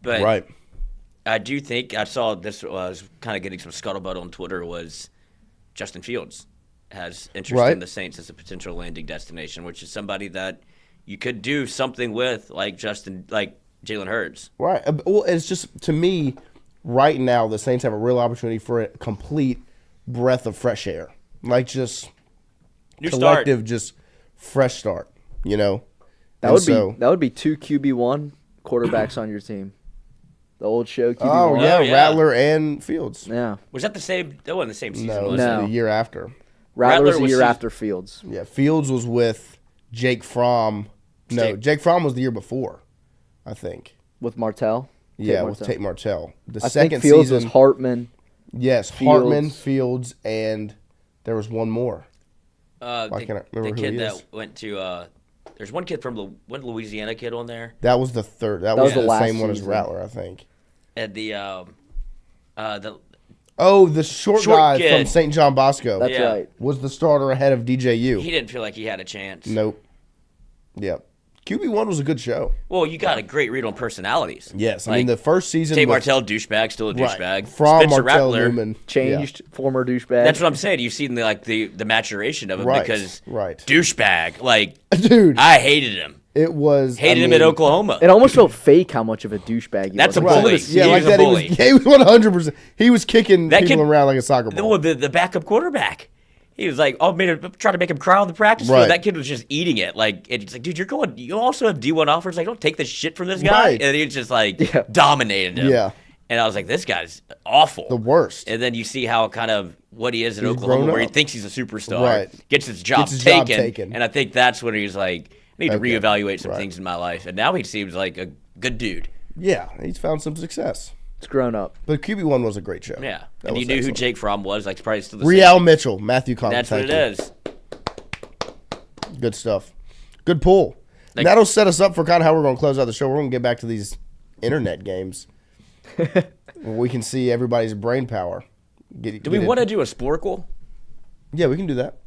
Speaker 4: But
Speaker 1: right.
Speaker 4: I do think I saw this was kind of getting some scuttlebutt on Twitter was Justin Fields has interest in the Saints as a potential landing destination, which is somebody that you could do something with, like Jalen Hurts.
Speaker 1: Right. Well, it's just, to me, right now, the Saints have a real opportunity for a complete breath of fresh air. Like, just
Speaker 4: New
Speaker 1: collective,
Speaker 4: start.
Speaker 1: just fresh start, you know?
Speaker 7: That would be two QB1 quarterbacks on your team. The old show QB1.
Speaker 1: Oh, yeah, Rattler and Fields.
Speaker 7: Yeah.
Speaker 4: Was that the same? That wasn't the same season,
Speaker 1: No,
Speaker 4: was
Speaker 1: it was
Speaker 4: it?
Speaker 1: the year after.
Speaker 7: Rattler was the year after Fields.
Speaker 1: Yeah, Fields was with Jake Fromm. No, Jake Fromm was the year before, I think.
Speaker 7: With Martell?
Speaker 1: With Tate Martell. The
Speaker 7: I
Speaker 1: second
Speaker 7: think Fields
Speaker 1: season
Speaker 7: was Hartman.
Speaker 1: Yes,
Speaker 7: Fields.
Speaker 1: Hartman, Fields, and there was one more. I can't remember
Speaker 4: the
Speaker 1: who
Speaker 4: kid
Speaker 1: he is.
Speaker 4: that went to there's one kid from Louisiana kid on there.
Speaker 1: That was the third. That was the same one as Rattler, I think.
Speaker 4: And the
Speaker 1: short
Speaker 4: Short
Speaker 1: guy
Speaker 4: kid.
Speaker 1: from St. John Bosco.
Speaker 7: That's right.
Speaker 1: Was the starter ahead of DJU.
Speaker 4: He didn't feel like he had a chance.
Speaker 1: Nope. Yep. QB1 was a good show.
Speaker 4: Well, you got a great read on personalities.
Speaker 1: Yes, I mean the first season.
Speaker 4: Tate Martell, douchebag, still a douchebag.
Speaker 1: Right. From
Speaker 4: Spencer
Speaker 1: Martell
Speaker 4: Rattler,
Speaker 1: Newman.
Speaker 7: Changed, former douchebag.
Speaker 4: That's what I'm saying. You've seen the maturation of him because douchebag, like
Speaker 1: dude,
Speaker 4: I hated him.
Speaker 1: It was
Speaker 4: hated him at Oklahoma.
Speaker 7: It almost felt fake how much of a douchebag he
Speaker 4: That's
Speaker 7: was.
Speaker 4: a bully.
Speaker 1: Yeah,
Speaker 4: He
Speaker 1: like
Speaker 4: was a
Speaker 1: that.
Speaker 4: bully.
Speaker 1: He was 100%. He was kicking
Speaker 4: That
Speaker 1: people
Speaker 4: kid-
Speaker 1: around like a soccer ball.
Speaker 4: The backup quarterback. He was like, trying to make him cry on the practice field.
Speaker 1: Right.
Speaker 4: That kid was just eating it. Like, it's like, dude, you also have D1 offers. Like, don't take this shit from this guy.
Speaker 1: Right.
Speaker 4: And he just like dominated him.
Speaker 1: Yeah.
Speaker 4: And I was like, this guy's awful.
Speaker 1: The worst.
Speaker 4: And then you see how kind of what he is in
Speaker 1: He's
Speaker 4: Oklahoma,
Speaker 1: grown
Speaker 4: where he
Speaker 1: up.
Speaker 4: thinks he's a superstar,
Speaker 1: Right.
Speaker 4: gets his job taken. And I think that's when he's like, I need to reevaluate some things in my life. And now he seems like a good dude.
Speaker 1: Yeah, he's found some success.
Speaker 7: It's grown up.
Speaker 1: But QB1 was a great show.
Speaker 4: Yeah.
Speaker 1: That
Speaker 4: And you
Speaker 1: was
Speaker 4: knew who
Speaker 1: excellent.
Speaker 4: Jake Fromm was. Like, probably still the
Speaker 1: Real
Speaker 4: same.
Speaker 1: Mitchell, Matthew Conley.
Speaker 4: That's what it is.
Speaker 1: Good stuff. Good pull. And that'll set us up for kind of how we're going to close out the show. We're going to get back to these internet games. Where we can see everybody's brain power.
Speaker 4: Do we want to do a Sporcle?
Speaker 1: Yeah, we can do that.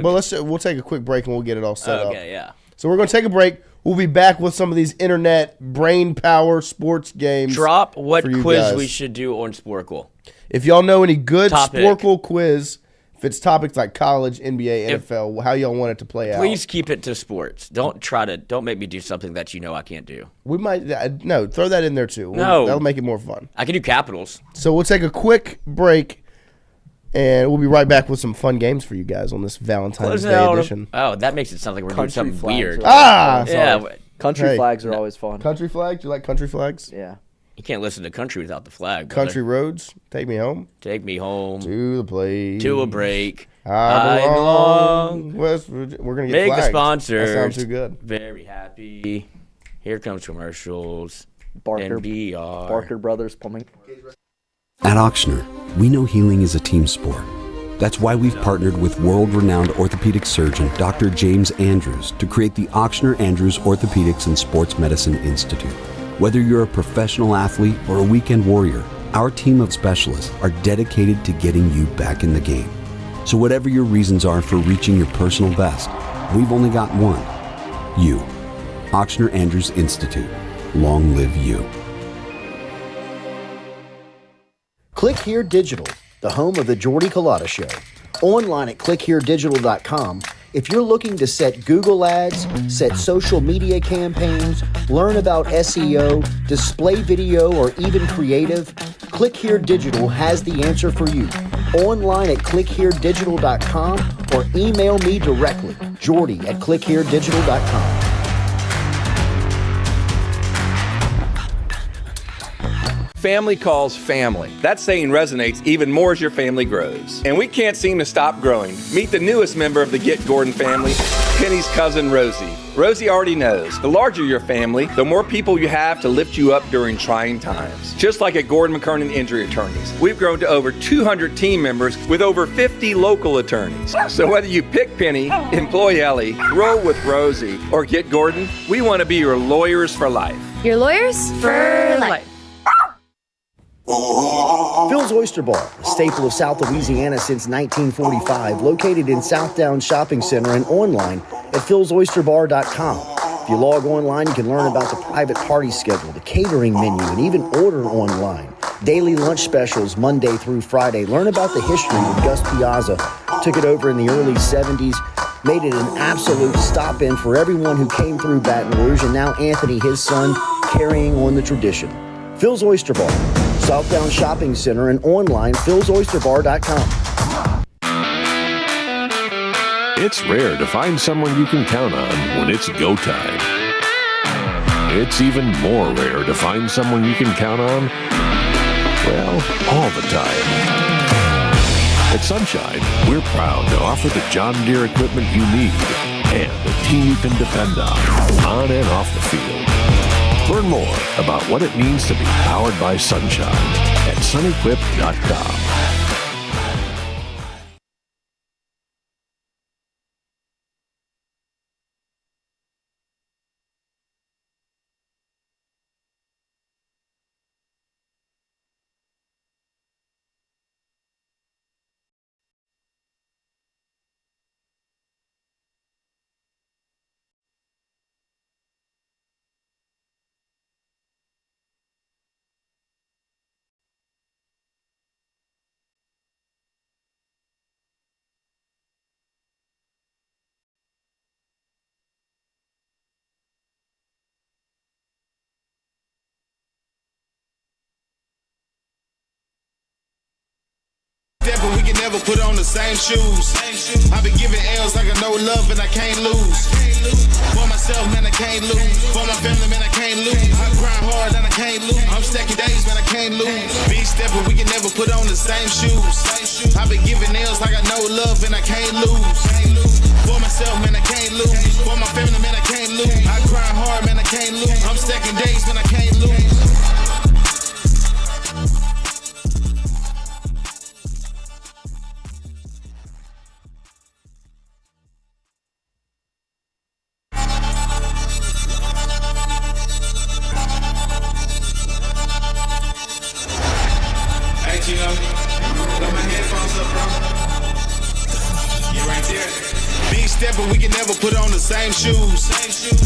Speaker 1: Well, we'll take a quick break and we'll get it all set up.
Speaker 4: Okay, yeah.
Speaker 1: So we're going to take a break. We'll be back with some of these internet brain power sports games.
Speaker 4: Drop what
Speaker 1: for you
Speaker 4: quiz
Speaker 1: guys.
Speaker 4: we should do on Sporcle.
Speaker 1: If y'all know any good
Speaker 4: Topic.
Speaker 1: Sporcle quiz, if it's topics like college, NBA, NFL, how y'all want it to play out.
Speaker 4: Please keep it to sports. Don't make me do something that you know I can't do.
Speaker 1: We might no, throw that in there too.
Speaker 4: No.
Speaker 1: That'll make it more fun.
Speaker 4: I can do capitals.
Speaker 1: So we'll take a quick break, and we'll be right back with some fun games for you guys on this Valentine's Day edition.
Speaker 4: Oh, that makes it sound like we're doing
Speaker 7: Country
Speaker 4: something
Speaker 7: flags
Speaker 4: weird.
Speaker 7: are
Speaker 4: Yeah.
Speaker 7: Country flags are always fun.
Speaker 1: Country flags? You like country flags?
Speaker 7: Yeah.
Speaker 4: You can't listen to country without the flag. brother.
Speaker 1: Country roads, take me home.
Speaker 4: Take me home.
Speaker 1: To the place.
Speaker 4: To a break.
Speaker 1: I belong. West Virginia. We're going to get
Speaker 4: Make the
Speaker 1: flagged.
Speaker 4: sponsors.
Speaker 1: That sounds too good.
Speaker 4: Very happy. Here comes commercials.
Speaker 7: Barker
Speaker 4: NBR.
Speaker 7: Barker Brothers Plumbing.
Speaker 19: At Auctioner, we know healing is a team sport. That's why we've partnered with world-renowned orthopedic surgeon Dr. James Andrews to create the Auctioner Andrews Orthopedics and Sports Medicine Institute. Whether you're a professional athlete or a weekend warrior, our team of specialists are dedicated to getting you back in the game. So whatever your reasons are for reaching your personal best, we've only got one. You. Auctioner Andrews Institute. Long live you.
Speaker 10: Click Here Digital, the home of the Jordy Culotta Show. Online at clickheredigital.com. If you're looking to set Google ads, set social media campaigns, learn about SEO, display video, or even creative, Click Here Digital has the answer for you. Online at clickheredigital.com or email me directly, Jordy at clickheredigital.com.
Speaker 20: Family calls family. That saying resonates even more as your family grows. And we can't seem to stop growing. Meet the newest member of the Get Gordon family, Penny's cousin Rosie. Rosie already knows, the larger your family, the more people you have to lift you up during trying times. Just like at Gordon McKernan Injury Attorneys, we've grown to over 200 team members with over 50 local attorneys. So whether you pick Penny, employ Ellie, roll with Rosie, or Get Gordon, we want to be your lawyers for life.
Speaker 21: Your lawyers for life.
Speaker 10: Phil's Oyster Bar, a staple of South Louisiana since 1945, located in Southdown Shopping Center and online at philsoysterbar.com. If you log online, you can learn about the private party schedule, the catering menu, and even order online. Daily lunch specials Monday through Friday. Learn about the history when Gus Piazza took it over in the early 70s, made it an absolute stop-in for everyone who came through Baton Rouge, and now Anthony, his son, carrying on the tradition. Phil's Oyster Bar, Southdown Shopping Center, and online, philsoysterbar.com.
Speaker 18: It's rare to find someone you can count on when it's go time. It's even more rare to find someone you can count on, well, all the time. At Sunshine, we're proud to offer the John Deere equipment you need and a team you can depend on and off the field. Learn more about what it means to be powered by Sunshine at sunequip.com.
Speaker 3: stepper, we can never put on the same shoes. I've been giving L's like I know love and I can't lose. For myself, man, I can't lose. For my family, man, I can't lose. I grind hard and I can't lose. I'm stacking days, man, I can't lose. Big stepper, we can never put on the same shoes. I've been giving L's like I know love and I can't lose. For myself, man, I can't lose. For my family, man, I can't lose. I grind hard, man, I can't lose. I'm stacking days, man, I can't lose. But we can never put on the same shoes.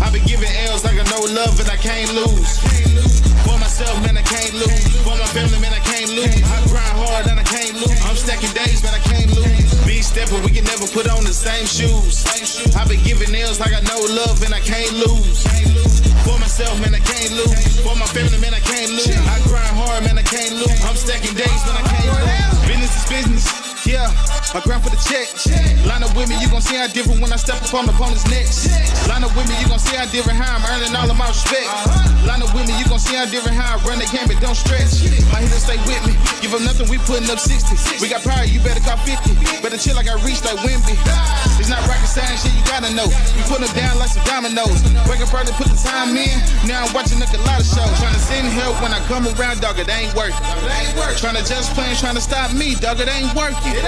Speaker 3: I've been giving L's like I know love and I can't lose. For myself, man, I can't lose. For my family, man, I can't lose. I grind hard and I can't lose. I'm stacking days, man, I can't lose. Big stepper, we can never put on the same shoes. I've been giving L's like I know love and I can't lose. For myself, man, I can't lose. For my family, man, I can't lose. I grind hard, man, I can't lose. I'm stacking days, man, I can't lose. Business is business. Yeah, I grind for the check. Line up with me, you gon' see how different when I step up on the opponent's necks. Line up with me, you gon' see how different how I'm earning all of my respect. Line up with me, you gon' see how different how I run the game, but don't stretch. My hitters stay with me, give them nothing, we putting up 60. We got power, you better call 50. Better chill like I reached like Wimby. It's not rocket science, shit you gotta know. We put them down like some dominoes. Wake up early, put the time in. Now I'm watching a Culotta show. Tryna send help when I come around, dog, it ain't working. Tryna just play and tryna stop me, dog, it ain't working.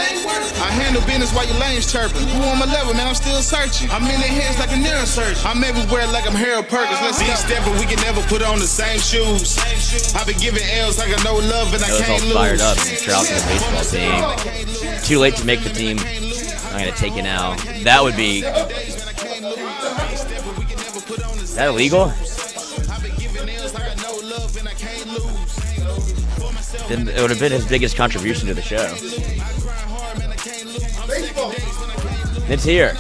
Speaker 3: I handle business while your lanes chirping. Who on my level, man, I'm still searching. I'm in their heads like a neurosurgeon. I'm everywhere like I'm Harold Perkins. Let's see. Stepper, we can never put on the same shoes. I've been giving L's like I know love and I can't lose.
Speaker 4: Fired up. Trout in the baseball team. Too late to make the team. I'm gonna take it now. That would be. Is that illegal? Then it would have been his biggest contribution to the show. It's here.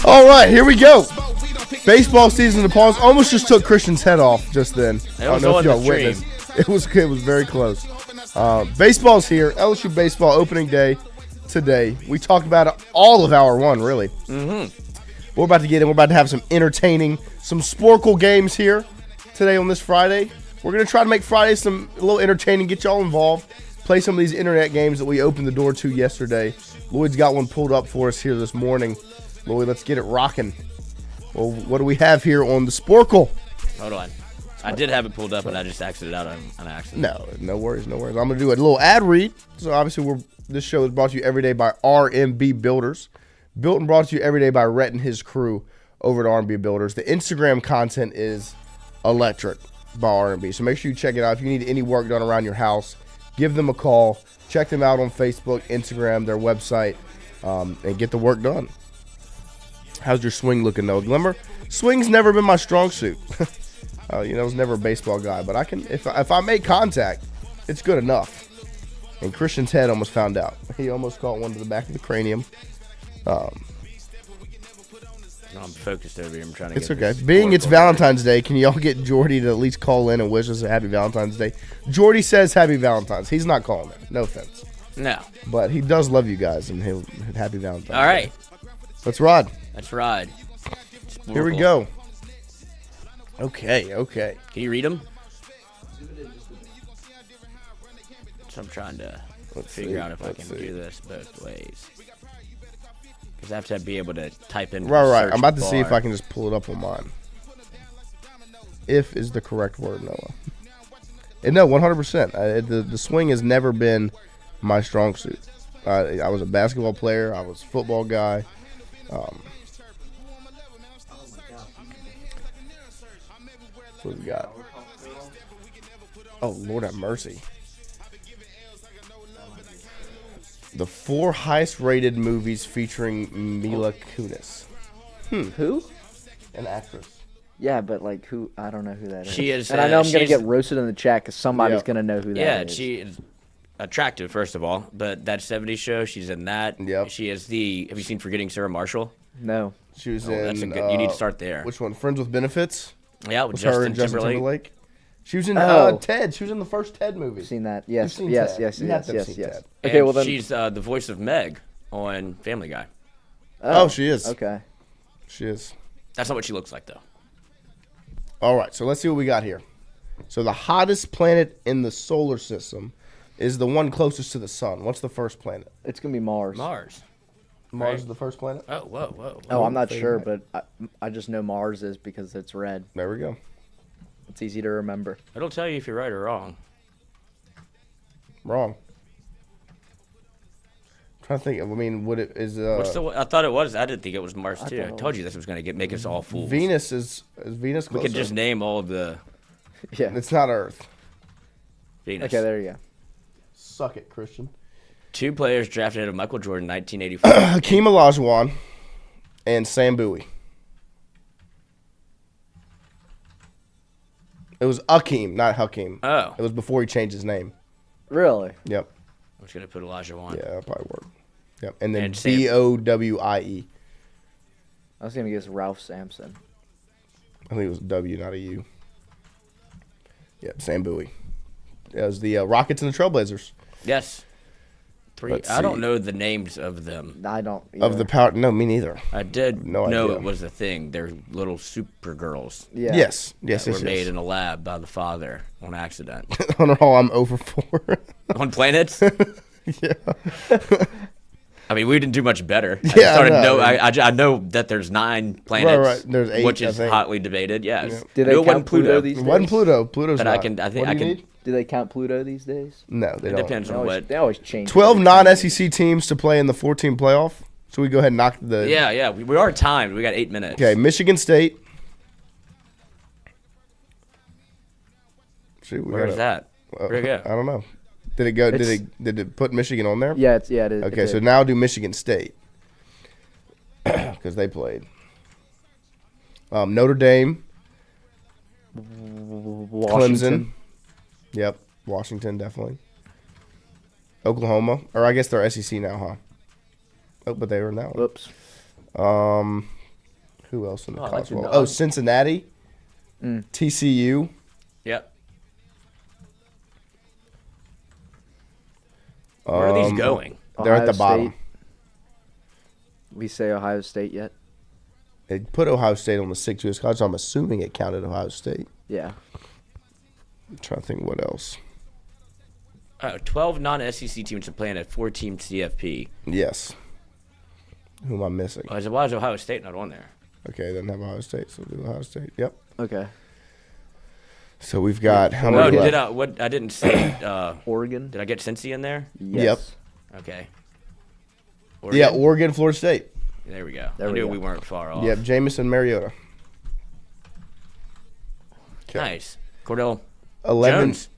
Speaker 1: All right, here we go. Baseball season to pause. Almost just took Christian's head off just then. I don't know if y'all witnessed. It was very close. Baseball's here. LSU baseball opening day today. We talked about it all of hour one, really.
Speaker 4: Mm-hmm.
Speaker 1: We're about to get in. We're about to have some entertaining, some Sporcle games here today on this Friday. We're going to try to make Friday a little entertaining, get y'all involved, play some of these internet games that we opened the door to yesterday. Lloyd's got one pulled up for us here this morning. Lloyd, let's get it rocking. Well, what do we have here on the Sporcle?
Speaker 4: Hold on. I did have it pulled up, but I just exited out on accident.
Speaker 1: No worries. I'm going to do a little ad read. So obviously, this show is brought to you every day by RMB Builders. Built and brought to you every day by Rhett and his crew over at R&B Builders. The Instagram content is electric by R&B. So make sure you check it out. If you need any work done around your house, give them a call. Check them out on Facebook, Instagram, their website, and get the work done. How's your swing looking, though? Glimmer? Swing's never been my strong suit. I was never a baseball guy. But I can, if I make contact, it's good enough. And Christian's head almost found out. He almost caught one to the back of the cranium.
Speaker 4: I'm focused over here. I'm trying to
Speaker 1: It's okay. Being it's Valentine's Day, can y'all get Jordy to at least call in and wish us a happy Valentine's Day? Jordy says happy Valentine's. He's not calling it. No offense.
Speaker 4: No.
Speaker 1: But he does love you guys, and he'll happy Valentine's
Speaker 4: All right.
Speaker 1: Day. Let's ride.
Speaker 4: Let's ride.
Speaker 1: Here we go. Okay.
Speaker 4: Can you read them? So I'm trying to figure out if I can do this both ways. Because I have to be able to type in.
Speaker 1: Right. I'm about to see if I can just pull it up on mine. If is the correct word, Noah. And no, 100%. The swing has never been my strong suit. I was a basketball player. I was a football guy. What we got? Oh, Lord have mercy. The 4 highest rated movies featuring Mila Kunis.
Speaker 7: Who?
Speaker 1: An actress.
Speaker 7: Yeah, but like who? I don't know who that is.
Speaker 4: She is.
Speaker 7: And I know I'm going to get roasted in the chat because somebody's going to know who that is.
Speaker 4: Yeah, she is attractive, first of all, but that 70s show, she's in that.
Speaker 1: Yep.
Speaker 4: She is have you seen Forgetting Sarah Marshall?
Speaker 7: No.
Speaker 1: She was
Speaker 4: That's
Speaker 1: in.
Speaker 4: you need to start there.
Speaker 1: Which one? Friends with Benefits?
Speaker 4: Yeah, with
Speaker 1: With
Speaker 4: Justin
Speaker 1: her and Justin
Speaker 4: Timberlake.
Speaker 1: Timberlake. She was in
Speaker 7: Oh.
Speaker 1: Ted. She was in the first Ted movie.
Speaker 7: Seen that? Yes.
Speaker 1: You've seen
Speaker 7: Yes.
Speaker 1: Ted.
Speaker 7: Yes.
Speaker 1: You have
Speaker 7: Yes.
Speaker 1: to have
Speaker 7: Yes.
Speaker 1: seen
Speaker 7: Yes.
Speaker 1: Ted.
Speaker 7: Okay.
Speaker 4: And
Speaker 7: Well then.
Speaker 4: she's the voice of Meg on Family Guy.
Speaker 1: Oh, she is.
Speaker 7: Okay.
Speaker 1: She is.
Speaker 4: That's not what she looks like, though.
Speaker 1: All right, so let's see what we got here. So the hottest planet in the solar system is the one closest to the sun. What's the first planet?
Speaker 7: It's gonna be Mars.
Speaker 4: Mars.
Speaker 1: Mars
Speaker 4: Right.
Speaker 1: is the first planet?
Speaker 4: Oh, whoa.
Speaker 7: Oh, I'm not
Speaker 1: Fade
Speaker 7: sure,
Speaker 1: back.
Speaker 7: but I just know Mars is because it's red.
Speaker 1: There we go.
Speaker 7: It's easy to remember.
Speaker 4: It'll tell you if you're right or wrong.
Speaker 1: Wrong. I'm trying to think. I mean, what it is?
Speaker 4: I thought it was. I didn't think it was Mars, too. I
Speaker 7: thought it
Speaker 4: told you this was going to make us all fools.
Speaker 1: Venus is Venus
Speaker 4: We
Speaker 1: closer?
Speaker 4: could just name all of the
Speaker 7: Yeah.
Speaker 1: It's not Earth.
Speaker 4: Venus.
Speaker 7: Okay, there you go.
Speaker 1: Suck it, Christian.
Speaker 4: 2 players drafted ahead of Michael Jordan in 1984.
Speaker 1: Hakeem Olajuwon and Sam Bowie. It was Akeem, not Hakeem.
Speaker 4: Oh.
Speaker 1: It was before he changed his name.
Speaker 7: Really?
Speaker 1: Yep.
Speaker 4: I'm just going to put Elijah on.
Speaker 1: Yeah, that probably worked. Yep. And then
Speaker 4: And Sam-
Speaker 1: Bowie.
Speaker 7: I was gonna guess Ralph Sampson.
Speaker 1: I think it was W, not a U. Yep, Sam Bowie. It was the Rockets and the Trailblazers.
Speaker 4: Yes. 3.
Speaker 1: Let's
Speaker 4: I don't
Speaker 1: see.
Speaker 4: know the names of them.
Speaker 7: I don't.
Speaker 1: Of the power. No, me neither.
Speaker 4: I did
Speaker 1: No
Speaker 4: know
Speaker 1: idea.
Speaker 4: it was a thing. They're little super girls.
Speaker 7: Yeah.
Speaker 1: Yes.
Speaker 4: That were made in a lab by the father on accident.
Speaker 1: On a roll, I'm over 4.
Speaker 4: On planets?
Speaker 1: Yeah.
Speaker 4: I mean, we didn't do much better.
Speaker 1: Yeah,
Speaker 4: I know that there's 9 planets.
Speaker 1: Right. There's 8,
Speaker 4: which
Speaker 1: I
Speaker 4: is
Speaker 1: think.
Speaker 4: hotly debated. Yes.
Speaker 1: Yeah.
Speaker 7: Do they
Speaker 4: No, it
Speaker 7: count
Speaker 4: wasn't Pluto.
Speaker 7: these days?
Speaker 1: It wasn't Pluto. Pluto's
Speaker 4: But
Speaker 1: not.
Speaker 4: I think
Speaker 1: What do you need?
Speaker 7: Do they count Pluto these days?
Speaker 1: No, they
Speaker 4: It
Speaker 1: don't.
Speaker 4: depends
Speaker 7: They
Speaker 4: on
Speaker 7: always,
Speaker 4: what.
Speaker 7: they always change.
Speaker 1: 12
Speaker 7: everything.
Speaker 1: non-SEC teams to play in the 14 playoff. So we go ahead and knock the.
Speaker 4: Yeah. We are timed. We got 8 minutes.
Speaker 1: Okay, Michigan State. Shoot,
Speaker 4: Where's that? Where'd it go?
Speaker 1: I don't know. Did it go?
Speaker 7: It's-
Speaker 1: Did it put Michigan on there?
Speaker 7: Yeah, it is.
Speaker 1: Okay, so now do Michigan State because they played. Notre Dame, Clemson. Yep, Washington definitely. Oklahoma, or I guess they're SEC now, huh? Oh, but they were now.
Speaker 7: Whoops.
Speaker 1: Who else in the
Speaker 4: Oh, I like
Speaker 1: college
Speaker 4: your
Speaker 1: world?
Speaker 4: dog.
Speaker 1: Oh, Cincinnati, TCU.
Speaker 4: Where are these going?
Speaker 1: They're at
Speaker 7: Ohio
Speaker 1: the bottom.
Speaker 7: State. We say Ohio State yet?
Speaker 1: They put Ohio State on the 6 U.S. college, so I'm assuming it counted Ohio State.
Speaker 7: Yeah.
Speaker 1: I'm trying to think what else.
Speaker 4: 12 non-SEC teams to play in a 4-team CFP.
Speaker 1: Yes. Who am I missing?
Speaker 4: Why is Ohio State not on there?
Speaker 1: Okay, they doesn't have Ohio State, so we'll do Ohio State. Yep.
Speaker 7: Okay.
Speaker 1: So we've got how
Speaker 4: Oh,
Speaker 1: many left?
Speaker 4: I didn't say
Speaker 7: Oregon.
Speaker 4: Did I get Cincy in there?
Speaker 7: Yes.
Speaker 4: Okay.
Speaker 1: Yeah, Oregon, Florida State.
Speaker 4: There we go.
Speaker 7: There
Speaker 4: I
Speaker 7: we
Speaker 4: knew
Speaker 7: go.
Speaker 4: we weren't far off.
Speaker 1: Yep, Jamison, Mariota.
Speaker 4: Nice. Cordell
Speaker 1: 11.
Speaker 4: Jones.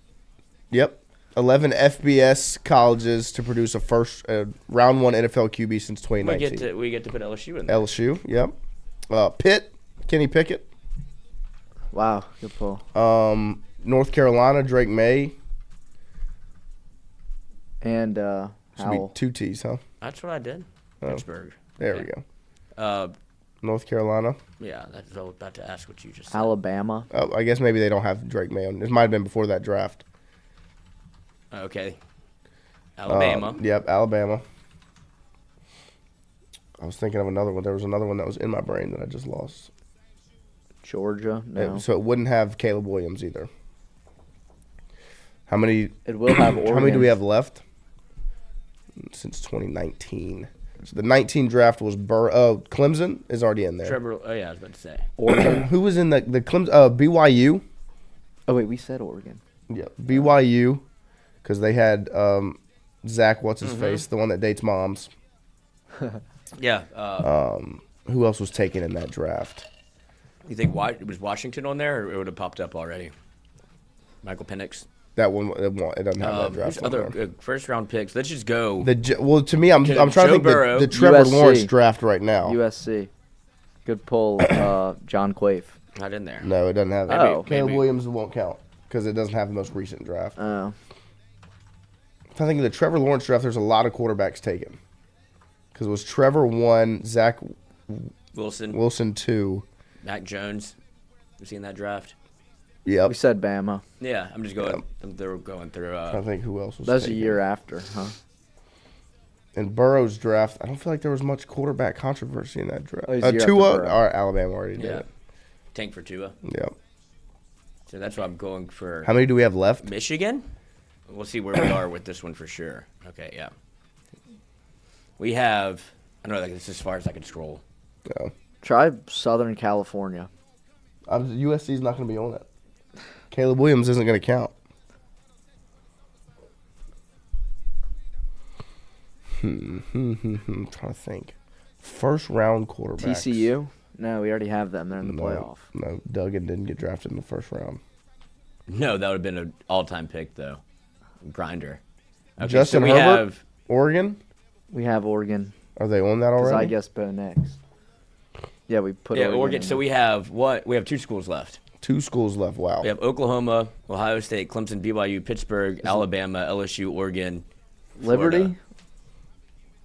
Speaker 1: Yep. 11 FBS colleges to produce a first round 1 NFL QB since 2019.
Speaker 4: We get to put LSU in there.
Speaker 1: LSU, yep. Pitt, Kenny Pickett.
Speaker 7: Wow, good pull.
Speaker 1: North Carolina, Drake May.
Speaker 7: And
Speaker 1: Should be
Speaker 7: Howell.
Speaker 1: 2 T's, huh?
Speaker 4: That's what I did.
Speaker 1: Oh,
Speaker 4: Pittsburgh.
Speaker 1: There
Speaker 4: Okay.
Speaker 1: we go.
Speaker 4: Uh,
Speaker 1: North Carolina.
Speaker 4: yeah, that's what I was about to ask what you just said.
Speaker 7: Alabama.
Speaker 1: Oh, I guess maybe they don't have Drake May on. This might have been before that draft.
Speaker 4: Okay. Alabama.
Speaker 1: Yep, Alabama. I was thinking of another one. There was another one that was in my brain that I just lost.
Speaker 7: Georgia. No.
Speaker 1: So it wouldn't have Caleb Williams either. How many?
Speaker 7: It will have Oregon.
Speaker 1: How many do we have left? Since 2019. So the 19 draft was Clemson is already in there.
Speaker 4: Trevor. Oh yeah, I was about to say.
Speaker 7: Oregon.
Speaker 1: Who was in the Clemson? BYU.
Speaker 7: Oh wait, we said Oregon.
Speaker 1: Yeah, BYU, because they had Zach. What's his face? The one that dates moms.
Speaker 4: Yeah.
Speaker 1: Who else was taken in that draft?
Speaker 4: You think was Washington on there, or it would have popped up already? Michael Penix.
Speaker 1: That one, it doesn't have that draft. on
Speaker 4: Other
Speaker 1: there.
Speaker 4: first round picks. Let's just go.
Speaker 1: Well, to me, I'm trying
Speaker 4: Joe
Speaker 1: to think
Speaker 4: Burrow.
Speaker 1: the Trevor
Speaker 7: USC.
Speaker 1: Lawrence draft right now.
Speaker 7: USC. Good pull, John Quaife.
Speaker 4: Not in there.
Speaker 1: No, it doesn't have that.
Speaker 7: Oh.
Speaker 1: Caleb
Speaker 4: Maybe.
Speaker 1: Williams won't count because it doesn't have the most recent draft.
Speaker 7: Oh.
Speaker 1: I think of the Trevor Lawrence draft, there's a lot of quarterbacks taken. Because it was Trevor 1, Zach Wilson 2.
Speaker 4: Mac Jones. You seen that draft?
Speaker 1: Yep.
Speaker 7: We said Bama.
Speaker 4: Yeah, I'm just going. They're going through.
Speaker 1: I think who else was
Speaker 7: That was
Speaker 1: taken.
Speaker 7: a year after, huh?
Speaker 1: In Burrow's draft, I don't feel like there was much quarterback controversy in that draft.
Speaker 7: Oh, he's a year
Speaker 1: Tua,
Speaker 7: after Burrow.
Speaker 1: or Alabama already did it.
Speaker 4: Tank for Tua.
Speaker 1: Yep.
Speaker 4: So that's what I'm going for.
Speaker 1: How many do we have left?
Speaker 4: Michigan? We'll see where we are with this one for sure. Okay, yeah. We have, I don't know, like this is as far as I can scroll.
Speaker 1: Yeah.
Speaker 7: Try Southern California.
Speaker 1: USC's not going to be on it. Caleb Williams isn't going to count. I'm trying to think. First round quarterbacks.
Speaker 7: TCU? No, we already have them. They're in the playoff.
Speaker 1: No, Duggan didn't get drafted in the first round.
Speaker 4: No, that would have been an all-time pick, though. Grinder. Okay,
Speaker 1: Justin
Speaker 4: so we
Speaker 1: Herbert,
Speaker 4: have
Speaker 1: Oregon?
Speaker 7: We have Oregon.
Speaker 1: Are they on that already?
Speaker 7: I guess Bo next. Yeah, we put
Speaker 4: Oregon. So we have what? We have 2 schools left.
Speaker 1: 2 schools left. Wow.
Speaker 4: We have Oklahoma, Ohio State, Clemson, BYU, Pittsburgh, Alabama, LSU, Oregon,
Speaker 7: Liberty?
Speaker 4: Florida.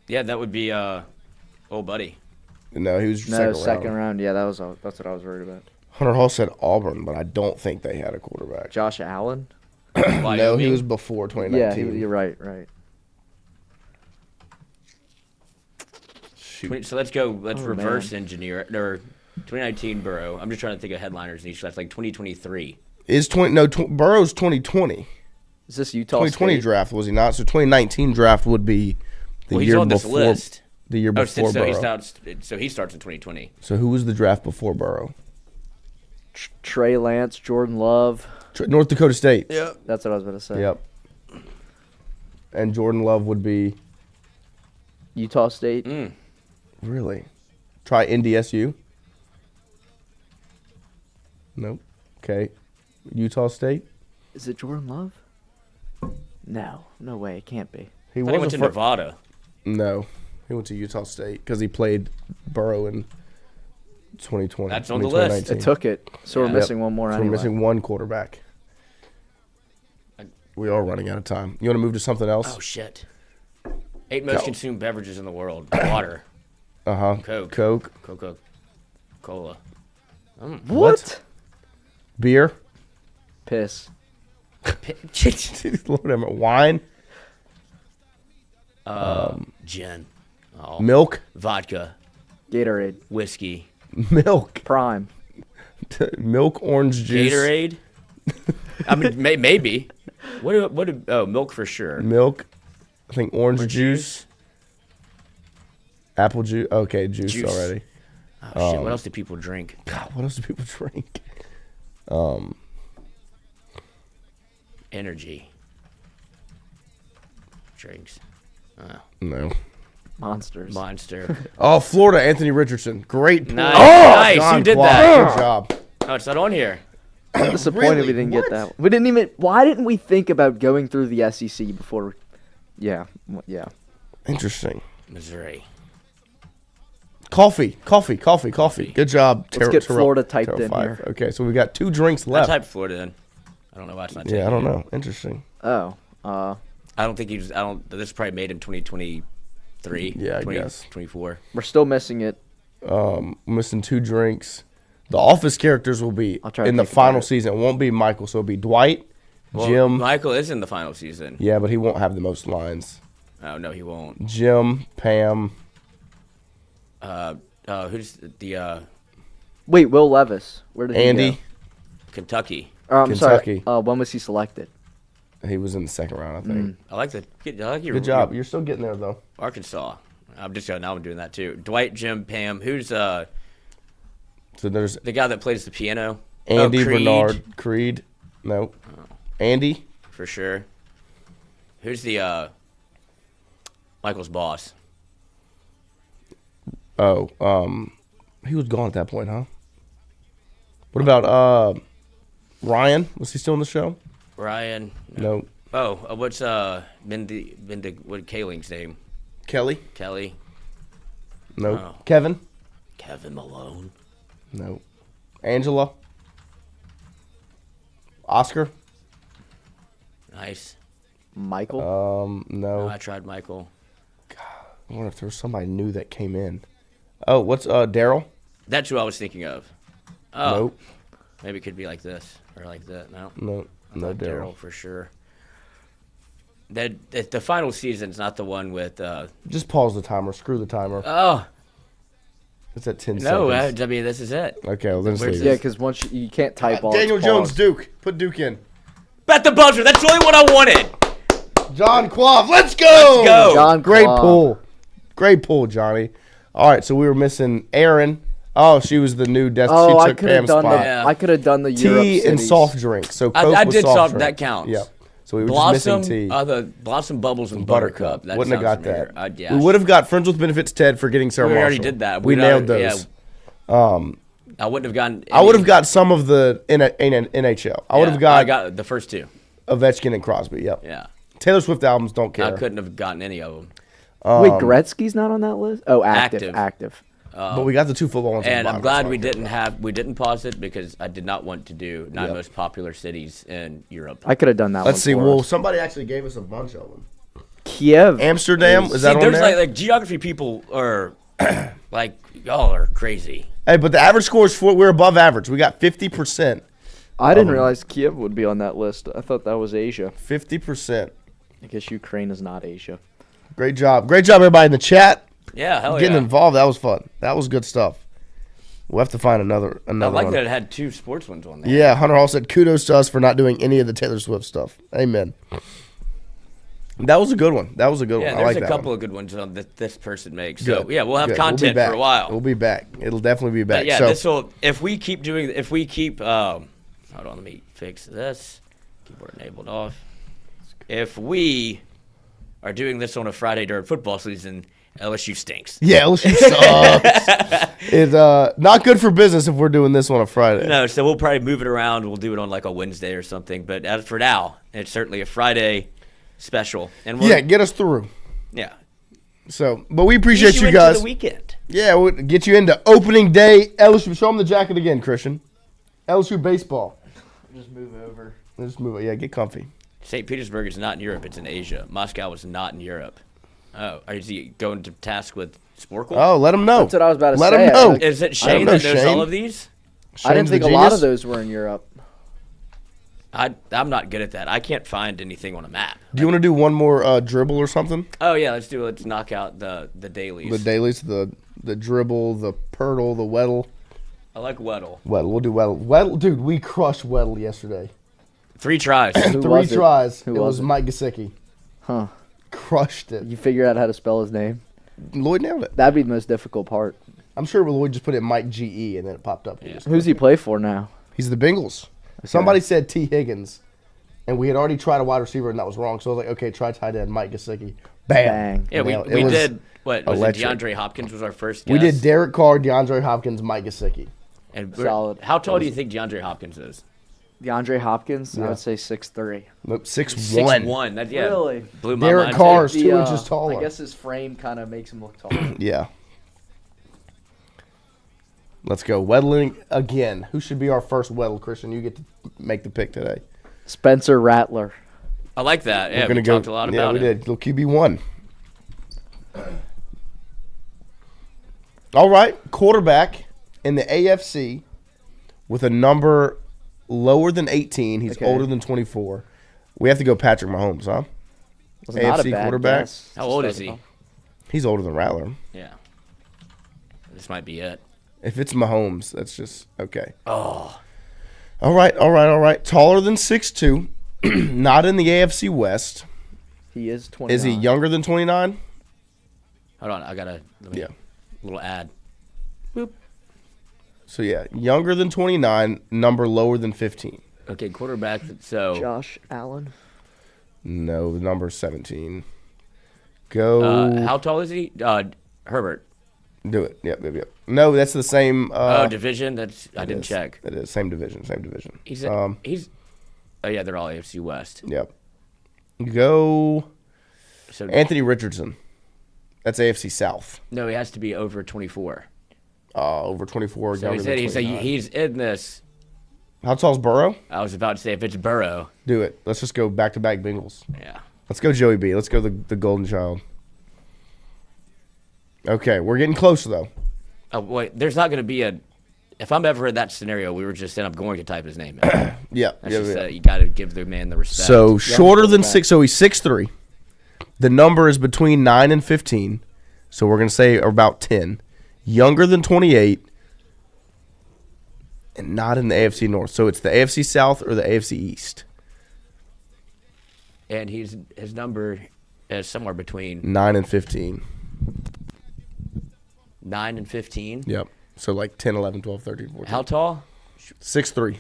Speaker 4: Yeah, that would be old buddy.
Speaker 1: No, he was
Speaker 7: second round. Yeah, that's what I was worried about.
Speaker 1: Hunter Hall said Auburn, but I don't think they had a quarterback.
Speaker 7: Josh Allen?
Speaker 1: No, he was before 2019.
Speaker 7: Yeah, you're right.
Speaker 4: So let's go. Let's reverse engineer it. Or 2019 Burrow. I'm just trying to think of headliners in each. That's like 2023.
Speaker 1: Burrow's 2020.
Speaker 7: Is this Utah
Speaker 1: 2020
Speaker 7: State?
Speaker 1: draft, was he not? So 2019 draft would be the
Speaker 4: he's
Speaker 1: year
Speaker 4: on this
Speaker 1: before.
Speaker 4: list.
Speaker 1: The year before Burrow.
Speaker 4: So he starts in 2020.
Speaker 1: So who was the draft before Burrow?
Speaker 7: Trey Lance, Jordan Love.
Speaker 1: North Dakota State.
Speaker 7: Yep. That's what I was going to say.
Speaker 1: Yep. And Jordan Love would be?
Speaker 7: Utah State.
Speaker 1: Really? Try NDSU? Nope. Okay. Utah State?
Speaker 7: Is it Jordan Love? No way. It can't be.
Speaker 4: He went to Nevada.
Speaker 1: No. He went to Utah State because he played Burrow in 2020.
Speaker 4: That's on the list.
Speaker 7: It took it. So we're missing one more
Speaker 1: So
Speaker 7: anyway.
Speaker 1: we're missing one quarterback. We are running out of time. You want to move to something else?
Speaker 4: Oh, shit. 8 most consumed beverages in the world. Water.
Speaker 1: Coke.
Speaker 4: Coca-Cola.
Speaker 1: What? Beer?
Speaker 7: Piss.
Speaker 1: Lord have mercy. Wine?
Speaker 4: Gin.
Speaker 1: Milk?
Speaker 4: Vodka.
Speaker 7: Gatorade.
Speaker 4: Whiskey.
Speaker 1: Milk.
Speaker 7: Prime.
Speaker 1: Milk, orange juice.
Speaker 4: Gatorade. I mean, maybe. Milk for sure.
Speaker 1: Milk. I think orange juice. Apple juice. Okay, juice already.
Speaker 4: Oh, shit. What else do people drink?
Speaker 1: God, what else do people drink?
Speaker 4: Energy. Drinks.
Speaker 1: No.
Speaker 7: Monsters.
Speaker 4: Monster.
Speaker 1: Oh, Florida, Anthony Richardson. Great point.
Speaker 4: Nice.
Speaker 1: John
Speaker 4: Who did
Speaker 1: Clark.
Speaker 4: that?
Speaker 1: Good job.
Speaker 4: Oh, it's not on here.
Speaker 7: I'm disappointed we didn't get that. We didn't even. Why didn't we think about going through the SEC before? Yeah.
Speaker 1: Interesting.
Speaker 4: Missouri.
Speaker 1: Coffee. Good job.
Speaker 7: Let's get Florida typed in here.
Speaker 1: Okay, so we got 2 drinks
Speaker 4: I
Speaker 1: left.
Speaker 4: typed Florida in. I don't know why it's not.
Speaker 1: Yeah, I don't know. Interesting.
Speaker 7: Oh.
Speaker 4: I don't think this is probably made in 2023.
Speaker 1: Yeah, I guess.
Speaker 4: 24.
Speaker 7: We're still missing it.
Speaker 1: Missing 2 drinks. The Office characters will be in the final season. It won't be Michael, so it'll be Dwight, Jim.
Speaker 4: Michael is in the final season.
Speaker 1: Yeah, but he won't have the most lines.
Speaker 4: Oh, no, he won't.
Speaker 1: Jim, Pam.
Speaker 4: Who's the
Speaker 7: Wait, Will Levis. Where did
Speaker 1: Andy.
Speaker 7: he go?
Speaker 4: Kentucky.
Speaker 7: I'm
Speaker 1: Kentucky.
Speaker 7: sorry. When was he selected?
Speaker 1: He was in the second round, I think.
Speaker 4: I like your
Speaker 1: Good job. You're still getting there, though.
Speaker 4: Arkansas. I'm doing that too. Dwight, Jim, Pam. Who's
Speaker 1: So there's
Speaker 4: the guy that plays the piano?
Speaker 1: Andy
Speaker 4: Creed.
Speaker 1: Bernard. Creed. No. Andy.
Speaker 4: For sure. Who's the Michael's boss?
Speaker 1: Oh, he was gone at that point, huh? What about Ryan? Was he still in the show?
Speaker 4: Ryan.
Speaker 1: No.
Speaker 4: Oh, what's what Kaling's name?
Speaker 1: Kelly. No.
Speaker 4: Oh.
Speaker 1: Kevin.
Speaker 4: Kevin Malone.
Speaker 1: No. Angela. Oscar.
Speaker 4: Nice.
Speaker 7: Michael?
Speaker 1: No.
Speaker 4: I tried Michael.
Speaker 1: I wonder if there was somebody new that came in. Oh, what's Daryl?
Speaker 4: That's who I was thinking of. Oh.
Speaker 1: Nope.
Speaker 4: Maybe it could be like this or like that. No.
Speaker 1: No
Speaker 4: Daryl for sure. The final season's not the one with.
Speaker 1: Just pause the timer. Screw the timer.
Speaker 4: Oh.
Speaker 1: It's at 10
Speaker 4: No,
Speaker 1: seconds.
Speaker 4: I mean, this is it.
Speaker 1: Okay, well, then it's
Speaker 7: Yeah, because once you can't type all.
Speaker 1: Daniel
Speaker 7: it's
Speaker 1: Jones,
Speaker 7: paused.
Speaker 1: Duke. Put Duke in.
Speaker 4: Bet the buzzer. That's the only one I wanted.
Speaker 1: John Quav. Let's go.
Speaker 4: Let's go.
Speaker 7: John
Speaker 1: Great
Speaker 7: Quav.
Speaker 1: pull. Great pull, Johnny. All right, so we were missing Aaron. Oh, she was the new desk.
Speaker 7: Oh,
Speaker 1: she took Pam's spot.
Speaker 7: I could have done the Europe
Speaker 1: Tea and
Speaker 7: cities.
Speaker 1: soft drink. So Coke
Speaker 4: I
Speaker 1: was
Speaker 4: did
Speaker 1: soft
Speaker 4: that
Speaker 1: drink.
Speaker 4: counts.
Speaker 1: Yeah. So we were
Speaker 4: Blossom,
Speaker 1: just missing tea.
Speaker 4: the Blossom Bubbles and Buttercup. That
Speaker 1: Wouldn't have got
Speaker 4: sounds
Speaker 1: that.
Speaker 4: familiar. Yeah.
Speaker 1: We would have got Friends with Benefits Ted for getting Sarah
Speaker 4: We already
Speaker 1: Marshall.
Speaker 4: did that.
Speaker 1: We
Speaker 4: We'd
Speaker 1: nailed
Speaker 4: already-
Speaker 1: those.
Speaker 4: I wouldn't have gotten.
Speaker 1: I would have got some of the NHL. I would have
Speaker 4: I got the first two.
Speaker 1: Ovechkin and Crosby. Yep.
Speaker 4: Yeah.
Speaker 1: Taylor Swift albums don't care.
Speaker 4: I couldn't have gotten any of them.
Speaker 7: Wait, Gretzky's not on that list? Oh, active.
Speaker 1: But we got the two football ones.
Speaker 4: And
Speaker 1: on the
Speaker 4: I'm
Speaker 1: bottom,
Speaker 4: glad
Speaker 1: so
Speaker 4: we didn't pause it because I did not want to do nine most popular cities in Europe.
Speaker 7: I could have done that.
Speaker 1: Let's
Speaker 7: one
Speaker 1: see.
Speaker 7: for
Speaker 1: Well,
Speaker 7: us.
Speaker 1: somebody actually gave us a bunch of them.
Speaker 7: Kiev,
Speaker 1: Amsterdam. Is that on
Speaker 4: there's
Speaker 1: there?
Speaker 4: like geography people are like y'all are crazy.
Speaker 1: Hey, but the average score is we're above average. We got 50%.
Speaker 7: I didn't realize Kiev would be on that list. I thought that was Asia.
Speaker 1: 50%.
Speaker 7: I guess Ukraine is not Asia.
Speaker 1: Great job, everybody in the chat.
Speaker 4: Yeah, hell
Speaker 1: Getting
Speaker 4: yeah.
Speaker 1: involved. That was fun. That was good stuff. We'll have to find another
Speaker 4: I like
Speaker 1: one.
Speaker 4: that it had two sports ones on there.
Speaker 1: Yeah, Hunter Hall said kudos to us for not doing any of the Taylor Swift stuff. Amen. That was a good one.
Speaker 4: Yeah,
Speaker 1: I
Speaker 4: there's
Speaker 1: like
Speaker 4: a
Speaker 1: that
Speaker 4: couple
Speaker 1: one.
Speaker 4: of good ones on that this person makes. So
Speaker 1: Good.
Speaker 4: yeah, we'll have
Speaker 1: Good.
Speaker 4: content
Speaker 1: be back.
Speaker 4: for a while.
Speaker 1: We'll be back. It'll definitely be back.
Speaker 4: But yeah,
Speaker 1: so,
Speaker 4: this will. If we keep, hold on, let me fix this. Keyboard enabled off. If we are doing this on a Friday during football season, LSU stinks.
Speaker 1: yeah, LSU sucks. It's not good for business if we're doing this on a Friday.
Speaker 4: No, so we'll probably move it around. We'll do it on like a Wednesday or something. But as for now, it's certainly a Friday special. And
Speaker 1: Yeah, get us through.
Speaker 4: Yeah.
Speaker 1: So, but we appreciate
Speaker 4: Ease
Speaker 1: you
Speaker 4: into
Speaker 1: guys.
Speaker 4: the weekend.
Speaker 1: Yeah, we'll get you into opening day. LSU, show them the jacket again, Christian. LSU baseball.
Speaker 7: Just move over.
Speaker 1: Just move it. Yeah, get comfy.
Speaker 4: St. Petersburg is not in Europe. It's in Asia. Moscow is not in Europe. Oh, is he going to task with Sporcle?
Speaker 1: Oh, let him know.
Speaker 7: That's what I was about to
Speaker 1: let
Speaker 7: say.
Speaker 1: him know.
Speaker 4: Is it Shane that knows all of these?
Speaker 7: I didn't think a lot of those were in Europe.
Speaker 4: I'm not good at that. I can't find anything on a map.
Speaker 1: Do you want to do one more dribble or something?
Speaker 4: Oh yeah, let's knock out the dailies.
Speaker 1: The dailies, the dribble, the Purdle, the Weddle.
Speaker 4: I like Weddle.
Speaker 1: Weddle, we'll do Weddle. Weddle, dude, we crushed Weddle yesterday.
Speaker 4: 3 tries.
Speaker 1: Three tries.
Speaker 7: Who
Speaker 1: it
Speaker 7: was
Speaker 1: was
Speaker 7: it?
Speaker 1: Mike Gesicki.
Speaker 7: Huh.
Speaker 1: Crushed it.
Speaker 7: You figure out how to spell his name?
Speaker 1: Lloyd nailed it.
Speaker 7: That'd be the most difficult part.
Speaker 1: I'm sure Lloyd just put in Mike GE and then it popped up.
Speaker 4: Yeah.
Speaker 7: Who's he play for now?
Speaker 1: He's the Bengals. Okay. Somebody said T. Higgins, and we had already tried a wide receiver and that was wrong. So I was like, okay, try tight end Mike Gesicki. Bam.
Speaker 4: Yeah, we did. What was it? DeAndre Hopkins was our first guess.
Speaker 1: We did Derek Carr, DeAndre Hopkins, Mike Gesicki.
Speaker 4: And
Speaker 7: solid.
Speaker 4: How tall do you think DeAndre Hopkins is?
Speaker 7: DeAndre Hopkins,
Speaker 1: Yeah.
Speaker 7: I would say 6'3".
Speaker 1: Nope, 6'1".
Speaker 4: 6'1". That, yeah,
Speaker 7: Really?
Speaker 4: blew my
Speaker 1: Derek
Speaker 4: mind.
Speaker 1: Carr is
Speaker 7: The,
Speaker 1: 2 inches taller.
Speaker 7: I guess his frame kind of makes him look taller.
Speaker 1: Yeah. Let's go. Weddling again. Who should be our first Weddle, Christian? You get to make the pick today.
Speaker 7: Spencer Rattler.
Speaker 4: I like that. Yeah,
Speaker 1: We're gonna
Speaker 4: we talked a lot about it.
Speaker 1: Yeah, we did. Little QB1. All right. Quarterback in the AFC with a number lower than 18. He's
Speaker 7: Okay.
Speaker 1: older than 24. We have to go Patrick Mahomes, huh?
Speaker 7: Was not a
Speaker 1: AFC
Speaker 7: bad
Speaker 1: quarterback.
Speaker 7: guess.
Speaker 4: How old is he?
Speaker 1: He's older than Rattler.
Speaker 4: Yeah. This might be it.
Speaker 1: If it's Mahomes, that's just okay.
Speaker 4: Oh.
Speaker 1: All right. Taller than 6'2". Not in the AFC West.
Speaker 7: He is 29.
Speaker 1: Is he younger than 29?
Speaker 4: Hold on, I gotta.
Speaker 1: Yeah.
Speaker 4: Little ad.
Speaker 7: Boop.
Speaker 1: So yeah, younger than 29, number lower than 15.
Speaker 4: Okay, quarterback. So
Speaker 7: Josh Allen.
Speaker 1: No, the number's 17. Go.
Speaker 4: how tall is he? Herbert.
Speaker 1: Do it. Yep. No, that's the same.
Speaker 4: Division. I didn't check.
Speaker 1: It is same division.
Speaker 4: He's. Oh yeah, they're all AFC West.
Speaker 1: Yep. Go.
Speaker 4: So
Speaker 1: Anthony Richardson. That's AFC South.
Speaker 4: no, he has to be over 24.
Speaker 1: Over 24.
Speaker 4: So
Speaker 1: younger
Speaker 4: he said
Speaker 1: than 29.
Speaker 4: he's in this.
Speaker 1: How tall's Burrow?
Speaker 4: I was about to say if it's Burrow.
Speaker 1: Do it. Let's just go back-to-back Bengals.
Speaker 4: Yeah.
Speaker 1: Let's go Joey B. Let's go the golden child. Okay, we're getting close, though.
Speaker 4: Oh, wait, there's not going to be a... If I'm ever in that scenario, we were just saying I'm going to type his name in.
Speaker 1: Yeah.
Speaker 4: You got to give the man the respect.
Speaker 1: So shorter than 6, so he's 6'3". The number is between 9 and 15, so we're going to say about 10. Younger than 28, and not in the AFC North. So it's the AFC South or the AFC East.
Speaker 4: And his number is somewhere between
Speaker 1: 9 and 15.
Speaker 4: 9 and 15?
Speaker 1: Yep. So like 10, 11, 12, 13, 14.
Speaker 4: How tall?
Speaker 1: 6'3".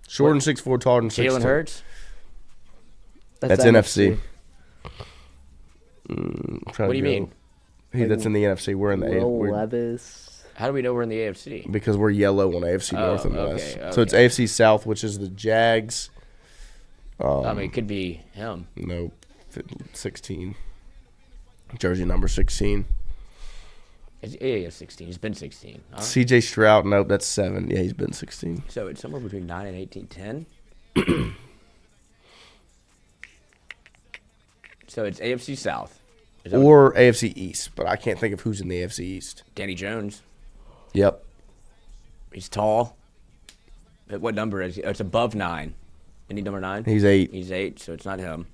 Speaker 1: Shorter than 6'4", taller than 6'2".
Speaker 4: Jalen Hurts?
Speaker 1: That's NFC.
Speaker 4: What do you mean?
Speaker 1: That's in the NFC. We're in the AFC.
Speaker 7: Levis.
Speaker 4: How do we know we're in the AFC?
Speaker 1: Because we're yellow on AFC North and
Speaker 4: okay,
Speaker 1: West.
Speaker 4: okay.
Speaker 1: So it's AFC South, which is the Jags.
Speaker 4: I mean, it could be him.
Speaker 1: No, 16. Jersey number 16.
Speaker 4: Yeah, 16. He's been 16. Huh?
Speaker 1: CJ Stroud, nope, that's 7. Yeah, he's been 16.
Speaker 4: So it's somewhere between 9 and 18, 10. So it's AFC South.
Speaker 1: Or AFC East, but I can't think of who's in the AFC East.
Speaker 4: Danny Jones.
Speaker 1: Yep.
Speaker 4: He's tall. But what number is he? Oh, it's above 9. Isn't he number 9?
Speaker 1: He's 8.
Speaker 4: He's 8, so it's not him.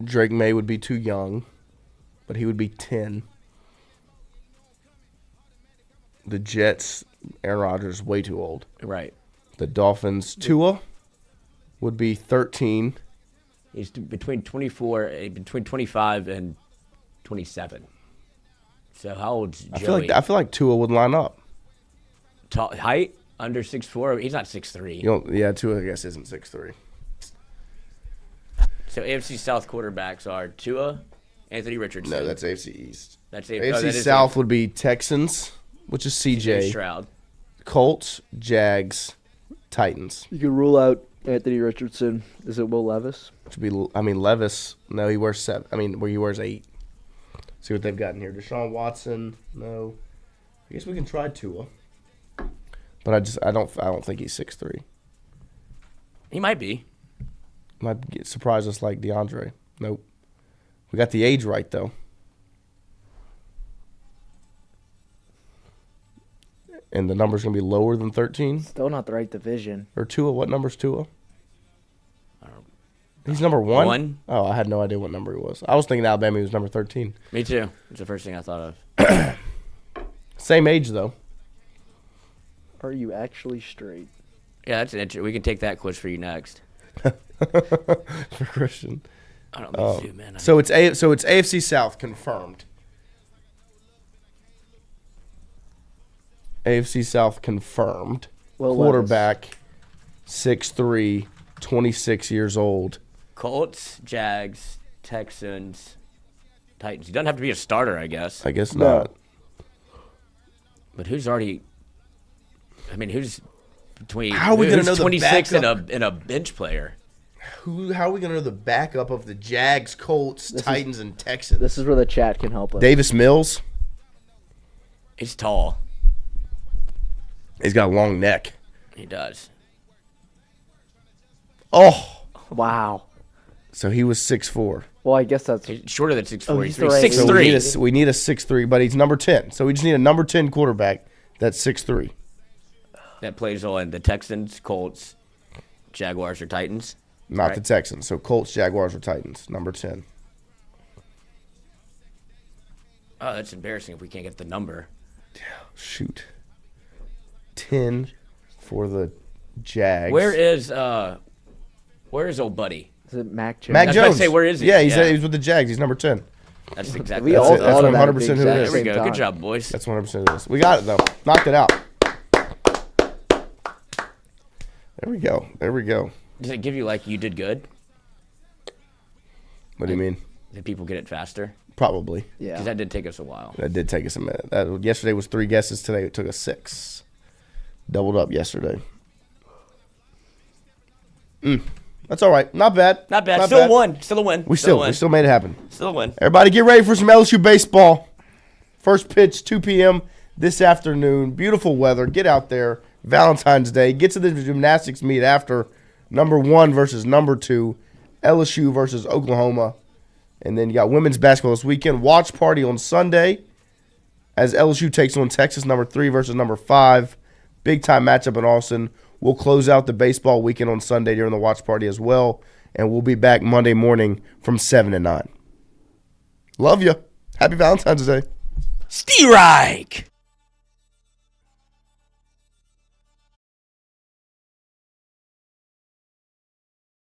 Speaker 1: Drake May would be too young, but he would be 10. The Jets, Aaron Rodgers, way too old.
Speaker 4: Right.
Speaker 1: The Dolphins, Tua would be 13.
Speaker 4: He's between 25 and 27. So how old's Joey?
Speaker 1: I feel like Tua would line up.
Speaker 4: Tall, height under 6'4". He's not 6'3".
Speaker 1: Yeah, Tua I guess isn't 6'3".
Speaker 4: So AFC South quarterbacks are Tua, Anthony Richardson.
Speaker 1: No, that's AFC East.
Speaker 4: That's
Speaker 1: AFC South would be Texans, which is CJ
Speaker 4: Stroud.
Speaker 1: Colts, Jags, Titans.
Speaker 7: You can rule out Anthony Richardson. Is it Will Levis?
Speaker 1: Which would be, Levis. No, he wears 7. He wears 8. See what they've got in here. Deshaun Watson. No. I guess we can try Tua. But I don't think he's 6'3".
Speaker 4: He might be.
Speaker 1: Might surprise us like DeAndre. Nope. We got the age right though. And the number's gonna be lower than 13.
Speaker 7: Still not the right division.
Speaker 1: Or Tua. What number's Tua? He's number 1?
Speaker 4: 1.
Speaker 1: Oh, I had no idea what number he was. I was thinking Alabama was number 13.
Speaker 4: Me too. It's the first thing I thought of.
Speaker 1: Same age though.
Speaker 7: Are you actually straight?
Speaker 4: Yeah, that's an interesting. We can take that quiz for you next.
Speaker 1: For Christian.
Speaker 4: I don't know too, man.
Speaker 1: So it's AFC South confirmed. AFC South confirmed.
Speaker 7: Will
Speaker 1: Quarterback, 6'3", 26 years old.
Speaker 4: Colts, Jags, Texans, Titans. He doesn't have to be a starter, I guess.
Speaker 1: I guess not.
Speaker 4: But who's already? I mean, who's between?
Speaker 1: How are we gonna know the
Speaker 4: 26
Speaker 1: backup?
Speaker 4: and a bench player?
Speaker 1: How are we gonna know the backup of the Jags, Colts, Titans, and Texans?
Speaker 7: This is where the chat can help us.
Speaker 1: Davis Mills.
Speaker 4: He's tall.
Speaker 1: He's got a long neck.
Speaker 4: He does.
Speaker 1: Oh,
Speaker 7: wow.
Speaker 1: So he was 6'4".
Speaker 7: Well, I guess that's
Speaker 4: shorter than 6'4".
Speaker 7: Oh,
Speaker 4: He's
Speaker 7: he's right.
Speaker 4: 6'3".
Speaker 1: So we need a 6'3", but he's number 10. So we just need a number 10 quarterback that's 6'3".
Speaker 4: That plays on the Texans, Colts, Jaguars, or Titans.
Speaker 1: Not
Speaker 4: right?
Speaker 1: the Texans. So Colts, Jaguars, or Titans. Number 10.
Speaker 4: Oh, that's embarrassing if we can't get the number.
Speaker 1: Shoot. 10 for the Jags.
Speaker 4: Where is old buddy?
Speaker 7: Is it Mac Jones?
Speaker 1: Mac
Speaker 4: I was
Speaker 1: Jones.
Speaker 4: about to say, where is he?
Speaker 1: Yeah, he's with the Jags. He's number 10.
Speaker 4: That's exactly.
Speaker 7: We all
Speaker 1: That's
Speaker 7: thought of that
Speaker 1: 100% who it
Speaker 7: exact
Speaker 1: is.
Speaker 4: There we
Speaker 7: same
Speaker 4: go.
Speaker 7: time.
Speaker 4: Good job, boys.
Speaker 1: That's 100% of this. We got it, though. Knocked it out. There we go. There we go.
Speaker 4: Does it give you like you did good?
Speaker 1: What do you mean?
Speaker 4: Did people get it faster?
Speaker 1: Probably.
Speaker 7: Yeah.
Speaker 4: Because that did take us a while.
Speaker 1: That did take us a minute. Yesterday was 3 guesses. Today it took us 6. Doubled up yesterday. That's all right. Not bad.
Speaker 4: Not bad. Still a win. Still a win.
Speaker 1: We still made it happen.
Speaker 4: Still a win.
Speaker 1: Everybody get ready for some LSU baseball. First pitch, 2 p.m. this afternoon. Beautiful weather. Get out there. Valentine's Day. Get to the gymnastics meet after number 1 versus number 2. LSU versus Oklahoma. And then you got women's basketball this weekend. Watch party on Sunday as LSU takes on Texas, number 3 versus number 5. Big-time matchup in Austin. We'll close out the baseball weekend on Sunday during the watch party as well. And we'll be back Monday morning from 7 to 9. Love you. Happy Valentine's Day.
Speaker 11: Steve Reich.